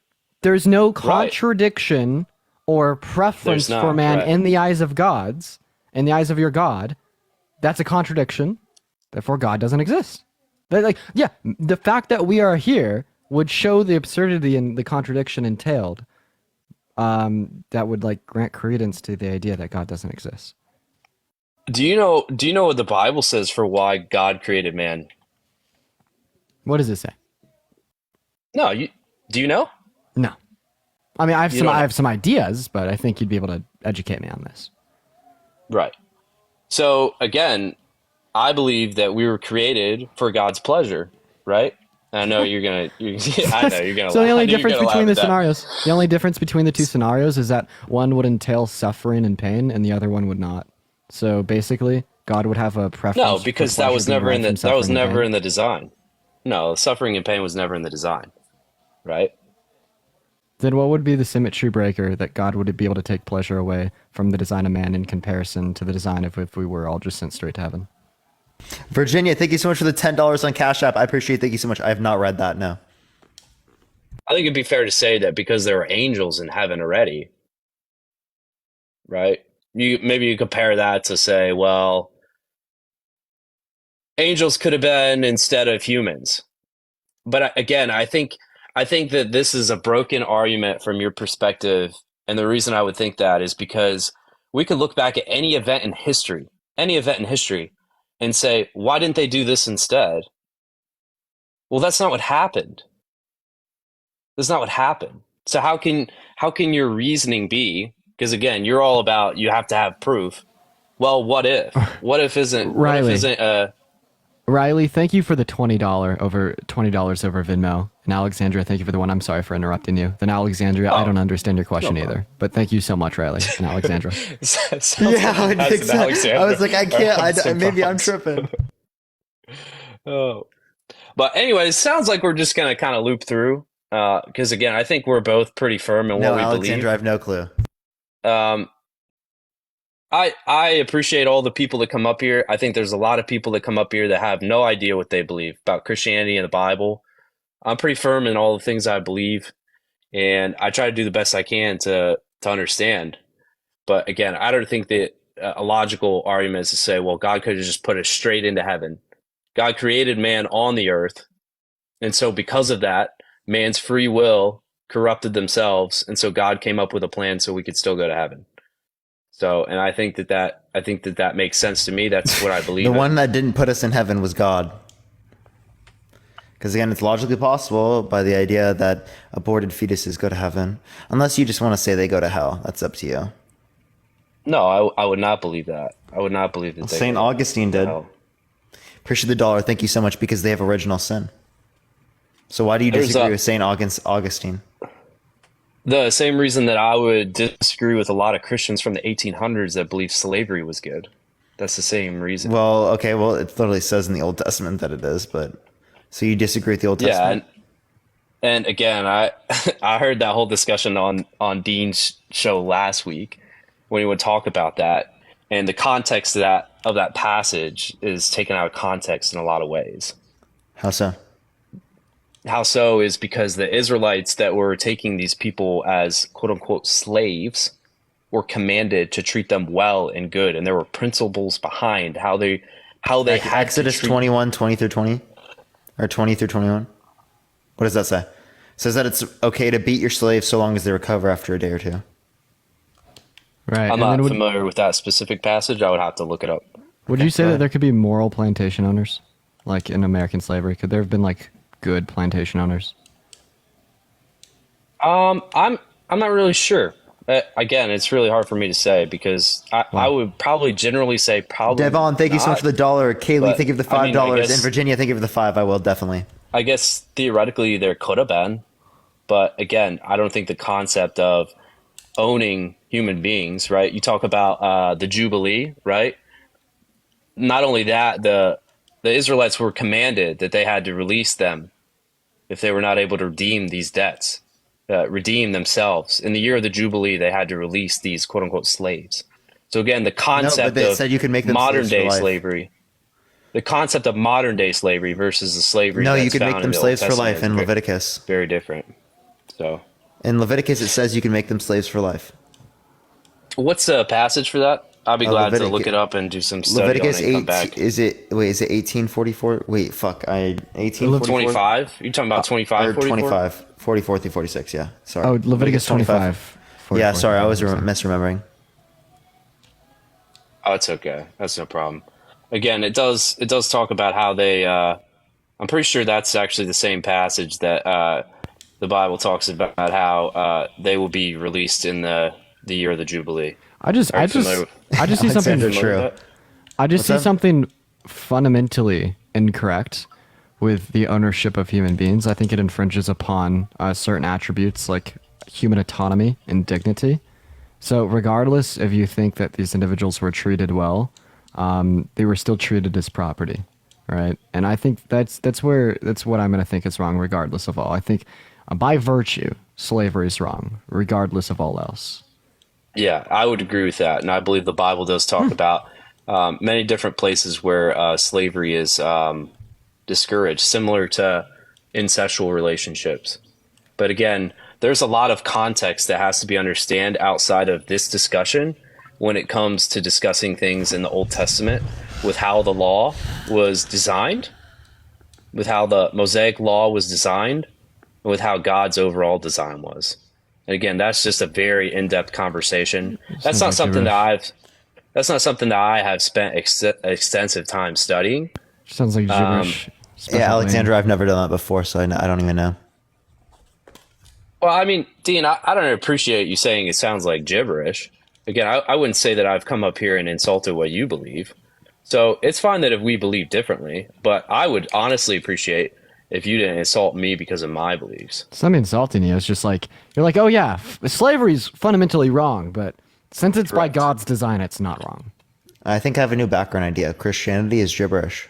Speaker 3: There's no contradiction or preference
Speaker 10: There's
Speaker 3: for
Speaker 10: not,
Speaker 3: man
Speaker 10: right.
Speaker 3: in the eyes of gods, in the eyes of your God, that's a contradiction. Therefore, God doesn't exist. The fact that we are here would show the absurdity and the contradiction entailed. That would like grant credence to the idea that God doesn't exist.
Speaker 10: Do you know what the Bible says for why God created man?
Speaker 3: What does it say?
Speaker 10: No, do you know?
Speaker 3: No. I mean,
Speaker 10: You don't
Speaker 3: I
Speaker 10: know.
Speaker 3: have some ideas, but I think you'd be able to educate me on this.
Speaker 10: Right. So again, I believe that we were created for God's pleasure, right? And I know you're gonna. I know you're gonna.
Speaker 3: So the
Speaker 10: laugh.
Speaker 3: only
Speaker 10: I knew you were
Speaker 3: difference
Speaker 10: gonna
Speaker 3: between
Speaker 10: laugh
Speaker 3: the
Speaker 10: at that.
Speaker 3: scenarios, the only difference between the two scenarios is that one would entail suffering and pain, and the other one would not. So basically, God would have a preference.
Speaker 10: No,
Speaker 3: for
Speaker 10: because that
Speaker 3: pleasure
Speaker 10: was
Speaker 3: being
Speaker 10: never in
Speaker 3: derived
Speaker 10: the
Speaker 3: from
Speaker 10: that was
Speaker 3: suffering and
Speaker 10: never
Speaker 3: pain.
Speaker 10: in the design. No, suffering and pain was never in the design, right?
Speaker 3: Then what would be the symmetry breaker that God would be able to take pleasure away from the design of man in comparison to the design of if we were all just sent straight to heaven?
Speaker 1: Virginia, thank you so much for the $10 on Cash App. I appreciate it. Thank you so much. I have not read that, no.
Speaker 10: I think it'd be fair to say that because there were angels in heaven already, right? Maybe you compare that to say, well, angels could have been instead of humans. But again, I think that this is a broken argument from your perspective, and the reason I would think that is because we could look back at any event in history, and say, why didn't they do this instead? Well, that's not what happened. That's not what happened. So how can your reasoning be? Because again, you're all about you have to have proof. Well, what if? What if isn't? What if
Speaker 3: Riley.
Speaker 10: isn't?
Speaker 3: Riley, thank you for the $20 over Venmo. And Alexandria, thank you for the one. I'm sorry for interrupting you. Then Alexandria, I don't understand your question either. But thank you so much, Riley and Alexandria.
Speaker 1: Yeah, I was like, I can't. Maybe I'm tripping.
Speaker 10: Oh, but anyway, it sounds like we're just gonna kind of loop through. Because again, I think we're both pretty firm in
Speaker 1: No,
Speaker 10: what we
Speaker 1: Alexandra, I have no clue.
Speaker 10: believe. I appreciate all the people that come up here. I think there's a lot of people that come up here that have no idea what they believe about Christianity and the Bible. I'm pretty firm in all the things I believe, and I try to do the best I can to understand. But again, I don't think that a logical argument is to say, well, God could have just put us straight into heaven. God created man on the earth, and so because of that, man's free will corrupted themselves, and so God came up with a plan so we could still go to heaven. So, and I think that makes sense to me. That's what I believe.
Speaker 1: The
Speaker 10: in.
Speaker 1: one that didn't put us in heaven was God. Because again, it's logically possible by the idea that aborted fetuses go to heaven. Unless you just want to say they go to hell. That's up to you.
Speaker 10: No, I would not believe that. I would not believe that.
Speaker 1: St. Augustine did. Appreciate the dollar. Thank you so much, because they have original sin. So why do you disagree with St. Augustine?
Speaker 10: The same reason that I would disagree with a lot of Christians from the 1800s that believe slavery was good. That's the same reason.
Speaker 1: Well, okay. Well, it literally says in the Old Testament that it is, but so you disagree with the Old Testament?
Speaker 10: Yeah, and again, I I heard that whole discussion on Dean's show last week when he would talk about that, and the context of that passage is taken out of context in a lot of ways.
Speaker 1: How so?
Speaker 10: How so is because the Israelites that were taking these people as quote unquote slaves were commanded to treat them well and good, and there were principles behind how they
Speaker 1: Like
Speaker 10: had
Speaker 1: Exodus
Speaker 10: to treat
Speaker 1: 21, 20 through 20? Or 20 through 21? What does that say? It says that it's okay to beat your slaves so long as they recover after a day or two.
Speaker 3: Right.
Speaker 10: I'm not familiar with that specific passage. I would have to look it up.
Speaker 3: Would you say that there could be moral plantation owners, like in American slavery? Could there have been like good plantation owners?
Speaker 10: I'm not really sure. Again, it's really hard for me to say because I would probably generally say probably.
Speaker 1: Devon, thank you so much for the dollar. Kaylee,
Speaker 10: But,
Speaker 1: thank you for the
Speaker 10: I mean, I
Speaker 1: $5.
Speaker 10: guess-
Speaker 1: And Virginia, thank you for the 5. I will definitely.
Speaker 10: I guess theoretically there could have been, but again, I don't think the concept of owning human beings, right? You talk about the Jubilee, right? Not only that, the Israelites were commanded that they had to release them if they were not able to redeem these debts, redeem themselves. In the year of the Jubilee, they had to release these quote unquote slaves. So again, the concept
Speaker 1: they
Speaker 10: of
Speaker 1: said you could make them
Speaker 10: modern
Speaker 1: slaves for
Speaker 10: day
Speaker 1: life.
Speaker 10: slavery. The concept of modern day slavery versus the slavery.
Speaker 1: No, you
Speaker 10: that's
Speaker 1: could make
Speaker 10: found
Speaker 1: them
Speaker 10: in the Old
Speaker 1: slaves for
Speaker 10: Testament
Speaker 1: life
Speaker 10: is
Speaker 1: in
Speaker 10: very-
Speaker 1: Leviticus.
Speaker 10: Very different. So
Speaker 1: In Leviticus, it says you can make them slaves for life.
Speaker 10: What's the passage for that? I'll be glad to
Speaker 1: Leviticus-
Speaker 10: look it up and do some study
Speaker 1: Leviticus
Speaker 10: on it and come
Speaker 1: 8,
Speaker 10: back.
Speaker 1: is it 1844? Wait, fuck, 1844?
Speaker 10: 25? You talking about 25,
Speaker 1: Or
Speaker 10: 44?
Speaker 1: 25, 44 through 46, yeah, sorry.
Speaker 3: Oh, Leviticus 25.
Speaker 1: Yeah,
Speaker 3: 44,
Speaker 1: sorry, I was
Speaker 3: 46.
Speaker 1: misremembering.
Speaker 10: Oh, it's okay. That's no problem. Again, it does talk about how they. I'm pretty sure that's actually the same passage that the Bible talks about how they will be released in the year of the Jubilee.
Speaker 3: I just see something.
Speaker 1: Alexander, true.
Speaker 3: I just
Speaker 1: What's
Speaker 3: see
Speaker 1: that?
Speaker 3: something fundamentally incorrect with the ownership of human beings. I think it infringes upon certain attributes like human autonomy and dignity. So, regardless if you think that these individuals were treated well, they were still treated as property, right? And I think that's what I'm going to think is wrong, regardless of all. I think by virtue, slavery is wrong, regardless of all else.
Speaker 10: Yeah, I would agree with that, and I believe the Bible does talk about many different places where slavery is discouraged, similar to incestual relationships. But again, there's a lot of context that has to be understood outside of this discussion when it comes to discussing things in the Old Testament with how the law was designed, with how the Mosaic law was designed, and with how God's overall design was. And again, that's just a very in-depth conversation. That's not something that I have spent extensive time studying.
Speaker 3: Sounds like gibberish.
Speaker 1: Yeah, Alexander, I've never done that before, so I don't even know.
Speaker 10: Well, I mean, Dean, I don't appreciate you saying it sounds like gibberish. Again, I wouldn't say that I've come up here and insulted what you believe. So it's fine that if we believe differently, but I would honestly appreciate if you didn't insult me because of my beliefs.
Speaker 3: It's not me insulting you. It's just like, you're like, oh yeah, slavery's fundamentally wrong, but since it's by God's design, it's not wrong.
Speaker 1: I think I have a new background idea. Christianity is gibberish.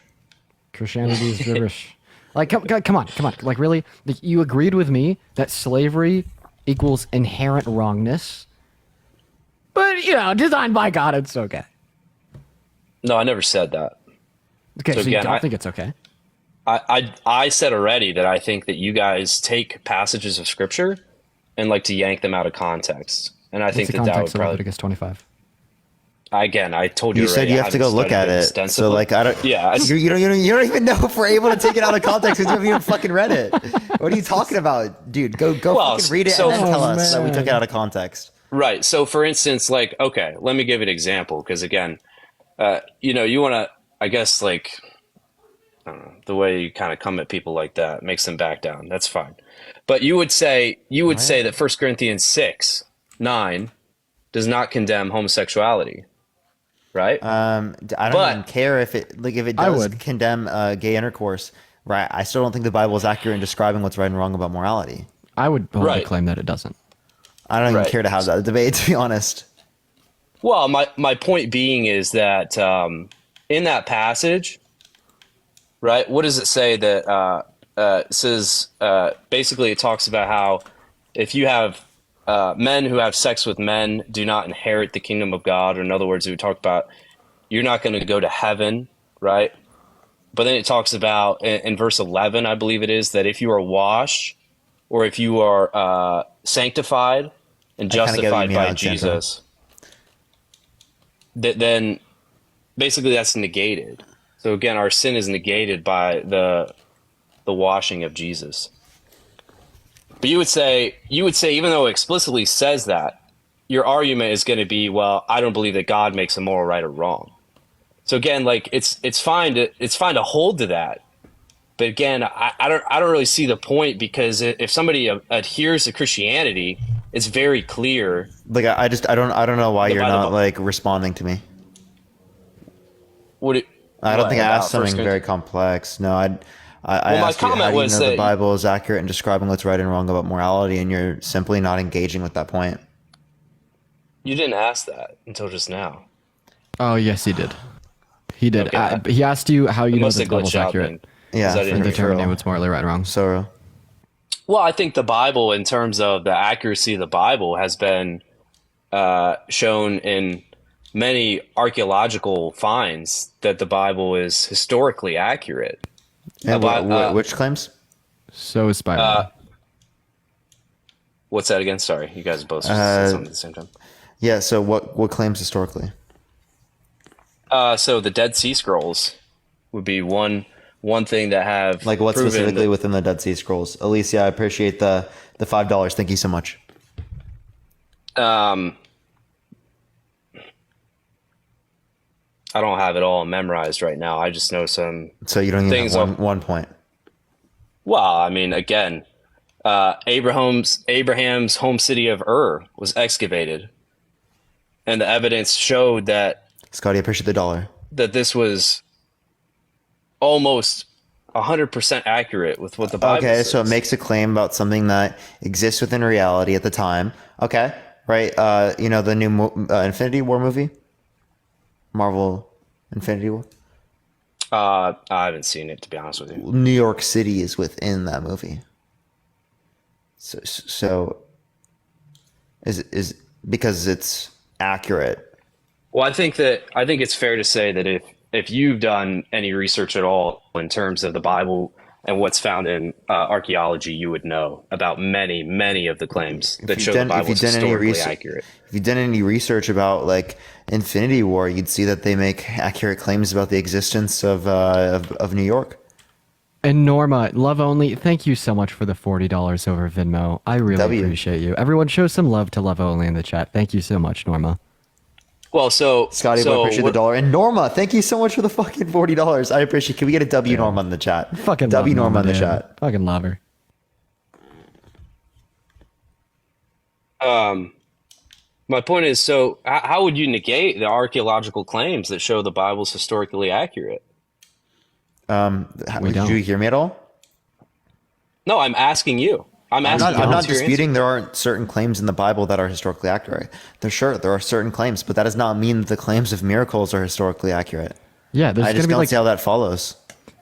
Speaker 3: Christianity is gibberish. Like, come on. Like, really? Like, you agreed with me that slavery equals inherent wrongness, but, designed by God, it's okay.
Speaker 10: No, I never said that.
Speaker 3: Okay, so you
Speaker 10: again,
Speaker 3: don't think it's okay?
Speaker 10: I said already that I think that you guys take passages of scripture and like to yank them out of context. And I think
Speaker 3: What's the
Speaker 10: that would
Speaker 3: context of
Speaker 10: probably...
Speaker 3: Leviticus 25?
Speaker 10: Again, I told you
Speaker 1: You
Speaker 10: already,
Speaker 1: said you
Speaker 10: I
Speaker 1: have to go
Speaker 10: haven't
Speaker 1: look at
Speaker 10: studied
Speaker 1: it. So
Speaker 10: extensively.
Speaker 1: like I don't.
Speaker 10: Yeah,
Speaker 1: You don't even know if we're able to take it out of context because you haven't even fucking read it. What are you talking about, dude? Go
Speaker 10: Well,
Speaker 1: fucking read it
Speaker 10: so-
Speaker 1: and then tell
Speaker 3: Oh,
Speaker 1: us that we
Speaker 3: man.
Speaker 1: took it out of context.
Speaker 10: Right. So, for instance, like, okay, let me give you an example because, again, you want to, I guess, like, I don't know, the way you kind of come at people like that makes them back down. That's fine. But you would say that 1 Corinthians 6:9 does not condemn homosexuality, right?
Speaker 1: I don't
Speaker 10: But-
Speaker 1: even care if it
Speaker 3: I
Speaker 1: does
Speaker 3: would.
Speaker 1: condemn gay intercourse. Right. I still don't think the Bible is accurate in describing what's right and wrong about morality.
Speaker 3: I would boldly
Speaker 10: Right.
Speaker 3: claim that it doesn't.
Speaker 1: I don't even
Speaker 10: Right.
Speaker 1: care to have that debate, to be honest.
Speaker 10: Well, my point being is that in that passage, right? What does it say that it says? Basically, it talks about how if you have men who have sex with men do not inherit the kingdom of God. Or in other words, it would talk about you're not going to go to heaven, right? But then it talks about in verse 11, I believe it is, that if you are washed or if you are sanctified and
Speaker 1: I kinda get what you
Speaker 10: justified
Speaker 1: mean,
Speaker 10: by
Speaker 1: Alexandra.
Speaker 10: Jesus, then basically that's negated. So again, our sin is negated by the washing of Jesus. But you would say, even though it explicitly says that, your argument is going to be, well, I don't believe that God makes a moral right or wrong. So again, like it's fine to hold to that. But again, I don't really see the point because if somebody adheres to Christianity, it's very clear.
Speaker 1: Like I don't know why
Speaker 10: The
Speaker 1: you're
Speaker 10: Bible-
Speaker 1: not like responding to me. I don't think I asked something very complex. No, I
Speaker 10: my
Speaker 1: asked you,
Speaker 10: comment
Speaker 1: how do you
Speaker 10: was
Speaker 1: know the
Speaker 10: that-
Speaker 1: Bible is accurate in describing what's right and wrong about morality, and you're simply not engaging with that point.
Speaker 10: You didn't ask that until just now.
Speaker 3: Oh, yes, he did. He did.
Speaker 10: Okay.
Speaker 3: He asked you how you
Speaker 10: It
Speaker 3: know
Speaker 10: must
Speaker 3: that
Speaker 10: have
Speaker 3: the Bible's
Speaker 10: glitched out
Speaker 3: accurate
Speaker 10: then, 'cause
Speaker 1: Yeah,
Speaker 10: I didn't
Speaker 3: and
Speaker 10: hear it.
Speaker 3: determining what's morally right and wrong.
Speaker 1: So
Speaker 10: Well, I think the Bible, in terms of the accuracy of the Bible, has been shown in many archaeological finds that the Bible is historically accurate.
Speaker 1: and
Speaker 10: About,
Speaker 1: which claims?
Speaker 3: So is Spider-Man.
Speaker 10: What's that again? Sorry, you guys both said something at the same time.
Speaker 1: Yeah. So what claims historically?
Speaker 10: So the Dead Sea Scrolls would be one thing that have
Speaker 1: Like what
Speaker 10: proven
Speaker 1: specifically
Speaker 10: that-
Speaker 1: within the Dead Sea Scrolls? Alicia, I appreciate the $5. Thank you so much.
Speaker 10: I don't have it all memorized right now. I just know some.
Speaker 1: So you don't even
Speaker 10: Things
Speaker 1: have
Speaker 10: of-
Speaker 1: one point.
Speaker 10: Well, I mean, again, Abraham's home city of Ur was excavated, and the evidence showed that
Speaker 1: Scotty, I appreciate the $1.
Speaker 10: this was almost 100% accurate with what the Bible
Speaker 1: Okay,
Speaker 10: says.
Speaker 1: so it makes a claim about something that exists within reality at the time. Okay, right. You know the new Infinity War movie, Marvel Infinity War.
Speaker 10: I haven't seen it, to be honest with you.
Speaker 1: New York City is within that movie. So is because it's accurate.
Speaker 10: Well, I think it's fair to say that if you've done any research at all in terms of the Bible and what's found in archaeology, you would know about many of the claims that show the Bible is historically accurate.
Speaker 1: If you've done any research about like Infinity War, you'd see that they make accurate claims about the existence of New York.
Speaker 3: And Norma, Love Only, thank you so much for the $40 over Venmo. I really appreciate you. Everyone show some love to Love Only in the chat. Thank you so much, Norma.
Speaker 10: Well, so
Speaker 1: Scotty, I appreciate the $1. And Norma, thank you so much for the fucking $40. I appreciate. Can we get a W Norma in the chat?
Speaker 3: Fucking
Speaker 1: W
Speaker 3: love
Speaker 1: Norma in the
Speaker 3: dude.
Speaker 1: chat.
Speaker 3: Fucking love her.
Speaker 10: My point is, so how would you negate the archaeological claims that show the Bible's historically accurate?
Speaker 1: Did you hear me at all?
Speaker 10: No, I'm asking you. I'm asking.
Speaker 1: I'm not
Speaker 10: what's your
Speaker 1: disputing
Speaker 10: answer?
Speaker 1: there aren't certain claims in the Bible that are historically accurate. There are certain claims, but that does not mean that the claims of miracles are historically accurate.
Speaker 3: Yeah, there's
Speaker 1: I
Speaker 3: gonna
Speaker 1: just
Speaker 3: be
Speaker 1: don't
Speaker 3: like
Speaker 1: see how that follows.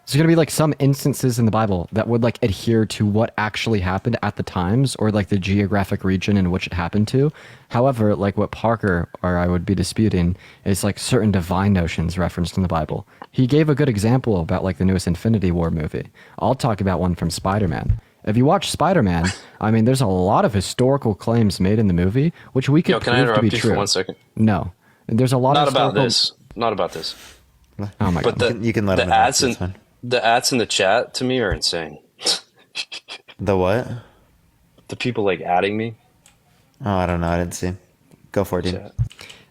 Speaker 3: there's gonna be like some instances in the Bible that would like adhere to what actually happened at the times or like the geographic region in which it happened to. However, like what Parker or I would be disputing is like certain divine notions referenced in the Bible. He gave a good example about like the newest Infinity War movie. I'll talk about one from Spider-Man. If you watch Spider-Man, I mean, there's a lot of historical claims made in the movie, which we could
Speaker 10: Yo, can I
Speaker 3: prove to
Speaker 10: interrupt
Speaker 3: be
Speaker 10: you
Speaker 3: true.
Speaker 10: for 1 second?
Speaker 3: No, there's a lot
Speaker 10: Not
Speaker 3: of
Speaker 10: about
Speaker 3: historical...
Speaker 10: this. Not about this.
Speaker 3: Oh my
Speaker 10: But
Speaker 3: god!
Speaker 1: You can let
Speaker 10: the
Speaker 1: him know,
Speaker 10: ads
Speaker 1: it's fine.
Speaker 10: the ads in the chat to me are insane.
Speaker 1: The what?
Speaker 10: The people like adding me.
Speaker 1: Oh, I don't know. I didn't see. Go for it, dude.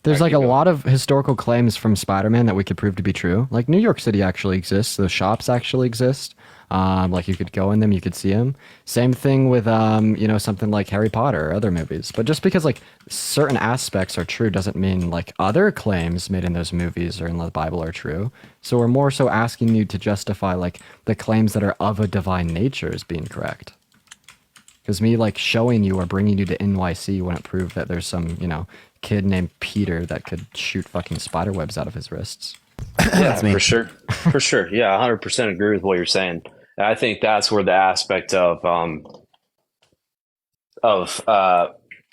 Speaker 3: There's like a lot of historical claims from Spider-Man that we could prove to be true. Like New York City actually exists. Those shops actually exist. Like you could go in them, you could see them. Same thing with something like Harry Potter or other movies. But just because like certain aspects are true doesn't mean like other claims made in those movies or in the Bible are true. So we're more so asking you to justify like the claims that are of a divine nature as being correct. Because me like showing you or bringing you to NYC wouldn't prove that there's some kid named Peter that could shoot fucking spider webs out of his wrists.
Speaker 10: Yeah, for sure. For sure. Yeah, 100% agree with what you're saying. And I think that's where the aspect of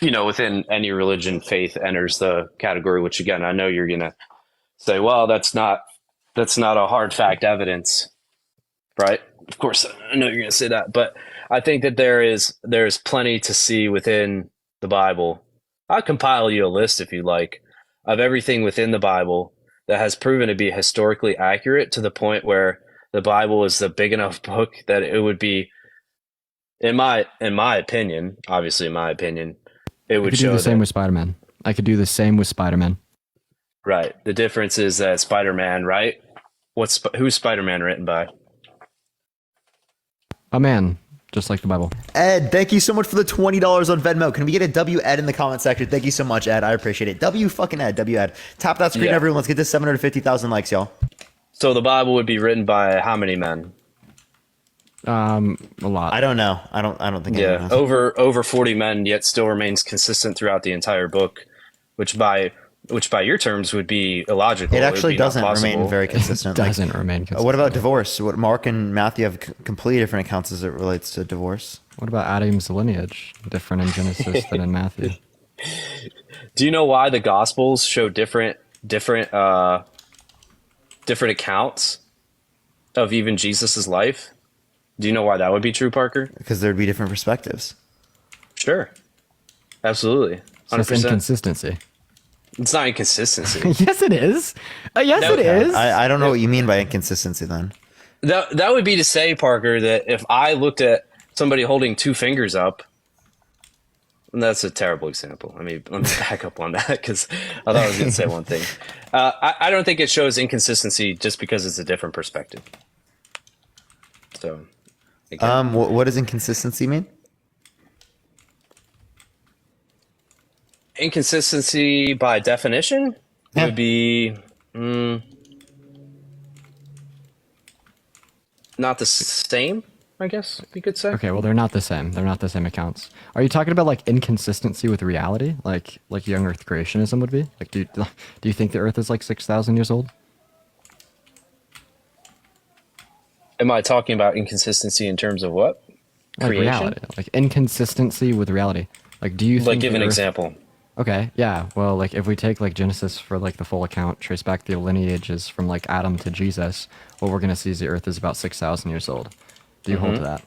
Speaker 10: within any religion, faith enters the category, which again, I know you're going to say, well, that's not a hard fact evidence, right? Of course, I know you're going to say that, but I think that there's plenty to see within the Bible. I'll compile you a list if you like of everything within the Bible that has proven to be historically accurate to the point where the Bible is a big enough book that it would be, in my opinion, obviously in my opinion, it
Speaker 3: I
Speaker 10: would
Speaker 3: could do
Speaker 10: show
Speaker 3: the same
Speaker 10: that,
Speaker 3: with Spider-Man. I could do the same with Spider-Man.
Speaker 10: right. The difference is that Spider-Man, right? Who's Spider-Man written by?
Speaker 3: A man, just like the Bible.
Speaker 1: Ed, thank you so much for the $20 on Venmo. Can we get a W Ed in the comment section? Thank you so much, Ed. I appreciate it. W fucking Ed. W Ed. Tap that screen,
Speaker 10: Yeah.
Speaker 1: everyone. Let's get to 750,000 likes, y'all.
Speaker 10: So the Bible would be written by how many men?
Speaker 3: A lot.
Speaker 1: I don't know. I don't think.
Speaker 10: Yeah,
Speaker 1: anyone knows.
Speaker 10: over 40 men, yet still remains consistent throughout the entire book, which by your terms would be illogical.
Speaker 1: It
Speaker 10: would
Speaker 1: actually
Speaker 10: be not
Speaker 1: doesn't remain
Speaker 10: possible.
Speaker 1: very consistent.
Speaker 3: It doesn't remain consistent.
Speaker 1: What about divorce? What Mark and Matthew have completely different accounts as it relates to divorce.
Speaker 3: What about Adam's lineage? Different in Genesis than in Matthew.
Speaker 10: Do you know why the Gospels show different accounts of even Jesus's life? Do you know why that would be true, Parker?
Speaker 1: Because there'd be different perspectives.
Speaker 10: Sure, absolutely,
Speaker 3: So it's
Speaker 10: 100%.
Speaker 3: inconsistency.
Speaker 10: It's not inconsistency.
Speaker 3: Yes, it is. Yes, it is.
Speaker 1: I don't know what you mean by inconsistency then.
Speaker 10: That would be to say, Parker, that if I looked at somebody holding two fingers up, and that's a terrible example. I mean, let me back up on that because I thought I was going to say one thing. I don't think it shows inconsistency just because it's a different perspective. So, again,
Speaker 1: what does inconsistency mean?
Speaker 10: inconsistency by definition would be not the same, I guess you could say.
Speaker 3: Okay, well, they're not the same. They're not the same accounts. Are you talking about like inconsistency with reality, like young Earth creationism would be? Like, do you think the Earth is like 6,000 years old?
Speaker 10: Am I talking about inconsistency in terms of what?
Speaker 3: Like
Speaker 10: Creation?
Speaker 3: reality, like inconsistency with reality. Like, do you think
Speaker 10: Like, give
Speaker 3: the
Speaker 10: an
Speaker 3: Earth-
Speaker 10: example.
Speaker 3: Okay, yeah. Well, like if we take like Genesis for like the full account, trace back the lineages from like Adam to Jesus, what we're gonna see is the Earth is about 6,000 years old. Do you hold to that?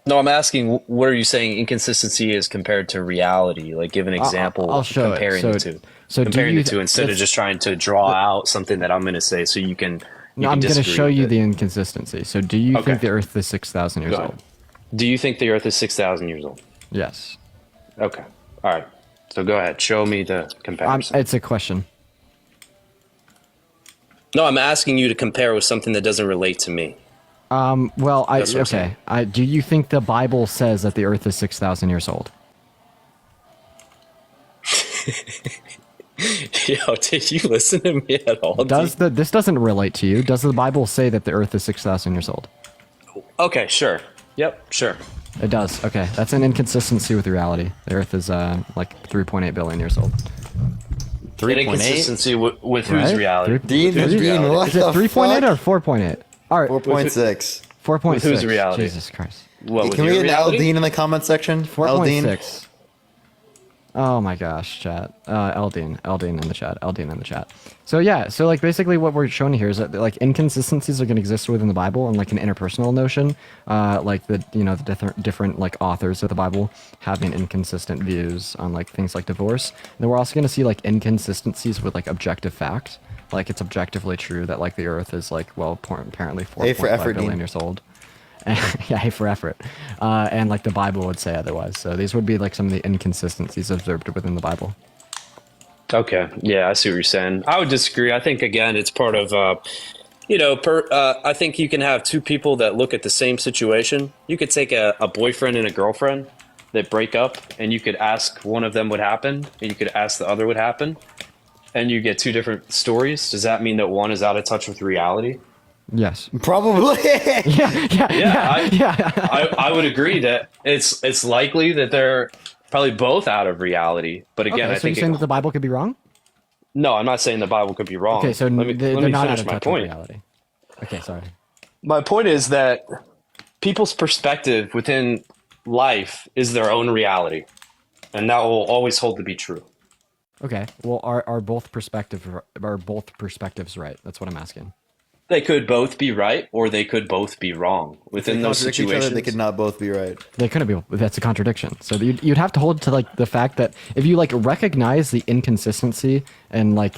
Speaker 10: No, I'm asking, what are you saying inconsistency is compared to reality? Like, give an example.
Speaker 3: I'll show it.
Speaker 10: comparing
Speaker 3: So-
Speaker 10: the two.
Speaker 3: so do
Speaker 10: comparing
Speaker 3: you-
Speaker 10: the two instead of
Speaker 3: let's-
Speaker 10: just trying to draw out something that I'm going to say so you can.
Speaker 3: No, I'm gonna show you the inconsistency. So, do you
Speaker 10: Okay.
Speaker 3: think the Earth is 6,000 years
Speaker 10: Go ahead.
Speaker 3: old?
Speaker 10: Do you think the Earth is 6,000 years old?
Speaker 3: Yes.
Speaker 10: Okay. All right. So go ahead. Show me the comparison.
Speaker 3: It's a question.
Speaker 10: No, I'm asking you to compare with something that doesn't relate to me.
Speaker 3: Well,
Speaker 10: That's what I'm saying.
Speaker 3: do you think the Bible says that the Earth is 6,000 years old?
Speaker 10: Yo, did you listen to me at all?
Speaker 3: This doesn't relate to you? Does the Bible say that the Earth is 6,000 years old?
Speaker 10: Okay, sure. Yep, sure.
Speaker 3: It does. Okay, that's an inconsistency with reality. The Earth is like 3.8 billion years old.
Speaker 10: An inconsistency with whose
Speaker 3: Right?
Speaker 10: reality?
Speaker 1: Dean,
Speaker 10: With whose reality?
Speaker 1: what
Speaker 3: Is it
Speaker 1: the
Speaker 3: 3.8
Speaker 1: fuck?
Speaker 3: or 4.8? All right,
Speaker 1: 4.6.
Speaker 3: 4.6.
Speaker 10: With whose reality?
Speaker 3: Jesus Christ.
Speaker 10: What, with
Speaker 1: Can we
Speaker 10: your
Speaker 1: get
Speaker 10: reality?
Speaker 1: Eldine in the comment section? Eldine?
Speaker 3: 4.6. Oh my gosh, chat. Eldine in the chat. So yeah, so like basically what we're showing here is that like inconsistencies are going to exist within the Bible and like an interpersonal notion, like the different like authors of the Bible having inconsistent views on like things like divorce. And then we're also going to see like inconsistencies with like objective fact. Like it's objectively true that like the Earth is like apparently
Speaker 1: A for
Speaker 3: 4.5
Speaker 1: effort,
Speaker 3: billion
Speaker 1: Dean.
Speaker 3: years old. Yeah, A for effort. And like the Bible would say otherwise. So these would be like some of the inconsistencies observed within the Bible.
Speaker 10: Okay. Yeah, I see what you're saying. I would disagree. I think, again, it's part of, I think you can have two people that look at the same situation. You could take a boyfriend and a girlfriend that break up, and you could ask one of them what happened, and you could ask the other what happened, and you get two different stories. Does that mean that one is out of touch with reality?
Speaker 3: Yes.
Speaker 1: Probably.
Speaker 10: I would agree that it's likely that they're probably both out of reality. But again,
Speaker 3: Okay,
Speaker 10: I
Speaker 3: so
Speaker 10: think
Speaker 3: you're saying that the Bible could be wrong?
Speaker 10: no, I'm not saying the Bible could be wrong.
Speaker 3: Okay, so
Speaker 10: let me
Speaker 3: they're not out
Speaker 10: finish
Speaker 3: of
Speaker 10: my
Speaker 3: touch with
Speaker 10: point.
Speaker 3: reality. Okay, sorry.
Speaker 10: My point is that people's perspective within life is their own reality, and that will always hold to be true.
Speaker 3: Okay, well, are both perspectives right? That's what I'm asking.
Speaker 10: They could both be right, or they could both be wrong within those
Speaker 1: Contradict each other,
Speaker 10: situations.
Speaker 1: they could not both be right.
Speaker 3: They couldn't be. That's a contradiction. So you'd have to hold to like the fact that if you like recognize the inconsistency and like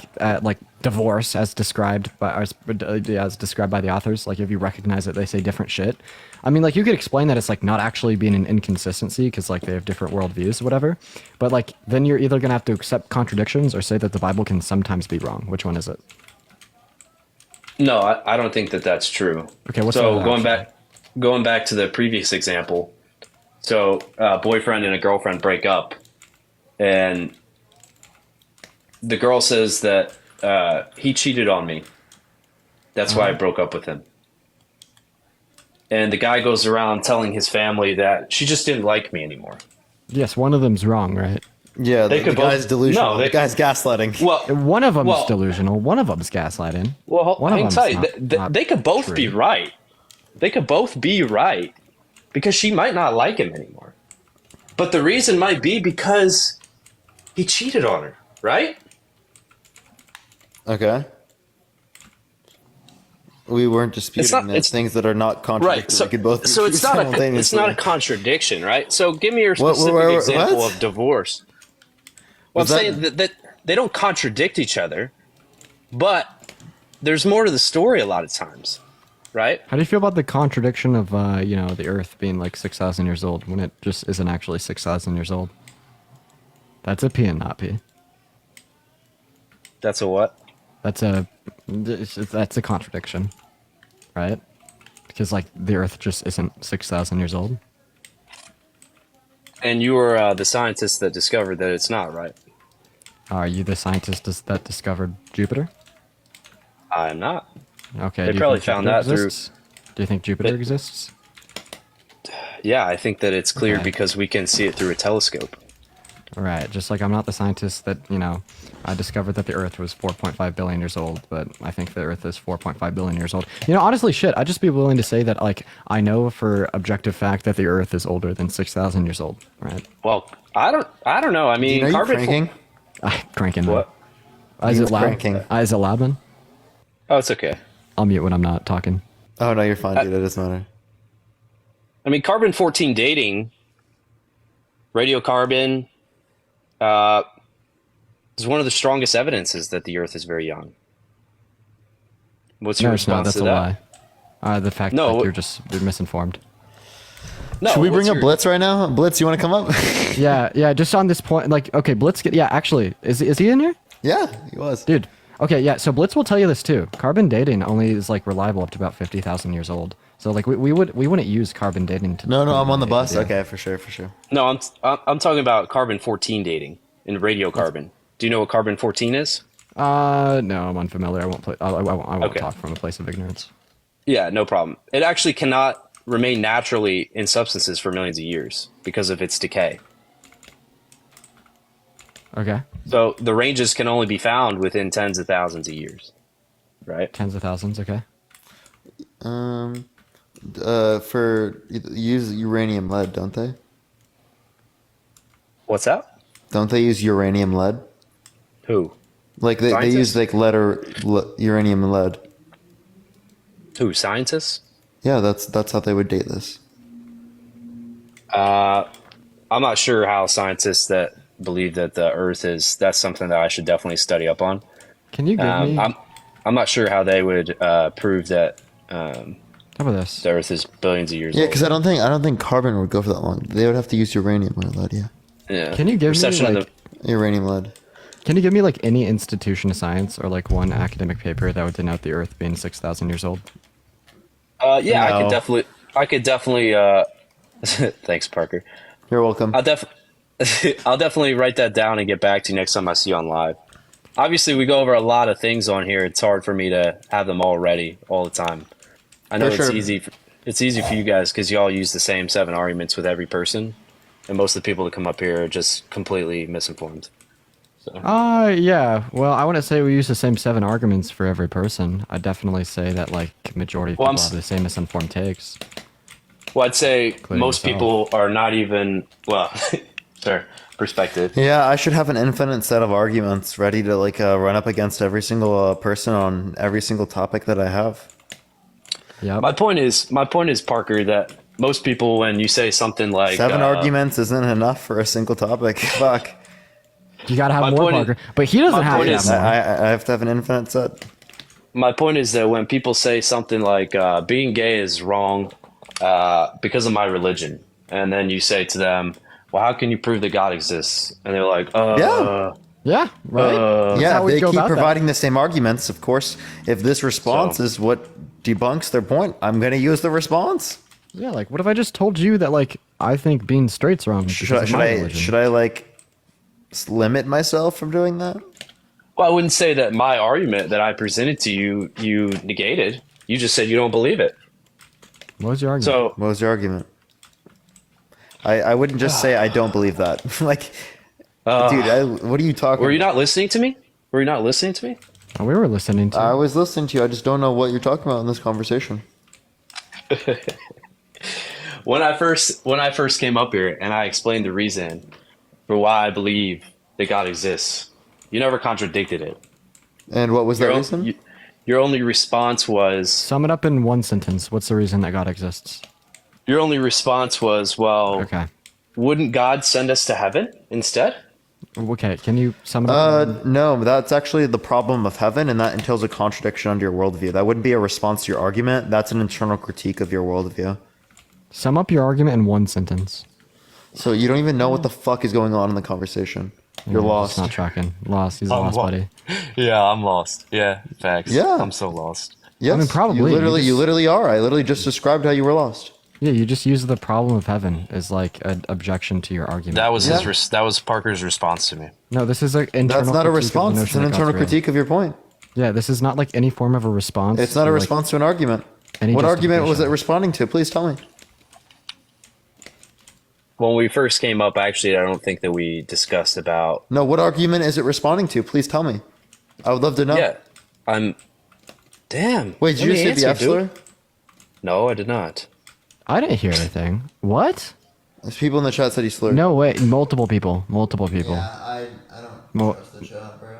Speaker 3: divorce as described by the authors, like if you recognize that they say different shit, I mean, like you could explain that it's like not actually being an inconsistency because like they have different worldviews or whatever. But like then you're either gonna have to accept contradictions or say that the Bible can sometimes be wrong. Which one is it?
Speaker 10: No, I don't think that that's true.
Speaker 3: Okay, what's
Speaker 10: so
Speaker 3: the other
Speaker 10: going back to the previous example. So, boyfriend and a girlfriend break up, and the girl says that he cheated on me. That's why I broke up with him. And the guy goes around telling his family that she just didn't like me anymore.
Speaker 3: Yes, one of them's wrong, right?
Speaker 1: Yeah,
Speaker 10: They
Speaker 1: the
Speaker 10: could both-
Speaker 1: guy's delusional.
Speaker 10: No, they-
Speaker 1: the guy's gaslighting.
Speaker 10: Well,
Speaker 3: One of them's
Speaker 10: Well-
Speaker 3: delusional. One of them's gaslighting.
Speaker 10: Well,
Speaker 3: One of
Speaker 10: hang
Speaker 3: them's
Speaker 10: tight.
Speaker 3: not
Speaker 10: They could both
Speaker 3: true.
Speaker 10: be right. They could both be right because she might not like him anymore. But the reason might be because he cheated on her, right?
Speaker 1: Okay. We weren't disputing
Speaker 10: not-
Speaker 1: that
Speaker 10: it's-
Speaker 1: things that are not contradictory.
Speaker 10: Right. So,
Speaker 1: they could both be
Speaker 10: so
Speaker 1: true
Speaker 10: it's not a
Speaker 1: simultaneously.
Speaker 10: contradiction, right? So give me your
Speaker 1: What-
Speaker 10: specific
Speaker 1: what-
Speaker 10: example
Speaker 1: what?
Speaker 10: of divorce. Well,
Speaker 1: Was
Speaker 10: I'm
Speaker 1: that-
Speaker 10: saying that they don't contradict each other, but there's more to the story a lot of times, right?
Speaker 3: How do you feel about the contradiction of the Earth being like 6,000 years old when it just isn't actually 6,000 years old? That's a P and not P.
Speaker 10: That's a what?
Speaker 3: That's a contradiction, right? Because like the Earth just isn't 6,000 years old.
Speaker 10: And you were the scientist that discovered that it's not, right?
Speaker 3: Are you the scientist that discovered Jupiter?
Speaker 10: I'm not.
Speaker 3: Okay.
Speaker 10: They
Speaker 3: do you
Speaker 10: probably
Speaker 3: think
Speaker 10: found
Speaker 3: Jupiter
Speaker 10: that through-
Speaker 3: exists? Do you think Jupiter
Speaker 10: It-
Speaker 3: exists?
Speaker 10: Yeah, I think that it's clear
Speaker 3: Okay.
Speaker 10: because we can see it through a telescope.
Speaker 3: Right. Just like I'm not the scientist that I discovered that the Earth was 4.5 billion years old, but I think the Earth is 4.5 billion years old. Honestly, shit, I'd just be willing to say that like I know for objective fact that the Earth is older than 6,000 years old. Right.
Speaker 10: Well, I don't know. I mean,
Speaker 1: Are you
Speaker 10: carbon.
Speaker 1: cranking?
Speaker 3: Cranking. Man.
Speaker 10: What?
Speaker 3: Is
Speaker 1: Dean's
Speaker 3: it loud?
Speaker 1: cranking.
Speaker 3: Is it loud, man?
Speaker 10: Oh, it's okay.
Speaker 3: I'll mute when I'm not talking.
Speaker 1: Oh no, you're fine, dude. It doesn't matter.
Speaker 10: I mean, carbon-14 dating, radiocarbon, is one of the strongest evidences that the Earth is very young. What's your
Speaker 3: No, it's not.
Speaker 10: response
Speaker 3: That's
Speaker 10: to
Speaker 3: a
Speaker 10: that?
Speaker 3: lie. The fact
Speaker 10: No,
Speaker 3: that you're misinformed.
Speaker 10: No,
Speaker 1: Should we
Speaker 10: what's
Speaker 1: bring up
Speaker 10: your-
Speaker 1: Blitz right now? Blitz, you want to come up?
Speaker 3: Yeah. Just on this point, like, okay, Blitz. Actually, is he in here?
Speaker 1: Yeah, he was.
Speaker 3: Dude. Okay, yeah. So Blitz will tell you this too. Carbon dating only is like reliable up to about 50,000 years old. So like we wouldn't use carbon dating to.
Speaker 1: No, I'm on the
Speaker 3: Yeah.
Speaker 1: bus. Okay, for sure.
Speaker 10: No, I'm talking about carbon-14 dating and radiocarbon. Do you know what carbon-14 is?
Speaker 3: No, I'm unfamiliar. I won't play. I won't
Speaker 10: Okay.
Speaker 3: talk from a place of ignorance.
Speaker 10: Yeah, no problem. It actually cannot remain naturally in substances for millions of years because of its decay.
Speaker 3: Okay.
Speaker 10: So the ranges can only be found within tens of thousands of years, right?
Speaker 3: Tens of thousands. Okay.
Speaker 1: For use uranium lead, don't they?
Speaker 10: What's that?
Speaker 1: Don't they use uranium lead?
Speaker 10: Who?
Speaker 1: Like they
Speaker 10: Scientists?
Speaker 1: use like lead or uranium and lead.
Speaker 10: Who? Scientists?
Speaker 1: Yeah, that's how they would date this.
Speaker 10: I'm not sure how scientists that believe that the Earth is. That's something that I should definitely study up on.
Speaker 3: Can you give me?
Speaker 10: I'm not sure how they would prove that
Speaker 3: How about this?
Speaker 10: the Earth is billions of years
Speaker 1: Yeah,
Speaker 10: old.
Speaker 1: because I don't think carbon would go for that long. They would have to use uranium or lead. Yeah,
Speaker 10: Yeah.
Speaker 3: Can you give me,
Speaker 10: Recession
Speaker 3: like-
Speaker 10: of the,
Speaker 1: uranium lead.
Speaker 3: Can you give me like any institution of science or like one academic paper that would denote the Earth being 6,000 years old?
Speaker 10: yeah,
Speaker 1: No.
Speaker 10: I could definitely. Thanks, Parker.
Speaker 1: You're welcome.
Speaker 10: I'll definitely write that down and get back to you next time I see you on live. Obviously, we go over a lot of things on here. It's hard for me to have them all ready all the time. I know
Speaker 1: For
Speaker 10: it's
Speaker 1: sure.
Speaker 10: easy. It's easy for you guys because you all use the same 7 arguments with every person, and most of the people that come up here are just completely misinformed.
Speaker 3: Yeah. Well, I wouldn't say we use the same 7 arguments for every person. I'd definitely say that like majority of
Speaker 10: Well,
Speaker 3: people have the same misinformed takes.
Speaker 10: Well, I'd say
Speaker 3: Including
Speaker 10: most
Speaker 3: yourself.
Speaker 10: people are not even fair perspective.
Speaker 1: Yeah, I should have an infinite set of arguments ready to like run up against every single person on every single topic that I have.
Speaker 3: Yep.
Speaker 10: My point is, Parker, that most people, when you say something like
Speaker 1: 7 arguments isn't enough for a single topic. Fuck.
Speaker 3: You gotta have
Speaker 10: My
Speaker 3: more,
Speaker 10: point is-
Speaker 3: Parker. But he doesn't
Speaker 10: my
Speaker 3: have
Speaker 10: point
Speaker 3: to
Speaker 10: is-
Speaker 3: have more.
Speaker 1: I have to have an infinite set.
Speaker 10: my point is that when people say something like being gay is wrong because of my religion, and then you say to them, well, how can you prove that God exists? And they're like,
Speaker 1: Yeah.
Speaker 3: Yeah, right? That's
Speaker 1: Yeah,
Speaker 3: how we
Speaker 1: they
Speaker 3: go
Speaker 1: keep
Speaker 3: about that.
Speaker 1: providing the same arguments. Of course, if this response is what debunks their point, I'm going to use the response.
Speaker 3: Yeah, like what if I just told you that like I think being straight's wrong because of my religion?
Speaker 1: Should I like limit myself from doing that?
Speaker 10: well, I wouldn't say that my argument that I presented to you, you negated. You just said you don't believe it.
Speaker 3: What was your argument?
Speaker 10: So
Speaker 1: What was your argument? I wouldn't just say I don't believe that. Like, dude, what are you talking
Speaker 10: were you
Speaker 1: about?
Speaker 10: not listening to me? Were you not listening to me?
Speaker 3: Oh, we were listening to.
Speaker 1: I was listening to you. I just don't know what you're talking about in this conversation.
Speaker 10: When I first came up here and I explained the reason for why I believe that God exists, you never contradicted it.
Speaker 1: And what was that
Speaker 10: Your,
Speaker 1: reason?
Speaker 10: your only response was
Speaker 3: Sum it up in one sentence. What's the reason that God exists?
Speaker 10: well,
Speaker 3: Okay.
Speaker 10: wouldn't God send us to heaven instead?
Speaker 3: Okay, can you sum it up?
Speaker 1: No, that's actually the problem of heaven, and that entails a contradiction under your worldview. That wouldn't be a response to your argument. That's an internal critique of your worldview.
Speaker 3: Sum up your argument in one sentence.
Speaker 1: So you don't even know what the fuck is going on in the conversation. You're
Speaker 3: Yeah,
Speaker 1: lost.
Speaker 3: It's not tracking. Lost. He's a lost buddy.
Speaker 10: Yeah, I'm lost. Yeah, facts.
Speaker 1: Yeah.
Speaker 10: I'm so lost.
Speaker 1: Yes,
Speaker 3: I mean, probably.
Speaker 1: You literally are. I literally just described how you were lost.
Speaker 3: Yeah, you just use the problem of heaven as like an objection to your argument.
Speaker 10: That was that was Parker's response to me.
Speaker 3: No, this is an internal.
Speaker 1: That's not a
Speaker 3: critique of the
Speaker 1: response. It's
Speaker 3: notion
Speaker 1: an
Speaker 3: that God's
Speaker 1: internal
Speaker 3: real.
Speaker 1: critique of your point.
Speaker 3: Yeah, this is not like any form of a response.
Speaker 1: It's not a
Speaker 3: or, like,
Speaker 1: response to an argument.
Speaker 3: any
Speaker 1: What argument was it
Speaker 3: justification.
Speaker 1: responding to? Please tell me.
Speaker 10: When we first came up, actually, I don't think that we discussed about.
Speaker 1: No, what argument is it responding to? Please tell me. I would love to know.
Speaker 10: Yeah, I'm. Damn.
Speaker 1: Wait, did you
Speaker 10: Let me
Speaker 1: say the F
Speaker 10: answer, dude.
Speaker 1: slur?
Speaker 10: No, I did not.
Speaker 3: I didn't hear anything. What?
Speaker 1: There's people in the chat said he slurred.
Speaker 3: No, wait. Multiple people. Multiple people.
Speaker 1: I don't
Speaker 3: Mo-
Speaker 1: trust the chat, bro.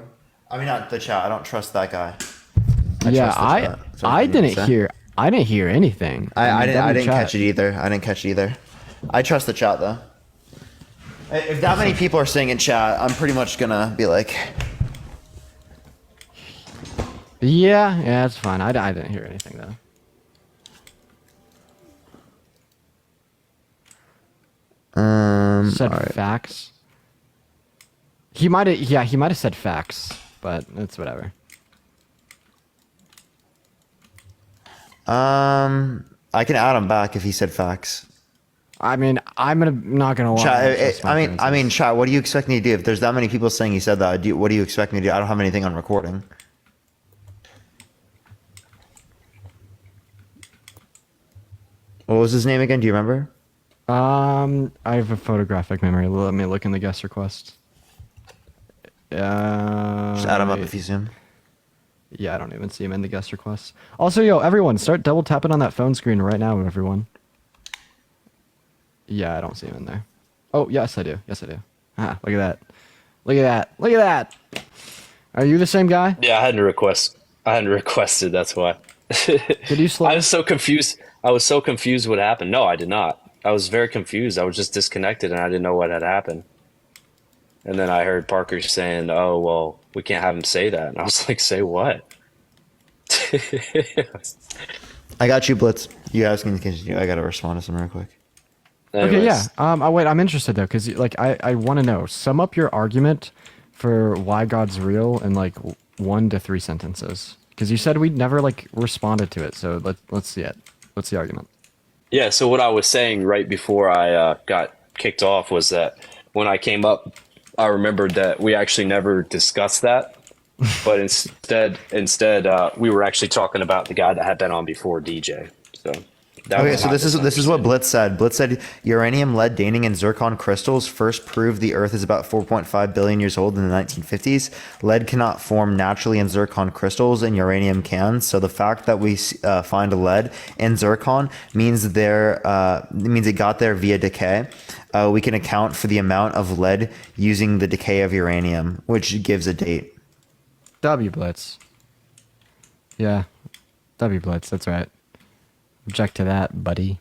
Speaker 1: I mean, not the chat. I don't trust that guy.
Speaker 3: Yeah,
Speaker 1: trust the
Speaker 3: I
Speaker 1: chat. Is that
Speaker 3: I
Speaker 1: what you
Speaker 3: didn't
Speaker 1: said?
Speaker 3: hear. I didn't hear anything.
Speaker 1: I didn't
Speaker 3: chat.
Speaker 1: catch it either. I didn't catch it either. I trust the chat though. If that many people are saying in chat, I'm pretty much gonna be like,
Speaker 3: Yeah, that's fine. I didn't hear anything though. Said
Speaker 1: all right.
Speaker 3: facts. He might have. Yeah, he might have said facts, but it's whatever.
Speaker 1: I can add him back if he said facts.
Speaker 3: I mean, not gonna lie.
Speaker 1: Chat, I mean, chat. What do you expect me to do if there's that many people saying he said that? What do you expect me to do? I don't have anything on recording. What was his name again? Do you remember?
Speaker 3: I have a photographic memory. Let me look in the guest request.
Speaker 1: Just add him up if you zoom.
Speaker 3: Yeah, I don't even see him in the guest requests. Also, yo, everyone, start double tapping on that phone screen right now, everyone. Yeah, I don't see him in there. Oh, yes, I do. Yes, I do. Ah, look at that. Look at that. Look at that. Are you the same guy?
Speaker 10: Yeah, I hadn't requested. That's why.
Speaker 3: Did you slow?
Speaker 10: I was so confused. I was so confused what happened. No, I did not. I was very confused. I was just disconnected and I didn't know what had happened. And then I heard Parker saying, "Oh, well, we can't have him say that." And I was like, "Say what?"
Speaker 1: I got you, Blitz. You guys can continue. I gotta respond to some real quick.
Speaker 3: Okay, yeah. Wait, I'm interested though, because like I want to know. Sum up your argument for why God's real in like 1 to 3 sentences. Because you said we never like responded to it, so let's see it. What's the argument?
Speaker 10: Yeah, so what I was saying right before I got kicked off was that when I came up, I remembered that we actually never discussed that, but instead we were actually talking about the guy that had been on before, DJ. So that
Speaker 1: Okay,
Speaker 10: was
Speaker 1: so
Speaker 10: my
Speaker 1: this is what Blitz said. Blitz said uranium, lead, daning, and zircon crystals first proved the Earth is about 4.5 billion years old in the 1950s. Lead cannot form naturally in zircon crystals, and uranium can. So the fact that we find lead in zircon means it got there via decay. We can account for the amount of lead using the decay of uranium, which gives a date.
Speaker 3: W Blitz. Yeah, W Blitz. That's right. Object to that, buddy.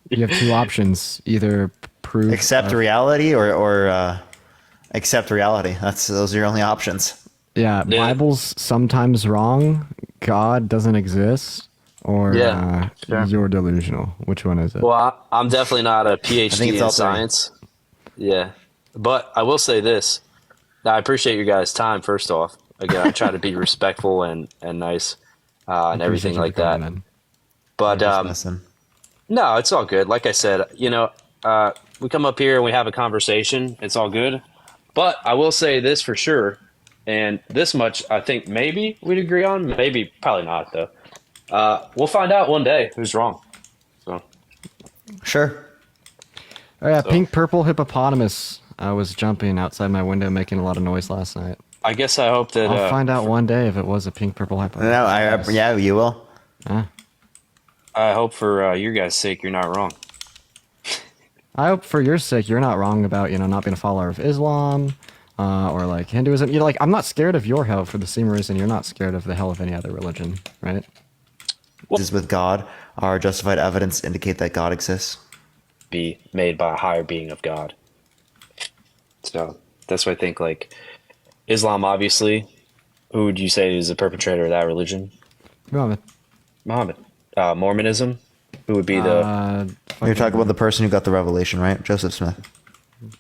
Speaker 3: You have 2 options: either prove
Speaker 1: Accept reality or accept reality. Those are your only options.
Speaker 3: Yeah, Bible's sometimes wrong. God doesn't exist, or
Speaker 10: sure.
Speaker 3: you're delusional. Which one is it?
Speaker 10: Well, I'm definitely not a
Speaker 1: I think
Speaker 10: PhD
Speaker 1: it's
Speaker 10: in
Speaker 1: all three.
Speaker 10: science. Yeah, but I will say this: I appreciate your guys' time. First off, again, I try to be respectful and nice and everything
Speaker 3: Appreciate you
Speaker 10: like
Speaker 3: for
Speaker 10: that.
Speaker 3: coming in.
Speaker 10: But
Speaker 1: Listen.
Speaker 10: no, it's all good. Like I said, we come up here and we have a conversation. It's all good. But I will say this for sure, and this much I think maybe we'd agree on. Maybe, probably not though. We'll find out one day who's wrong. So
Speaker 1: Sure.
Speaker 3: Oh yeah, pink purple hippopotamus. I was jumping outside my window, making a lot of noise last night.
Speaker 10: I guess I hope that
Speaker 3: I'll find out one day if it was a pink purple hippopotamus.
Speaker 1: No, yeah, you will.
Speaker 10: I hope for your guys' sake you're not wrong.
Speaker 3: I hope for your sake you're not wrong about not being a follower of Islam or like Hinduism. Like I'm not scared of your hell for the same reason you're not scared of the hell of any other religion, right?
Speaker 1: Is with God. Our justified evidence indicate that God exists.
Speaker 10: Be made by a higher being of God. So that's why I think like Islam, obviously. Who would you say is the perpetrator of that religion?
Speaker 3: Muhammad.
Speaker 10: Muhammad. Mormonism. Who would be the?
Speaker 1: You're talking about the person who got the revelation, right? Joseph Smith.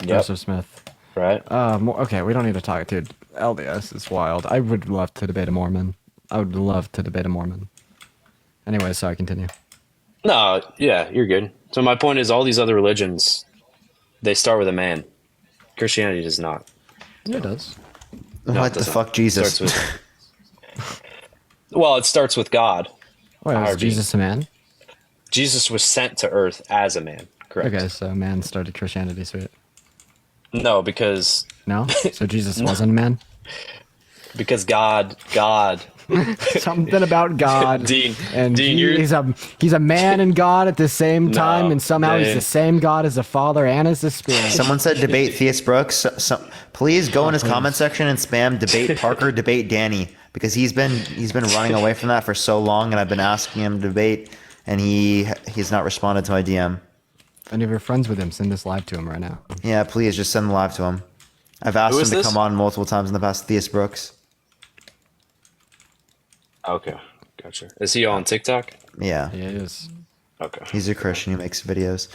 Speaker 3: Joseph Smith.
Speaker 10: Right.
Speaker 3: Okay, we don't need to talk, dude. LDS is wild. I would love to debate a Mormon. I would love to debate a Mormon. Anyway, sorry, continue.
Speaker 10: No, yeah, you're good. So my point is, all these other religions, they start with a man. Christianity does not.
Speaker 3: Yeah, it does.
Speaker 10: No,
Speaker 1: What
Speaker 10: it
Speaker 1: the
Speaker 10: doesn't.
Speaker 1: fuck, Jesus?
Speaker 10: Starts with- well, it starts with God.
Speaker 3: Wait,
Speaker 10: Our
Speaker 3: is Jesus a man?
Speaker 10: Jesus was sent to Earth as a man. Correct.
Speaker 3: Okay, so man started Christianity, sweet.
Speaker 10: No, because
Speaker 3: No? So Jesus wasn't a man?
Speaker 10: God.
Speaker 3: Something about God.
Speaker 10: Dean,
Speaker 3: And
Speaker 10: you're-
Speaker 3: he's a man and God at the same time,
Speaker 10: No,
Speaker 3: and somehow he's
Speaker 10: Dane.
Speaker 3: the same God as the Father and as the Spirit.
Speaker 1: Someone said debate Theist Brooks. Please go in his comment section and spam debate Parker, debate Danny, because he's been running away from that for so long, and I've been asking him to debate, and he's not responded to my DM.
Speaker 3: If any of your friends with him, send this live to him right now.
Speaker 1: Yeah, please just send the live to him. I've asked
Speaker 10: Who
Speaker 1: him
Speaker 10: is
Speaker 1: to
Speaker 10: this?
Speaker 1: come on multiple times in the past. Theist Brooks.
Speaker 10: Okay, gotcha. Is he on TikTok?
Speaker 1: Yeah,
Speaker 3: He is.
Speaker 10: Okay.
Speaker 1: he's a Christian who makes videos.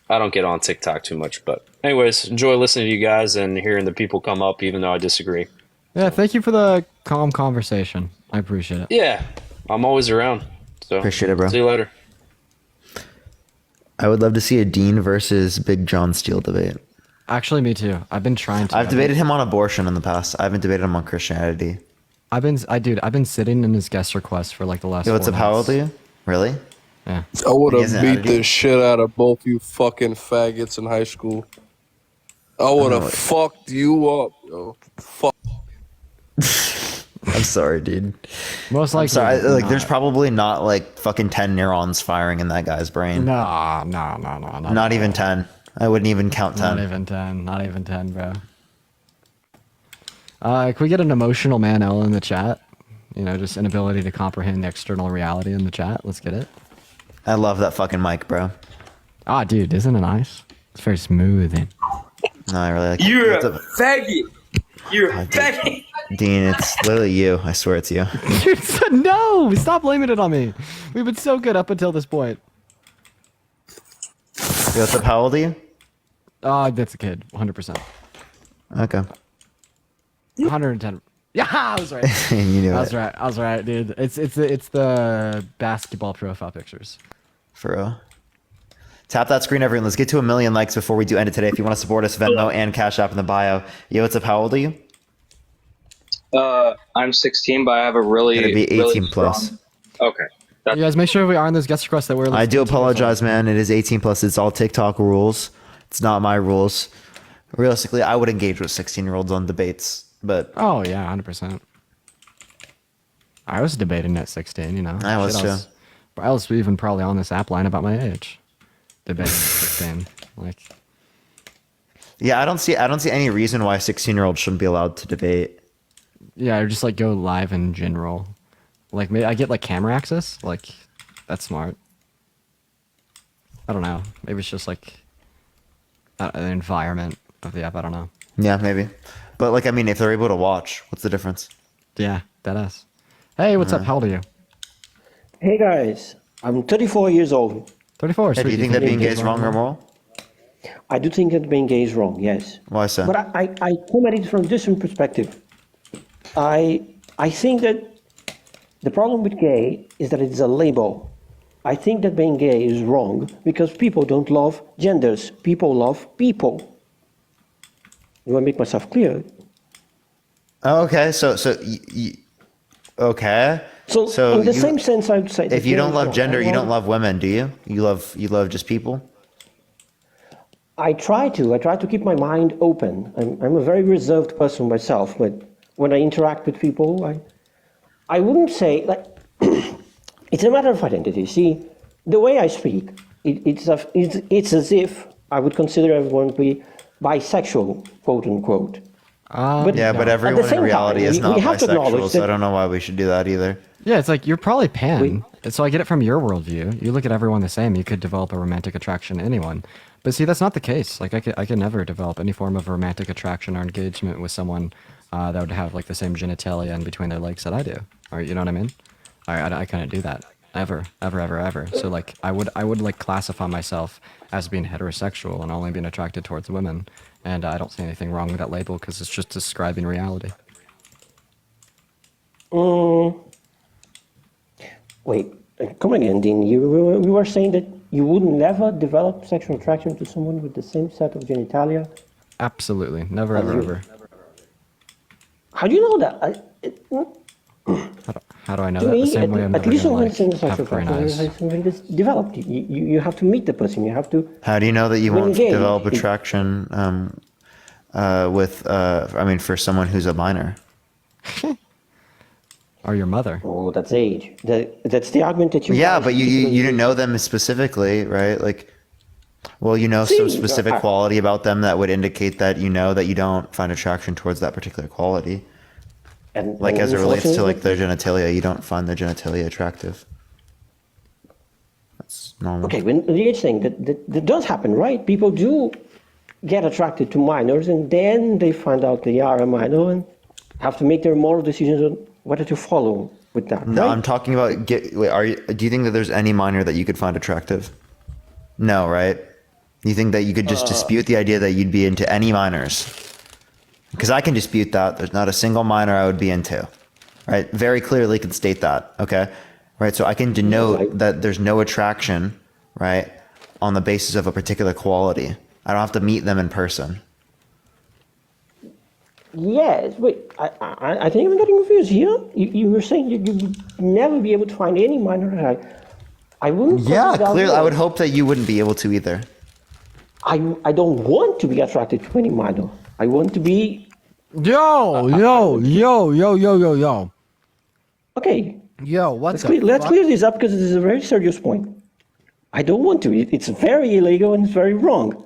Speaker 10: I don't get on TikTok too much, but anyways, enjoy listening to you guys and hearing the people come up, even though I disagree.
Speaker 3: Yeah, thank you for the calm conversation. I appreciate it.
Speaker 10: Yeah, I'm always around. So
Speaker 1: Appreciate it, bro.
Speaker 10: See you later.
Speaker 1: I would love to see a Dean versus Big John Steele debate.
Speaker 3: Actually, me too. I've been trying to.
Speaker 1: I've debated him on abortion in the past. I haven't debated him on Christianity.
Speaker 3: I've been sitting in his guest request for like the last.
Speaker 1: Yo, what's
Speaker 3: 4
Speaker 1: up? How old
Speaker 3: nights.
Speaker 1: are you? Really?
Speaker 3: Yeah.
Speaker 12: I would
Speaker 1: He
Speaker 12: have
Speaker 1: hasn't
Speaker 12: beat
Speaker 1: added you?
Speaker 12: the shit out of both you fucking faggots in high school. I would have fucked you up, yo. Fuck.
Speaker 1: I'm sorry, dude.
Speaker 3: Most likely.
Speaker 1: I'm sorry. Like,
Speaker 3: not.
Speaker 1: there's probably not like fucking 10 neurons firing in that guy's brain.
Speaker 3: No.
Speaker 1: Not even 10. I wouldn't even count 10.
Speaker 3: Not even 10. Not even 10, bro. Can we get an emotional man L in the chat? You know, just inability to comprehend the external reality in the chat. Let's get it.
Speaker 1: I love that fucking mic, bro.
Speaker 3: Ah, dude, isn't it nice? It's very smooth. And
Speaker 1: No, I really like
Speaker 13: You're
Speaker 1: it.
Speaker 13: a faggot. You're a faggot.
Speaker 1: Dean, it's literally you. I swear it's you.
Speaker 3: no, stop blaming it on me. We've been so good up until this point.
Speaker 1: Yo, what's up? How old are you?
Speaker 3: That's a kid. 100%.
Speaker 1: Okay.
Speaker 3: 110. Yeah, I was right.
Speaker 1: You knew
Speaker 3: I was
Speaker 1: it.
Speaker 3: right. I was right, dude. It's the basketball profile pictures.
Speaker 1: For real. Tap that screen, everyone. Let's get to 1 million likes before we do end it today. If you want to support us, Venmo and Cash App in the bio. Yo, what's up? How old are you?
Speaker 13: I'm 16, but I have a really,
Speaker 1: Gonna be 18
Speaker 13: really
Speaker 1: plus.
Speaker 13: strong- Okay.
Speaker 3: You guys, make sure we are on those guest requests that we're.
Speaker 1: I do apologize, man. It is 18 plus. It's all TikTok rules. It's not my rules. Realistically, I would engage with 16-year-olds on debates, but
Speaker 3: Oh yeah, 100%. I was debating at 16. You know.
Speaker 1: I was too.
Speaker 3: I was even probably on this app line about my age. Debating at 16. Like.
Speaker 1: yeah, I don't see any reason why 16-year-olds shouldn't be allowed to debate.
Speaker 3: Yeah, or just like go live in general. Like maybe I get like camera access. Like that's smart. I don't know. Maybe it's just like the environment of the app. I don't know.
Speaker 1: Yeah, maybe. But like, I mean, if they're able to watch, what's the difference?
Speaker 3: Yeah, deadass. Hey, what's up? How old are you?
Speaker 14: Hey guys, I'm 34 years old.
Speaker 3: 34.
Speaker 1: Hey, do you think that being gay is wrong or moral?
Speaker 14: I do think that being gay is wrong, yes.
Speaker 1: Why so?
Speaker 14: But I come at it from a different perspective. I think that the problem with gay is that it's a label. I think that being gay is wrong because people don't love genders. People love people. Do I make myself clear?
Speaker 1: Oh, okay, so okay.
Speaker 14: So in the same sense, I would say. that
Speaker 1: If you
Speaker 14: gay
Speaker 1: don't
Speaker 14: is
Speaker 1: love
Speaker 14: wrong.
Speaker 1: gender, you don't
Speaker 14: Well,
Speaker 1: love women, do you? You love just people.
Speaker 14: I try to keep my mind open. I'm a very reserved person myself, but when I interact with people, I wouldn't say like it's a matter of identity. See, the way I speak, it's as if I would consider everyone to be bisexual, quote unquote.
Speaker 1: Yeah, but everyone in
Speaker 14: same
Speaker 1: reality
Speaker 14: time,
Speaker 1: is not
Speaker 14: we have to acknowledge
Speaker 1: bisexual, so I
Speaker 14: that-
Speaker 1: don't know why we should do that either.
Speaker 3: Yeah, it's like you're probably pan. So I get it from your worldview. You look at everyone the same. You could develop a romantic attraction to anyone. But see, that's not the case. Like I could never develop any form of romantic attraction or engagement with someone that would have like the same genitalia in between their legs that I do. Or you know what I mean? I couldn't do that ever. So like I would like classify myself as being heterosexual and only being attracted towards women, and I don't see anything wrong with that label because it's just describing reality.
Speaker 14: Wait, come again, Dean. You were saying that you would never develop sexual attraction to someone with the same set of genitalia?
Speaker 3: Absolutely, never, ever.
Speaker 14: How do you know that?
Speaker 3: How do I know
Speaker 14: To
Speaker 3: that?
Speaker 14: me,
Speaker 3: The same way I'm
Speaker 14: at
Speaker 3: never
Speaker 14: least
Speaker 3: gonna
Speaker 14: when
Speaker 3: like
Speaker 14: it's in the sexual
Speaker 3: have green
Speaker 14: attraction,
Speaker 3: eyes.
Speaker 14: it's something that's developed. You have to meet the person. You have to.
Speaker 1: How do you know that you
Speaker 14: When
Speaker 1: won't
Speaker 14: gay,
Speaker 1: develop
Speaker 14: it-
Speaker 1: attraction for someone who's a minor?
Speaker 3: Or your mother?
Speaker 14: Oh, that's age. That's the argument that you.
Speaker 1: Yeah,
Speaker 14: guys-
Speaker 1: but you didn't know them specifically, right? Like, well, you know some
Speaker 14: See,
Speaker 1: specific
Speaker 14: I-
Speaker 1: quality about them that would indicate that you know that you don't find attraction towards that particular quality.
Speaker 14: And
Speaker 1: Like as it relates to
Speaker 14: unfortunately-
Speaker 1: like their genitalia, you don't find their genitalia attractive. That's normal.
Speaker 14: Okay, when the age thing that does happen, right? People do get attracted to minors, and then they find out they are a minor and have to make their moral decisions on whether to follow with that.
Speaker 1: No,
Speaker 14: right?
Speaker 1: I'm talking about. Do you think that there's any minor that you could find attractive? No, right? You think that you could just dispute the idea that you'd be into any minors? Because I can dispute that. There's not a single minor I would be into, right? Very clearly can state that, okay? Right, so I can denote that there's no attraction, right, on the basis of a particular quality. I don't have to meet them in person.
Speaker 14: Yes, wait. I think I'm getting confused here. You were saying you would never be able to find any minor that I wouldn't.
Speaker 1: Yeah,
Speaker 14: consider
Speaker 1: clearly.
Speaker 14: that.
Speaker 1: I would hope that you wouldn't be able to either.
Speaker 14: I don't want to be attracted to any minor. I want to be.
Speaker 3: Yo.
Speaker 14: Okay.
Speaker 3: Yo, what's
Speaker 14: Let's clear this up because this is a very serious point. I don't want to. It's very illegal and it's very wrong.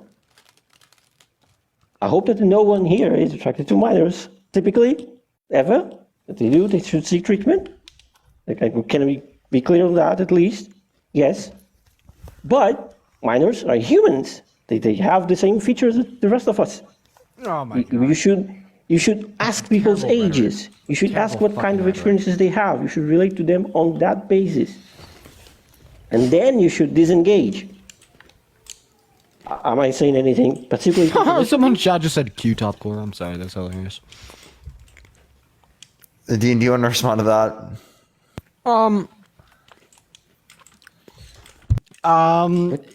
Speaker 14: I hope that no one here is attracted to minors, typically, ever. If they do, they should seek treatment. Can we be clear on that at least? Yes. But minors are humans. They have the same features as the rest of us.
Speaker 3: Oh my
Speaker 14: You should ask people's ages. You should ask what kind of experiences they have. You should relate to them on that basis. And then you should disengage. Am I saying anything particularly?
Speaker 3: Someone chat just said Q-top core. I'm sorry, that's hilarious.
Speaker 1: Dean, do you want to respond to that?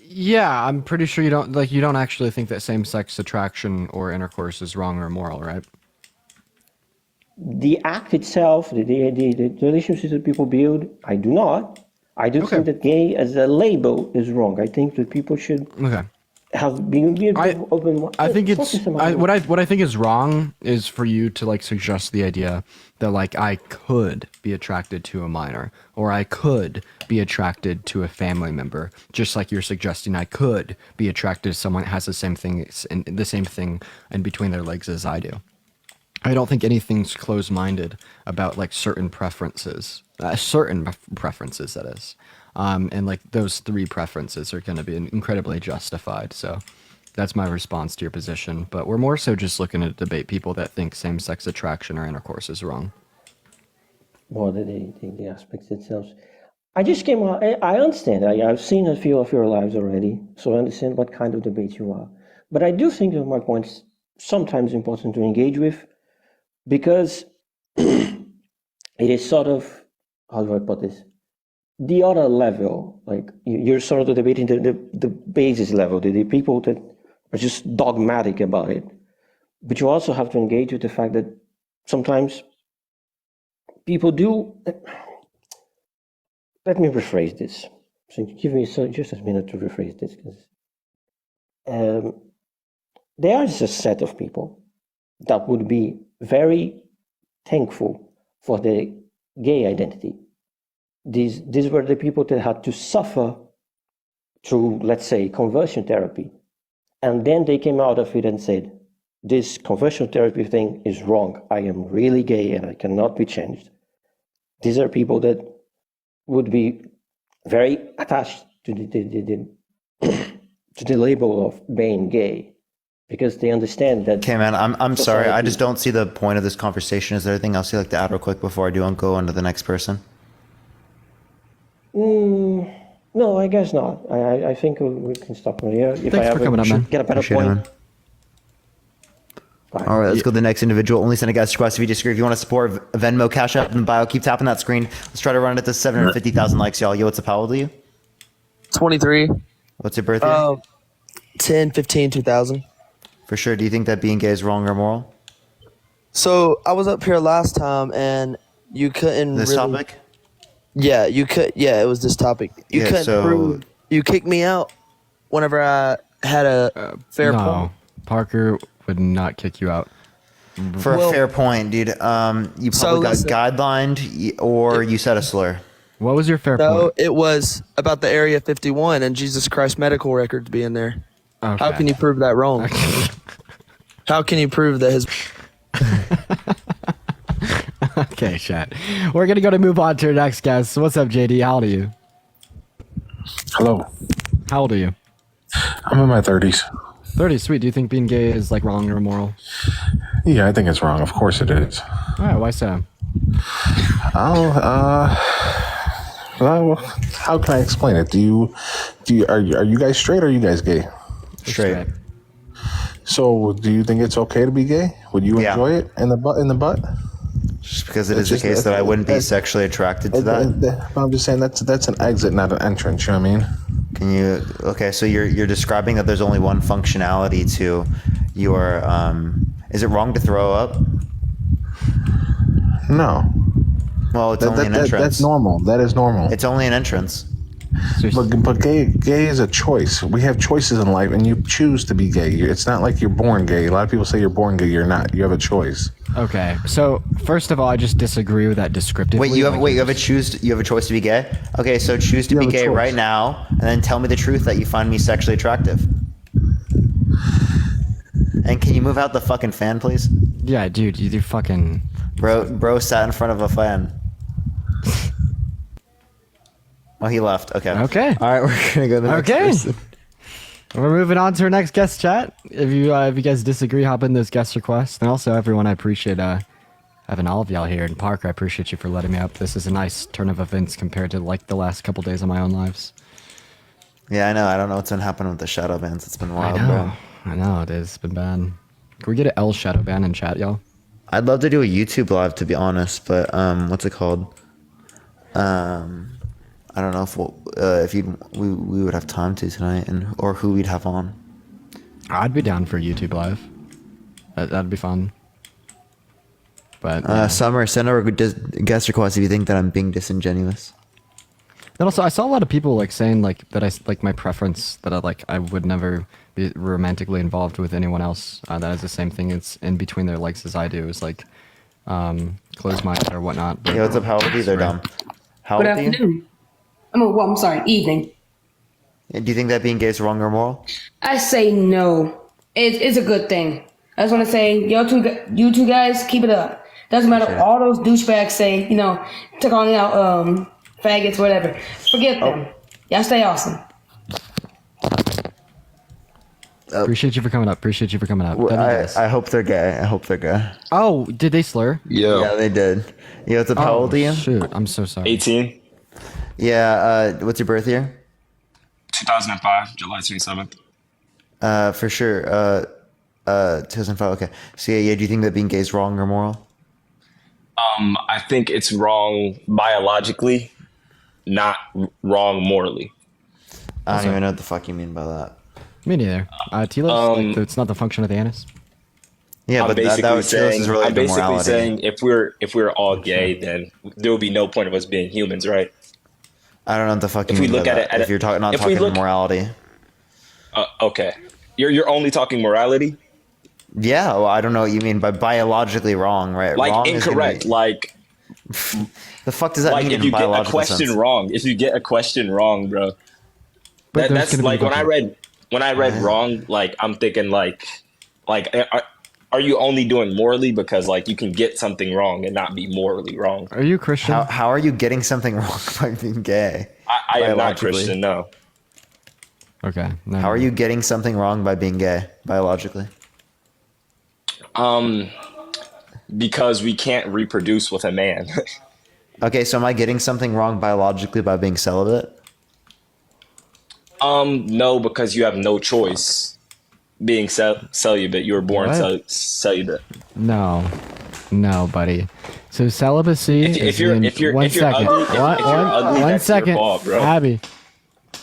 Speaker 3: Yeah, I'm pretty sure you don't actually think that same-sex attraction or intercourse is wrong or immoral, right?
Speaker 14: The act itself, the relationships that people build, I do not. I do think that gay as a label is wrong. I think that people should have been open.
Speaker 3: I think what I think is wrong is for you to like suggest the idea that like I could be attracted to a minor or I could be attracted to a family member, just like you're suggesting I could be attracted to someone that has the same thing in between their legs as I do. I don't think anything's closed-minded about like certain preferences that is. And like those three preferences are going to be incredibly justified. So that's my response to your position. But we're more so just looking to debate people that think same-sex attraction or intercourse is wrong.
Speaker 14: More the aspects themselves. I just came out. I understand. I've seen a few of your lives already, so I understand what kind of debate you are. But I do think that my point's sometimes important to engage with, because it is sort of, how do I put this? The other level, like you're sort of debating the basis level, the people that are just dogmatic about it. But you also have to engage with the fact that sometimes people do. Let me rephrase this. So give me just a minute to rephrase this, because there is a set of people that would be very thankful for their gay identity. These were the people that had to suffer through, let's say, conversion therapy. And then they came out of it and said, this conversion therapy thing is wrong. I am really gay and I cannot be changed. These are people that would be very attached to to the label of being gay, because they understand that.
Speaker 1: Okay, man, I'm sorry. I
Speaker 14: society-
Speaker 1: just don't see the point of this conversation. Is there anything else you'd like to add real quick before I do go on to the next person?
Speaker 14: No, I guess not. I think we can stop right here. If
Speaker 3: Thanks
Speaker 14: I
Speaker 3: for
Speaker 14: ever
Speaker 3: coming up, man.
Speaker 14: get a better
Speaker 1: Appreciate it,
Speaker 14: point.
Speaker 1: man. All right, let's go to the next individual. Only send a guest request if you disagree. If you want to support Venmo, Cash App in the bio, keep tapping that screen. Let's try to run it to 750,000 likes, y'all. Yo, what's up? How old are you?
Speaker 15: 23.
Speaker 1: What's your birthday?
Speaker 15: 10, 15, 2000.
Speaker 1: For sure. Do you think that being gay is wrong or moral?
Speaker 15: So I was up here last time and you couldn't
Speaker 1: This
Speaker 15: really,
Speaker 1: topic?
Speaker 15: Yeah, you could. Yeah, it was this topic. You
Speaker 1: Yeah,
Speaker 15: couldn't
Speaker 1: so-
Speaker 15: prove. You kicked me out whenever I had a fair
Speaker 3: no,
Speaker 15: point.
Speaker 3: Parker would not kick you out.
Speaker 1: For a
Speaker 15: Well-
Speaker 1: fair point, dude. You probably
Speaker 15: So
Speaker 1: got
Speaker 15: listen.
Speaker 1: guidelined or you said a slur.
Speaker 3: What was your fair
Speaker 15: No,
Speaker 3: point?
Speaker 15: it was about the Area 51 and Jesus Christ medical records being there.
Speaker 3: Okay.
Speaker 15: How can you prove that wrong? How can you prove that his?
Speaker 3: Okay, chat. We're gonna move on to our next guest. What's up, JD? How old are you?
Speaker 16: Hello.
Speaker 3: How old are you?
Speaker 16: I'm in my 30s.
Speaker 3: 30. Sweet. Do you think being gay is like wrong or immoral?
Speaker 16: Yeah, I think it's wrong. Of course it is.
Speaker 3: All right. Why so?
Speaker 16: Well, how can I explain it? Are you guys straight or are you guys gay?
Speaker 1: Straight.
Speaker 16: So, do you think it's okay to be gay? Would you enjoy it in the butt?
Speaker 1: Just because it is the case that I wouldn't be sexually attracted to that.
Speaker 16: I'm just saying that's an exit, not an entrance. You know what I mean?
Speaker 1: Can you? Okay, so you're describing that there's only one functionality to your. Is it wrong to throw up?
Speaker 16: No.
Speaker 1: Well, it's only an entrance.
Speaker 16: That's normal. That is normal.
Speaker 1: It's only an entrance.
Speaker 16: But gay is a choice. We have choices in life, and you choose to be gay. It's not like you're born gay. A lot of people say you're born gay. You're not. You have a choice.
Speaker 3: Okay. So first of all, I just disagree with that descriptively.
Speaker 1: Wait, you have a choice to be gay? Okay, so choose to be gay right now, and then tell me the truth that you find me sexually attractive. And can you move out the fucking fan, please?
Speaker 3: Yeah, dude, you fucking.
Speaker 1: Bro sat in front of a fan. Oh, he left. Okay.
Speaker 3: Okay.
Speaker 1: All right, we're gonna go to the next
Speaker 3: Okay.
Speaker 1: person.
Speaker 3: We're moving on to our next guest chat. If you guys disagree, hop in those guest requests. And also, everyone, I appreciate having all of y'all here. And Parker, I appreciate you for letting me up. This is a nice turn of events compared to like the last couple days of my own lives.
Speaker 1: Yeah, I know. I don't know what's been happening with the shadow bans. It's been wild,
Speaker 3: I know it is. It's been bad. Can we get an L shadow ban in chat, y'all?
Speaker 1: I'd love to do a YouTube live, to be honest, but what's it called? I don't know if we would have time to tonight, or who we'd have on.
Speaker 3: I'd be down for a YouTube live. That'd be fun. But
Speaker 1: Summer, send over a guest request if you think that I'm being disingenuous.
Speaker 3: and also, I saw a lot of people like saying like that my preference that I would never be romantically involved with anyone else. That is the same thing. It's in between their legs as I do. It's like close minded or whatnot. But
Speaker 1: Yeah, what's up? How old are you? They're dumb. How
Speaker 17: Good
Speaker 1: old are you?
Speaker 17: afternoon. I'm sorry, evening.
Speaker 1: Do you think that being gay is wrong or moral?
Speaker 17: I say no. It's a good thing. I just want to say, you two guys, keep it up. Doesn't matter what all those douchebags say, to calling out faggots, whatever. Forget them. Y'all stay awesome.
Speaker 3: Appreciate you for coming up.
Speaker 1: I hope they're gay.
Speaker 3: Oh, did they slur?
Speaker 1: Yeah, they did. Yeah, what's up? How old are you?
Speaker 3: Shoot, I'm so sorry.
Speaker 10: 18.
Speaker 1: Yeah, what's your birth year?
Speaker 10: 2005, July 27th.
Speaker 1: For sure. 2005. Okay. So yeah, do you think that being gay is wrong or moral?
Speaker 10: I think it's wrong biologically, not wrong morally.
Speaker 1: I don't even know what the fuck you mean by that.
Speaker 3: Me neither. Telos, it's not the function of the anus.
Speaker 1: Yeah,
Speaker 10: I'm
Speaker 1: but
Speaker 10: basically saying,
Speaker 1: is related
Speaker 10: I'm
Speaker 1: to
Speaker 10: basically
Speaker 1: morality.
Speaker 10: saying if we're all gay, then there will be no point of us being humans, right?
Speaker 1: I don't know what the fuck you
Speaker 10: If we
Speaker 1: mean by
Speaker 10: look at
Speaker 1: that.
Speaker 10: it,
Speaker 1: If you're not
Speaker 10: if we
Speaker 1: talking
Speaker 10: look-
Speaker 1: morality.
Speaker 10: Okay, you're only talking morality,
Speaker 1: Yeah, well, I don't know what you mean by biologically wrong, right?
Speaker 10: like
Speaker 1: wrong is gonna
Speaker 10: incorrect,
Speaker 1: be-
Speaker 10: like
Speaker 1: the fuck does that
Speaker 10: like
Speaker 1: mean
Speaker 10: if
Speaker 1: in
Speaker 10: you get a
Speaker 1: biological
Speaker 10: question
Speaker 1: sense?
Speaker 10: wrong. If you get a question wrong, bro,
Speaker 3: But there's
Speaker 10: that's
Speaker 3: gonna be
Speaker 10: like
Speaker 3: a
Speaker 10: when I read wrong, like I'm thinking like are you only doing morally because like you can get something wrong and not be morally wrong?
Speaker 3: Are you Christian?
Speaker 1: How are you getting something wrong by being gay?
Speaker 10: I am not
Speaker 1: Biologically.
Speaker 10: Christian, no.
Speaker 3: Okay. No,
Speaker 1: How are you getting something wrong by being gay biologically?
Speaker 10: Because we can't reproduce with a man.
Speaker 1: Okay, so am I getting something wrong biologically by being celibate?
Speaker 10: No, because you have no choice. Being celibate, you were born
Speaker 3: What?
Speaker 10: celibate.
Speaker 3: No, buddy. So celibacy.
Speaker 10: If you're ugly, if you're ugly,
Speaker 3: One
Speaker 10: that's your
Speaker 3: second.
Speaker 10: fault, bro.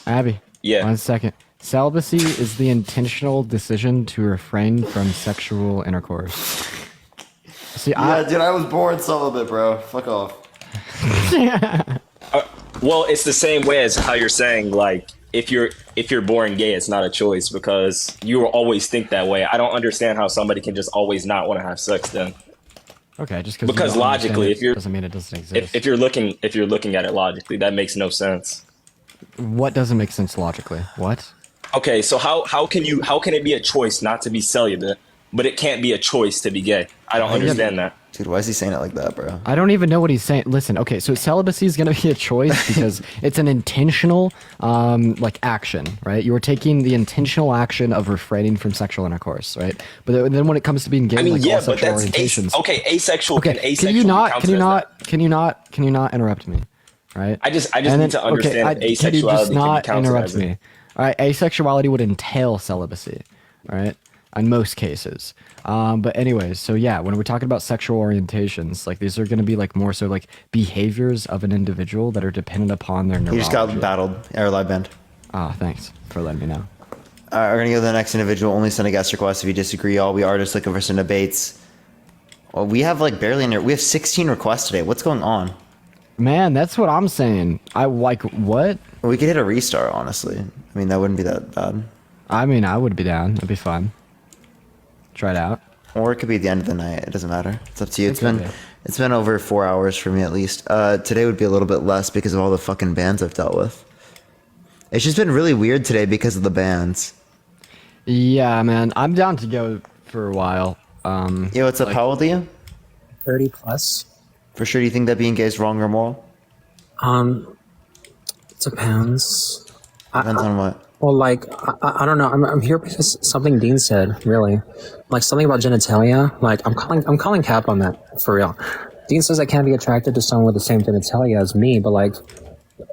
Speaker 3: Abby.
Speaker 10: Yeah.
Speaker 3: 1 second. Celibacy is the intentional decision to refrain from sexual intercourse. See,
Speaker 1: dude, I was born celibate, bro. Fuck off.
Speaker 10: Well, it's the same way as how you're saying, like, if you're born gay, it's not a choice because you will always think that way. I don't understand how somebody can just always not want to have sex then.
Speaker 3: Okay, just
Speaker 10: because logically, if you're
Speaker 3: doesn't mean it doesn't exist.
Speaker 10: if you're looking at it logically, that makes no sense.
Speaker 3: What doesn't make sense logically? What?
Speaker 10: Okay, so how can it be a choice not to be celibate, but it can't be a choice to be gay? I don't understand that.
Speaker 1: Dude, why is he saying it like that, bro?
Speaker 3: I don't even know what he's saying. Listen, okay, so celibacy is going to be a choice because it's an intentional, like, action, right? You are taking the intentional action of refraining from sexual intercourse, right? But then when it comes to being gay,
Speaker 10: I mean,
Speaker 3: like
Speaker 10: yeah,
Speaker 3: all
Speaker 10: but
Speaker 3: sexual
Speaker 10: that's
Speaker 3: orientations.
Speaker 10: asexual.
Speaker 3: Okay,
Speaker 10: Can asexual
Speaker 3: can you not?
Speaker 10: be
Speaker 3: Can you
Speaker 10: counted as
Speaker 3: not? Can you not interrupt me? Right?
Speaker 10: I just
Speaker 3: And then-
Speaker 10: need to understand that
Speaker 3: can you
Speaker 10: asexuality
Speaker 3: just
Speaker 10: can
Speaker 3: not
Speaker 10: be counted
Speaker 3: interrupt
Speaker 10: as
Speaker 3: me? All right, asexuality would entail celibacy, all right, in most cases. But anyways, so yeah, when we're talking about sexual orientations, like these are going to be like more so like behaviors of an individual that are dependent upon their
Speaker 1: He
Speaker 3: neurology.
Speaker 1: just got battled. Air live band.
Speaker 3: Ah, thanks for letting me know.
Speaker 1: We're gonna go to the next individual. Only send a guest request if you disagree. All we are just looking for some debates. Well, we have like barely we have 16 requests today. What's going on?
Speaker 3: Man, that's what I'm saying. I like what?
Speaker 1: We could hit a restart, honestly. I mean, that wouldn't be that bad.
Speaker 3: I mean, I would be down. That'd be fun. Try it out.
Speaker 1: Or it could be the end of the night. It doesn't matter. It's up to you.
Speaker 3: It could be.
Speaker 1: It's been over 4 hours for me at least. Today would be a little bit less because of all the fucking bands I've dealt with. It's just been really weird today because of the bands.
Speaker 3: Yeah, man, I'm down to go for a while.
Speaker 1: Yo, what's up? How old are you?
Speaker 18: 30 plus.
Speaker 1: For sure, do you think that being gay is wrong or moral?
Speaker 18: It depends.
Speaker 1: Depends on what?
Speaker 18: Well, like, I don't know. I'm here because something Dean said, really. Like, something about genitalia. Like, I'm calling cap on that, for real. Dean says I can't be attracted to someone with the same genitalia as me, but, like,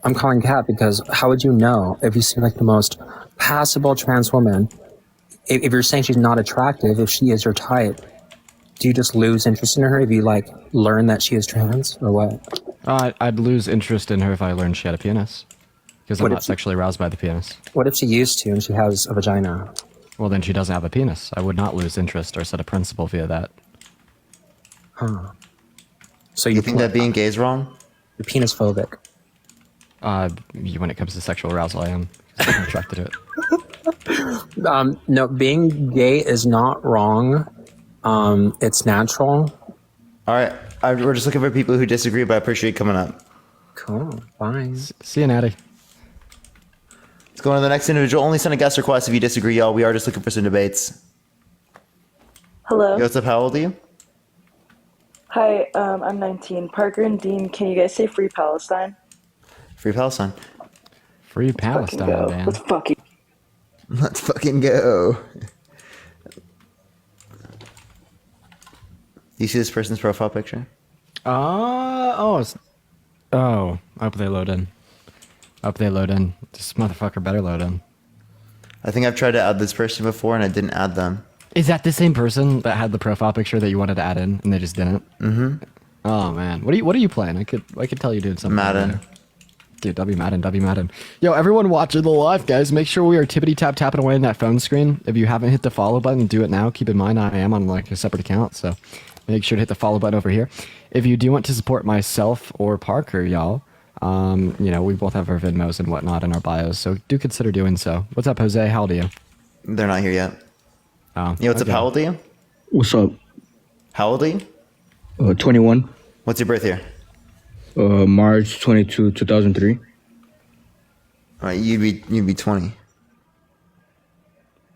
Speaker 18: I'm calling cap because how would you know if you see, like, the most passable trans woman? If you're saying she's not attractive, if she is your type, do you just lose interest in her if you, like, learn that she is trans, or what?
Speaker 3: I'd lose interest in her if I learned she had a penis. Because I'm
Speaker 18: What
Speaker 3: not
Speaker 18: if-
Speaker 3: sexually aroused by the penis.
Speaker 18: What if she used to and she has a vagina?
Speaker 3: Well, then she doesn't have a penis. I would not lose interest or set a principle via that.
Speaker 18: Huh. So
Speaker 1: you think that being gay is wrong?
Speaker 18: You're penis phobic.
Speaker 3: When it comes to sexual arousal, I am. I'm attracted to it.
Speaker 18: No, being gay is not wrong. It's natural.
Speaker 1: All right. We're just looking for people who disagree, but I appreciate you coming up.
Speaker 18: Cool. Bye.
Speaker 3: See you, Natty.
Speaker 1: Let's go on to the next individual. Only send a guest request if you disagree, y'all. We are just looking for some debates.
Speaker 19: Hello.
Speaker 1: Yo, what's up? How old are you?
Speaker 19: Hi, I'm 19. Parker and Dean, can you guys say Free Palestine?
Speaker 1: Free Palestine.
Speaker 3: Free
Speaker 19: Palestine,
Speaker 3: Palestine,
Speaker 19: go.
Speaker 3: man.
Speaker 19: Let's fucking
Speaker 1: Let's fucking go. Do you see this person's profile picture?
Speaker 3: Oh, I hope they load in. This motherfucker better load in.
Speaker 1: I think I've tried to add this person before and I didn't add them.
Speaker 3: Is that the same person that had the profile picture that you wanted to add in and they just didn't?
Speaker 1: Mm-hmm.
Speaker 3: Oh man, what are you playing? I could tell you doing something.
Speaker 1: Madden.
Speaker 3: Dude, W Madden. Yo, everyone watching the live, guys, make sure we are tippity tapping away on that phone screen. If you haven't hit the follow button, do it now. Keep in mind I am on like a separate account, so make sure to hit the follow button over here. If you do want to support myself or Parker, y'all, we both have our Venmos and whatnot in our bios, so do consider doing so. What's up, Jose? How old are you?
Speaker 1: They're not here yet.
Speaker 3: Oh,
Speaker 1: Yo, what's
Speaker 3: okay.
Speaker 1: up? How old are you?
Speaker 20: What's up?
Speaker 1: How old are you?
Speaker 20: 21.
Speaker 1: What's your birth year?
Speaker 20: March 22, 2003.
Speaker 1: All right, you'd be 20.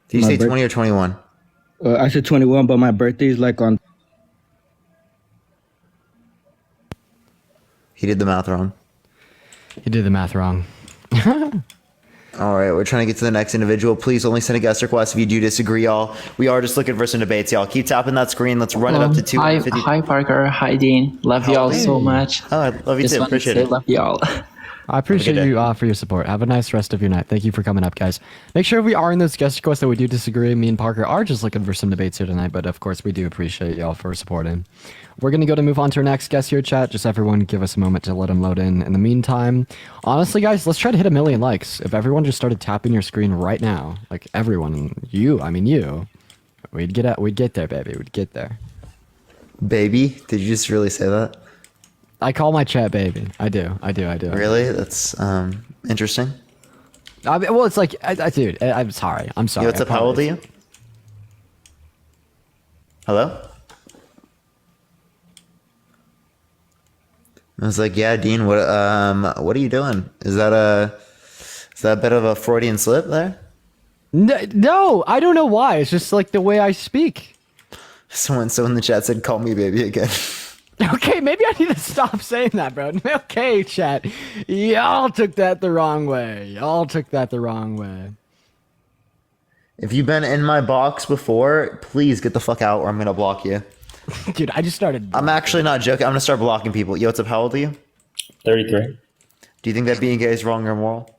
Speaker 1: Did you
Speaker 20: My
Speaker 1: say
Speaker 20: birth-
Speaker 1: 20 or 21?
Speaker 20: I said 21, but my birthday is like on.
Speaker 1: He did the math wrong.
Speaker 3: He did the math wrong.
Speaker 1: All right, we're trying to get to the next individual. Please only send a guest request if you do disagree, y'all. We are just looking for some debates, y'all. Keep tapping that screen. Let's run it up to 250.
Speaker 21: Hi Parker, hi Dean. Love y'all so much.
Speaker 1: Oh, I love you
Speaker 21: Just
Speaker 1: too.
Speaker 21: wanted to
Speaker 1: Appreciate
Speaker 21: say
Speaker 1: it.
Speaker 21: Love y'all.
Speaker 3: I appreciate you for your support. Have a nice rest of your night. Thank you for coming up, guys. Make sure we are in those guest requests that we do disagree. Me and Parker are just looking for some debates here tonight, but of course we do appreciate y'all for supporting. We're going to move on to our next guest here, chat. Just everyone give us a moment to let him load in. In the meantime, honestly, guys, let's try to hit 1 million likes. If everyone just started tapping your screen right now, like everyone, you, we'd get there, baby. We'd get there.
Speaker 1: Baby? Did you just really say that?
Speaker 3: I call my chat baby. I do.
Speaker 1: Really? That's interesting.
Speaker 3: I mean, well, it's like, dude, I'm sorry.
Speaker 1: Yo, what's up? How old are you? Hello? I was like, yeah, Dean, what are you doing? Is that a bit of a Freudian slip there?
Speaker 3: No, I don't know why. It's just like the way I speak.
Speaker 1: Someone in the chat said, call me baby again.
Speaker 3: Okay, maybe I need to stop saying that, bro. Okay, chat. Y'all took that the wrong way.
Speaker 1: If you've been in my box before, please get the fuck out or I'm gonna block you.
Speaker 3: Dude, I just started.
Speaker 1: I'm actually not joking. I'm gonna start blocking people. Yo, what's up? How old are you?
Speaker 22: 33.
Speaker 1: Do you think that being gay is wrong or moral?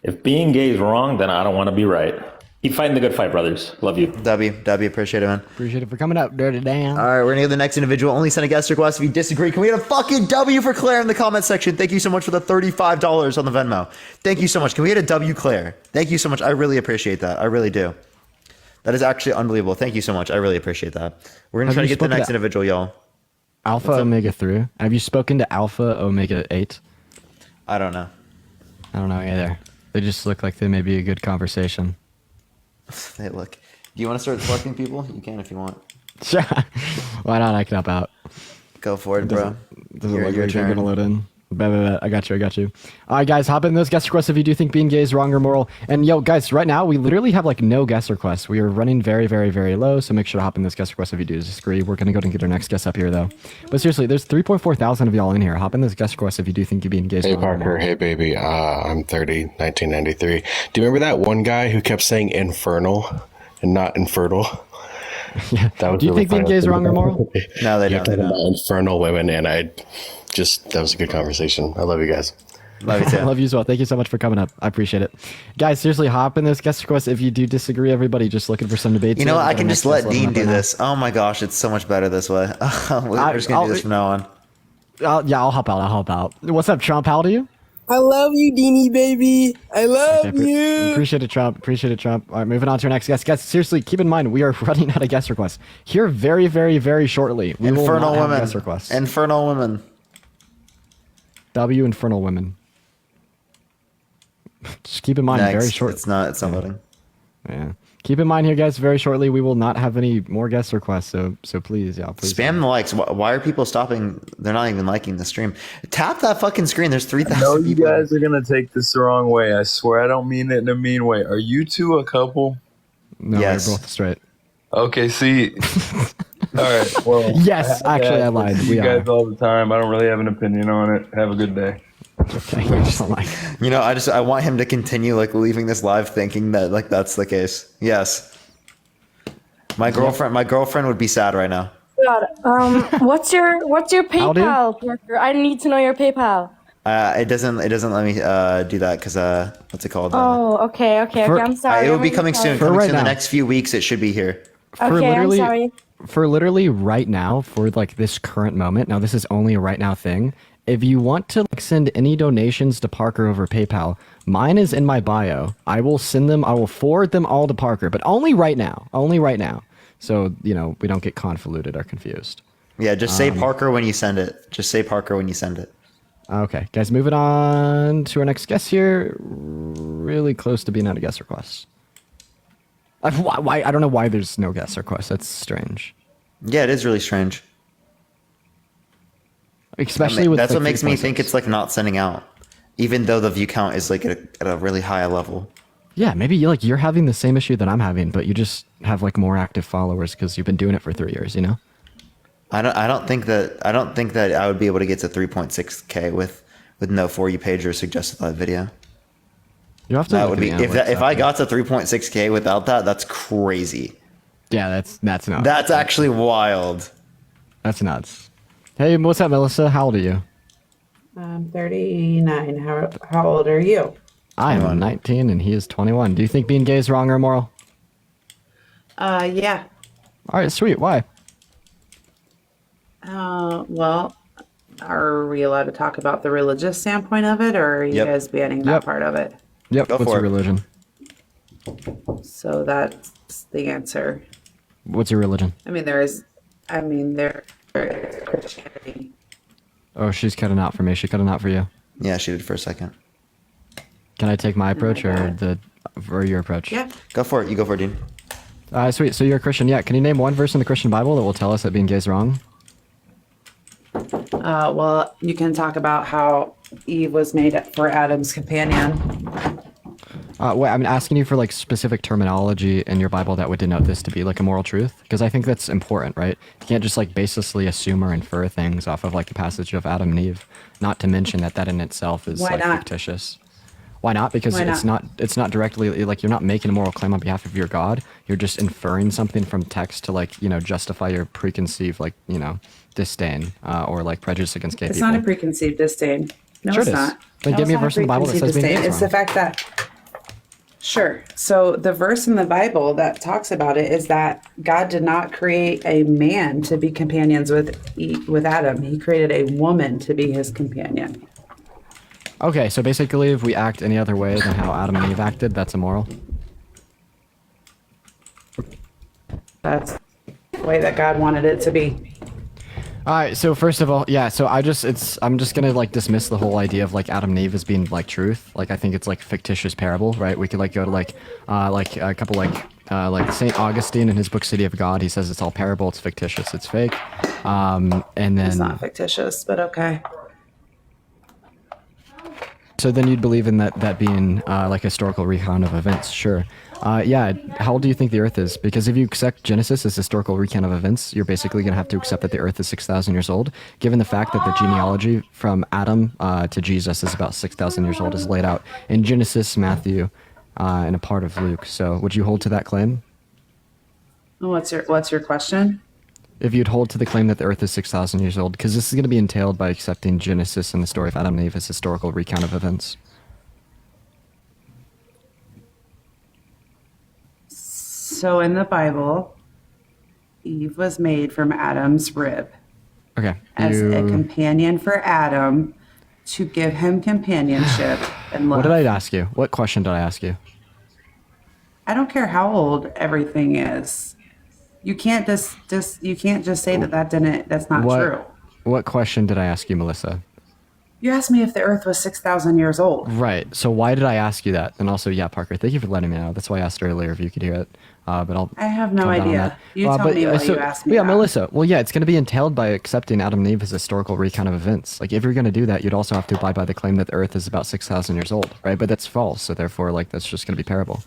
Speaker 22: If being gay is wrong, then I don't want to be right. Keep fighting the good fight, brothers. Love you.
Speaker 1: W, appreciate it, man.
Speaker 3: Appreciate it for coming up, Dirty Dan.
Speaker 1: All right, we're gonna get the next individual. Only send a guest request if you disagree. Can we get a fucking W for Claire in the comment section? Thank you so much for the $35 on the Venmo. Thank you so much. Can we get a W, Claire? Thank you so much. I really appreciate that. I really do. That is actually unbelievable. Thank you so much. I really appreciate that. We're gonna try to get the next individual, y'all.
Speaker 3: Alpha Omega 3. Have you spoken to Alpha Omega 8?
Speaker 1: I don't know.
Speaker 3: I don't know either. They just look like they may be a good conversation.
Speaker 1: Hey, look. Do you want to start selecting people? You can if you want.
Speaker 3: Sure. Why not? I can help out.
Speaker 1: Go for it, bro.
Speaker 3: Doesn't look like they're gonna load in. I got you. All right, guys, hop in those guest requests if you do think being gay is wrong or moral. And yo, guys, right now we literally have like no guest requests. We are running very, very, very low. So make sure to hop in those guest requests if you do disagree. We're gonna go and get our next guest up here though. But seriously, there's 3.4 thousand of y'all in here. Hop in those guest requests if you do think you're being gay.
Speaker 23: Hey Parker, hey baby. I'm 30, 1993. Do you remember that one guy who kept saying infernal and not infertile?
Speaker 3: Yeah.
Speaker 23: That was
Speaker 3: do you
Speaker 23: really
Speaker 3: think being
Speaker 23: funny.
Speaker 3: gay is wrong or moral?
Speaker 1: No, they don't.
Speaker 23: About infernal women, and that was a good conversation. I love you guys.
Speaker 1: Love you too.
Speaker 3: Love you as well. Thank you so much for coming up. I appreciate it. Guys, seriously, hop in those guest requests if you do disagree. Everybody just looking for some debates.
Speaker 1: You know what? I can just let Dean do this. Oh my gosh, it's so much better this way. We're just gonna do this from now on.
Speaker 3: I'll help out. What's up, Trump? How old are you?
Speaker 24: I love you, Deanie baby. I love you.
Speaker 3: Appreciate it, Trump. All right, moving on to our next guest. Guys, seriously, keep in mind we are running out of guest requests here very, very, very shortly. We will not have guest requests.
Speaker 1: Infernal women.
Speaker 3: W infernal women. Just keep in mind, very short.
Speaker 1: It's not loading.
Speaker 3: Yeah. Keep in mind here, guys, very shortly we will not have any more guest requests. So please, please.
Speaker 1: Spam the likes. Why are people stopping? They're not even liking the stream. Tap that fucking screen. There's 3,000
Speaker 25: No, you
Speaker 1: people.
Speaker 25: guys are gonna take this the wrong way. I swear, I don't mean it in a mean way. Are you two a couple?
Speaker 3: No,
Speaker 1: yes.
Speaker 3: we're both straight.
Speaker 25: Okay, see. All right. Well,
Speaker 3: yes, actually, I lied.
Speaker 25: You guys all the time. I don't really have an opinion on it. Have a good day.
Speaker 3: Okay.
Speaker 1: You know, I want him to continue like leaving this live thinking that like that's the case. Yes. My girlfriend would be sad right now.
Speaker 26: God, what's your PayPal, Parker? I need to know your PayPal.
Speaker 1: It doesn't let me do that because what's it called?
Speaker 26: Oh, okay. I'm sorry.
Speaker 1: It will be coming soon.
Speaker 3: For
Speaker 1: Coming
Speaker 3: right
Speaker 1: soon
Speaker 3: now.
Speaker 1: The next few weeks, it should be here.
Speaker 26: Okay, I'm sorry.
Speaker 3: For literally right now, for like this current moment. Now, this is only a right now thing. If you want to like send any donations to Parker over PayPal, mine is in my bio. I will send them. I will forward them all to Parker, but only right now. So we don't get convoluted or confused.
Speaker 1: Yeah, just say Parker when you send it.
Speaker 3: Okay, guys, moving on to our next guest here. Really close to being out of guest requests. Why? I don't know why there's no guest requests. That's strange.
Speaker 1: Yeah, it is really strange.
Speaker 3: Especially with
Speaker 1: that's
Speaker 3: like,
Speaker 1: what makes me
Speaker 3: 3.6.
Speaker 1: think it's like not sending out, even though the view count is like at a really high level.
Speaker 3: Yeah, maybe you're having the same issue that I'm having, but you just have like more active followers because you've been doing it for 3 years. You know.
Speaker 1: I don't think that I would be able to get to 3.6K with no For You page or suggested live video.
Speaker 3: You have to.
Speaker 1: That
Speaker 3: look
Speaker 1: would
Speaker 3: at
Speaker 1: be
Speaker 3: the analytics
Speaker 1: if I
Speaker 3: after.
Speaker 1: got to 3.6K without that. That's crazy.
Speaker 3: Yeah, that's not.
Speaker 1: That's actually wild.
Speaker 3: That's nuts. Hey, what's up, Melissa? How old are you?
Speaker 2: I'm 39. How old are you?
Speaker 3: I am 19 and he is 21. Do you think being gay is wrong or immoral?
Speaker 2: Yeah.
Speaker 3: All right, sweet. Why?
Speaker 2: Well, are we allowed to talk about the religious standpoint of it, or are you
Speaker 3: Yep.
Speaker 2: guys banning that part of it?
Speaker 3: Yep. What's your religion?
Speaker 2: So that's the answer.
Speaker 3: What's your religion?
Speaker 2: There is Christianity.
Speaker 3: Oh, she's cutting out for me. She cutting out for you.
Speaker 1: Yeah, she did for a second.
Speaker 3: Can I take my approach or your approach?
Speaker 2: Yeah.
Speaker 1: Go for it. You go for it, Dean.
Speaker 3: Sweet. So you're a Christian. Yeah. Can you name one verse in the Christian Bible that will tell us that being gay is wrong?
Speaker 2: Well, you can talk about how Eve was made for Adam's companion.
Speaker 3: Wait, I'm asking you for like specific terminology in your Bible that would denote this to be like a moral truth, because I think that's important, right? You can't just like baselessly assume or infer things off of like the passage of Adam and Eve. Not to mention that in itself is
Speaker 2: Why
Speaker 3: like
Speaker 2: not?
Speaker 3: fictitious. Why not? Because
Speaker 2: Why
Speaker 3: it's not directly like you're not making a moral claim on behalf of your God. You're just inferring something from text to like justify your preconceived disdain or like prejudice against gay
Speaker 2: It's
Speaker 3: people.
Speaker 2: not a preconceived disdain. No,
Speaker 3: Sure
Speaker 2: it's
Speaker 3: it is.
Speaker 2: not.
Speaker 3: Then
Speaker 2: No,
Speaker 3: give
Speaker 2: it's
Speaker 3: me a
Speaker 2: not
Speaker 3: verse in the Bible that says
Speaker 2: preconceived
Speaker 3: being gay is
Speaker 2: disdain. It's the
Speaker 3: wrong.
Speaker 2: fact that. Sure. So the verse in the Bible that talks about it is that God did not create a man to be companions with Adam. He created a woman to be his companion.
Speaker 3: Okay, so basically, if we act any other way than how Adam and Eve acted, that's immoral.
Speaker 2: That's the way that God wanted it to be.
Speaker 3: All right, so first of all, yeah, so I'm just gonna like dismiss the whole idea of like Adam and Eve as being like truth. Like I think it's like fictitious parable, right? We could like go to like a couple like Saint Augustine in his book City of God. He says it's all parable, it's fictitious, it's fake. And then
Speaker 2: It's not fictitious, but okay.
Speaker 3: So then you'd believe in that being like historical recount of events, sure. Yeah, how old do you think the Earth is? Because if you accept Genesis as historical recount of events, you're basically going to have to accept that the Earth is 6,000 years old, given the fact that the genealogy from Adam to Jesus is about 6,000 years old, is laid out in Genesis, Matthew, and a part of Luke. So would you hold to that claim?
Speaker 2: What's your question?
Speaker 3: If you'd hold to the claim that the Earth is 6,000 years old, because this is going to be entailed by accepting Genesis and the story of Adam and Eve as historical recount of events.
Speaker 2: So in the Bible, Eve was made from Adam's rib
Speaker 3: Okay.
Speaker 2: as a companion for Adam to give him companionship and love.
Speaker 3: What did I ask you? What question did I ask you?
Speaker 2: I don't care how old everything is. You can't just say that's not true.
Speaker 3: What question did I ask you, Melissa?
Speaker 2: You asked me if the Earth was 6,000 years old.
Speaker 3: Right. So why did I ask you that? And also, yeah, Parker, thank you for letting me know. That's why I asked earlier if you could hear it. But
Speaker 2: I have no
Speaker 3: calm down on
Speaker 2: idea.
Speaker 3: that.
Speaker 2: You tell me what you asked me
Speaker 3: Yeah,
Speaker 2: about.
Speaker 3: Melissa. Well, yeah, it's going to be entailed by accepting Adam and Eve as historical recount of events. Like, if you're going to do that, you'd also have to abide by the claim that the Earth is about 6,000 years old, right? But that's false. So therefore, like, that's just going to be parable.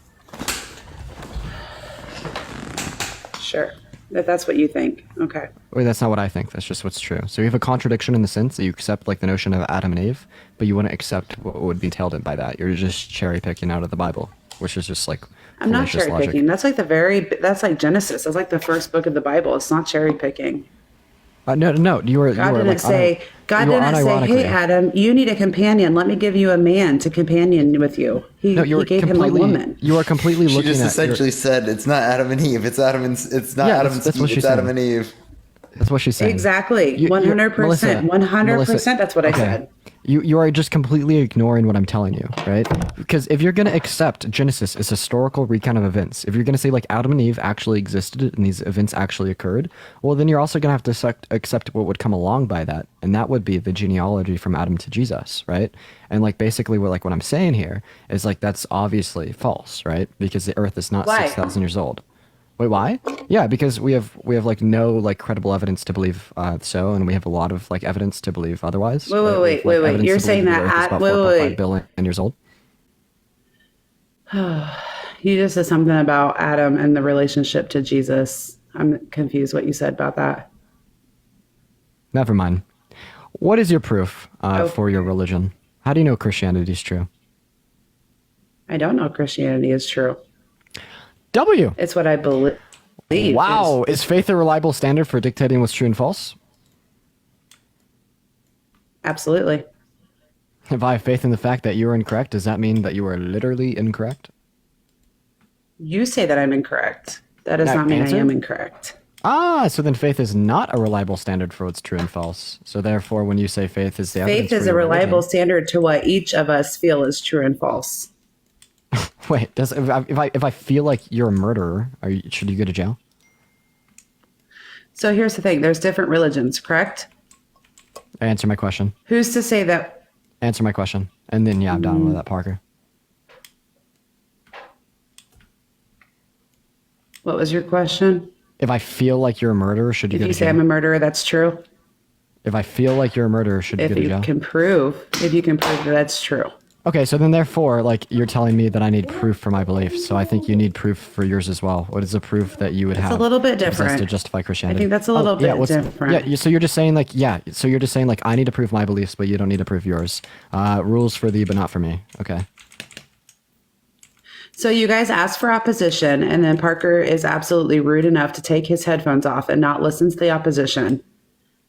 Speaker 2: Sure. If that's what you think. Okay.
Speaker 3: Wait, that's not what I think. That's just what's true. So you have a contradiction in the sense that you accept like the notion of Adam and Eve, but you wouldn't accept what would be entailed by that. You're just cherry picking out of the Bible, which is just like
Speaker 2: I'm not
Speaker 3: fallacious
Speaker 2: cherry
Speaker 3: logic.
Speaker 2: picking. That's like Genesis. That's like the first book of the Bible. It's not cherry picking.
Speaker 3: No. You were.
Speaker 2: God
Speaker 3: you were,
Speaker 2: didn't
Speaker 3: like,
Speaker 2: say,
Speaker 3: unironically-
Speaker 2: hey, Adam, you need a companion. Let me give you a man to companion with you. He gave him a woman.
Speaker 3: You are completely
Speaker 1: She
Speaker 3: looking
Speaker 1: just
Speaker 3: at.
Speaker 1: essentially said it's not Adam and Eve. It's Adam and it's not
Speaker 3: Yeah,
Speaker 1: Adam
Speaker 3: that's
Speaker 1: and
Speaker 3: what
Speaker 1: Eve.
Speaker 3: she's
Speaker 1: It's Adam
Speaker 3: saying.
Speaker 1: and Eve.
Speaker 3: That's what she's saying.
Speaker 2: Exactly.
Speaker 3: You-
Speaker 2: 100%.
Speaker 3: Melissa,
Speaker 2: 100%. That's what I said.
Speaker 3: You are just completely ignoring what I'm telling you, right? Because if you're going to accept Genesis as historical recount of events, if you're going to say like Adam and Eve actually existed and these events actually occurred, well, then you're also going to have to accept what would come along by that, and that would be the genealogy from Adam to Jesus, right? And like basically what I'm saying here is like that's obviously false, right? Because the Earth is not
Speaker 2: Why?
Speaker 3: 6,000 years old. Wait, why? Yeah, because we have like no like credible evidence to believe so, and we have a lot of like evidence to believe otherwise.
Speaker 2: Wait,
Speaker 3: We have, like, evidence
Speaker 2: You're
Speaker 3: to
Speaker 2: saying
Speaker 3: believe the
Speaker 2: that
Speaker 3: Earth is about 4.5 billion years old.
Speaker 2: You just said something about Adam and the relationship to Jesus. I'm confused what you said about that.
Speaker 3: Never mind. What is your proof
Speaker 2: Oh.
Speaker 3: for your religion? How do you know Christianity is true?
Speaker 2: I don't know if Christianity is true.
Speaker 3: W.
Speaker 2: It's what I believe.
Speaker 3: Wow. Is faith a reliable standard for dictating what's true and false?
Speaker 2: Absolutely.
Speaker 3: If I have faith in the fact that you are incorrect, does that mean that you are literally incorrect?
Speaker 2: You say that I'm incorrect. That does
Speaker 3: Now,
Speaker 2: not mean
Speaker 3: answer?
Speaker 2: I am incorrect.
Speaker 3: So then faith is not a reliable standard for what's true and false. So therefore, when you say faith is the evidence
Speaker 2: Faith
Speaker 3: for
Speaker 2: is a
Speaker 3: your
Speaker 2: reliable
Speaker 3: religion-
Speaker 2: standard to what each of us feel is true and false.
Speaker 3: Wait, if I feel like you're a murderer, should you go to jail?
Speaker 2: So here's the thing. There's different religions, correct?
Speaker 3: Answer my question.
Speaker 2: Who's to say that?
Speaker 3: Answer my question. And then, yeah, I'm done with that, Parker.
Speaker 2: What was your question?
Speaker 3: If I feel like you're a murderer, should you
Speaker 2: If
Speaker 3: go
Speaker 2: you
Speaker 3: to
Speaker 2: say
Speaker 3: jail?
Speaker 2: I'm a murderer, that's true.
Speaker 3: If I feel like you're a murderer, should you
Speaker 2: If
Speaker 3: go to
Speaker 2: you
Speaker 3: jail?
Speaker 2: can prove that that's true.
Speaker 3: Okay, so then therefore, like, you're telling me that I need proof for my beliefs. So I think you need proof for yours as well. What is the proof that you would
Speaker 2: It's
Speaker 3: have?
Speaker 2: a little bit
Speaker 3: to possess
Speaker 2: different.
Speaker 3: to justify Christianity.
Speaker 2: I think that's a little bit different.
Speaker 3: Yeah, so you're just saying like, I need to prove my beliefs, but you don't need to prove yours. Rules for thee, but not for me. Okay.
Speaker 2: So you guys asked for opposition, and then Parker is absolutely rude enough to take his headphones off and not listen to the opposition.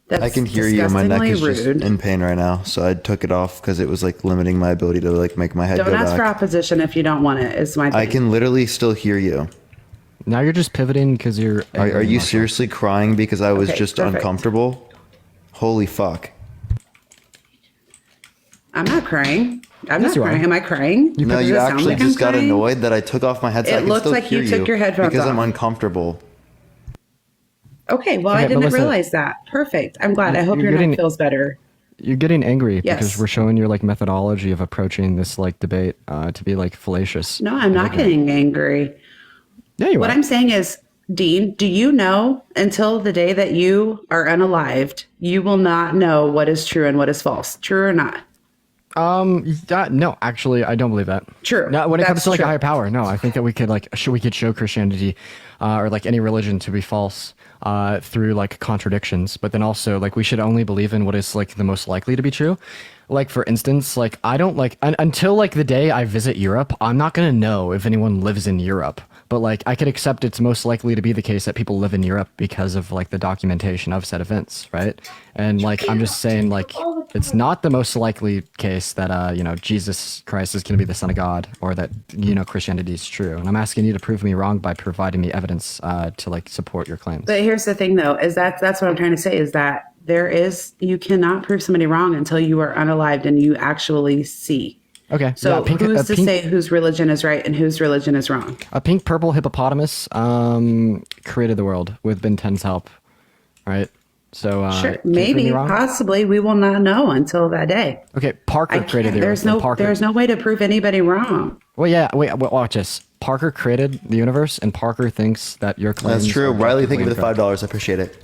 Speaker 2: That's
Speaker 1: I can hear you. My neck is just
Speaker 2: rude.
Speaker 1: in pain right now, so I took it off because it was like limiting my ability to like make my head
Speaker 2: Don't
Speaker 1: go
Speaker 2: ask for
Speaker 1: back.
Speaker 2: opposition if you don't want it. Is my thing.
Speaker 1: I can literally still hear you.
Speaker 3: Now you're just pivoting because you're.
Speaker 1: Are you seriously crying because I was
Speaker 2: Okay,
Speaker 1: just
Speaker 2: perfect.
Speaker 1: uncomfortable? Holy fuck!
Speaker 2: I'm not crying. I'm
Speaker 1: Yes,
Speaker 2: not
Speaker 1: you are.
Speaker 2: crying. Am I crying?
Speaker 1: No,
Speaker 2: Does
Speaker 1: you
Speaker 2: it sound
Speaker 1: actually
Speaker 2: like I'm
Speaker 1: just got
Speaker 2: crying?
Speaker 1: annoyed that I took off my headset.
Speaker 2: It
Speaker 1: I can
Speaker 2: looks
Speaker 1: still
Speaker 2: like you
Speaker 1: hear
Speaker 2: took your headphones
Speaker 1: because I'm
Speaker 2: off.
Speaker 1: uncomfortable.
Speaker 2: Okay, well,
Speaker 3: Okay,
Speaker 2: I
Speaker 3: but
Speaker 2: didn't
Speaker 3: listen.
Speaker 2: realize that. Perfect. I'm glad. I hope
Speaker 3: You're
Speaker 2: your
Speaker 3: getting-
Speaker 2: neck feels better.
Speaker 3: You're getting angry
Speaker 2: Yes.
Speaker 3: because we're showing your like methodology of approaching this like debate to be like fallacious.
Speaker 2: No, I'm not getting angry.
Speaker 3: Yeah, you
Speaker 2: What
Speaker 3: are.
Speaker 2: I'm saying is, Dean, do you know until the day that you are unalived, you will not know what is true and what is false? True or not?
Speaker 3: No, actually, I don't believe that.
Speaker 2: True.
Speaker 3: No, when it comes
Speaker 2: That's
Speaker 3: to like
Speaker 2: true.
Speaker 3: a higher power, no, I think that we could show Christianity, or like any religion to be false, through like contradictions. But then also like we should only believe in what is like the most likely to be true. Like for instance, like I don't like until like the day I visit Europe, I'm not gonna know if anyone lives in Europe. But like I could accept it's most likely to be the case that people live in Europe because of like the documentation of said events, right? And like I'm just saying like it's not the most likely case that Jesus Christ is going to be the Son of God or that Christianity is true. And I'm asking you to prove me wrong by providing me evidence to like support your claims.
Speaker 2: But here's the thing, though, is that's what I'm trying to say is that you cannot prove somebody wrong until you are unalived and you actually see.
Speaker 3: Okay.
Speaker 2: So
Speaker 3: yeah,
Speaker 2: who's to say whose religion is right and whose religion is wrong?
Speaker 3: A pink purple hippopotamus created the world with Ben 10's help, right? So
Speaker 2: Sure,
Speaker 3: can you prove me
Speaker 2: maybe,
Speaker 3: wrong?
Speaker 2: possibly, we will not know until that day.
Speaker 3: Okay, Parker created the
Speaker 2: There's
Speaker 3: Earth. and
Speaker 2: no,
Speaker 3: Parker,
Speaker 2: there's no way to prove anybody wrong.
Speaker 3: Well, yeah. Wait. Watch this. Parker created the universe, and Parker thinks that your claims.
Speaker 1: That's true.
Speaker 3: are
Speaker 1: Riley, thank you for the
Speaker 3: incorrect.
Speaker 1: $5. I appreciate it.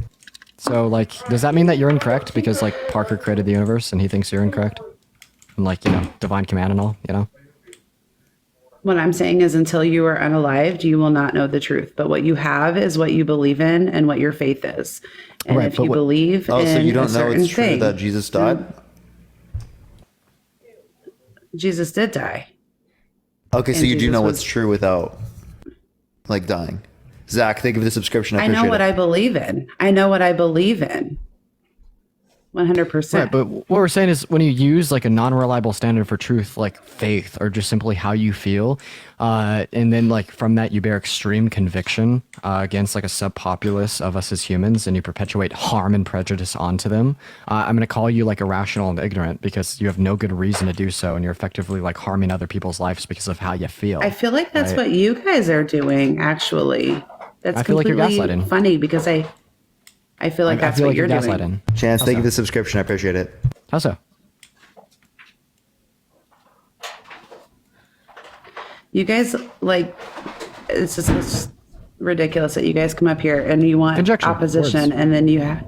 Speaker 3: So, like, does that mean that you're incorrect because like Parker created the universe and he thinks you're incorrect? And like, divine command and all,
Speaker 2: What I'm saying is until you are unalived, you will not know the truth. But what you have is what you believe in and what your faith is. And
Speaker 1: Right,
Speaker 2: if
Speaker 1: but
Speaker 2: you
Speaker 1: what-
Speaker 2: believe
Speaker 1: Oh,
Speaker 2: in
Speaker 1: so you
Speaker 2: a
Speaker 1: don't know
Speaker 2: certain
Speaker 1: it's true
Speaker 2: thing,
Speaker 1: that Jesus died?
Speaker 2: Jesus did die.
Speaker 1: Okay, so
Speaker 2: And
Speaker 1: you do
Speaker 2: Jesus
Speaker 1: know
Speaker 2: was-
Speaker 1: what's true without like dying. Zach, thank you for the subscription. I
Speaker 2: I
Speaker 1: appreciate
Speaker 2: know what
Speaker 1: it.
Speaker 2: I believe in. I know what I believe in. 100%.
Speaker 3: Right, but what we're saying is when you use like a non-reliable standard for truth, like faith or just simply how you feel, and then like from that you bear extreme conviction against like a subpopulace of us as humans, and you perpetuate harm and prejudice onto them, I'm going to call you like irrational and ignorant because you have no good reason to do so, and you're effectively like harming other people's lives because of how you feel.
Speaker 2: I feel like that's
Speaker 3: right?
Speaker 2: what you guys are doing, actually. That's
Speaker 3: I feel like you're
Speaker 2: completely
Speaker 3: gaslighting.
Speaker 2: funny because I feel like that's what you're doing.
Speaker 3: gaslighting.
Speaker 1: Chance,
Speaker 3: How
Speaker 1: thank you
Speaker 3: so?
Speaker 1: for the subscription. I appreciate it.
Speaker 3: How so?
Speaker 2: You guys, like, it's just ridiculous that you guys come up here and you want
Speaker 3: Conjecture,
Speaker 2: opposition
Speaker 3: words.
Speaker 2: and then you have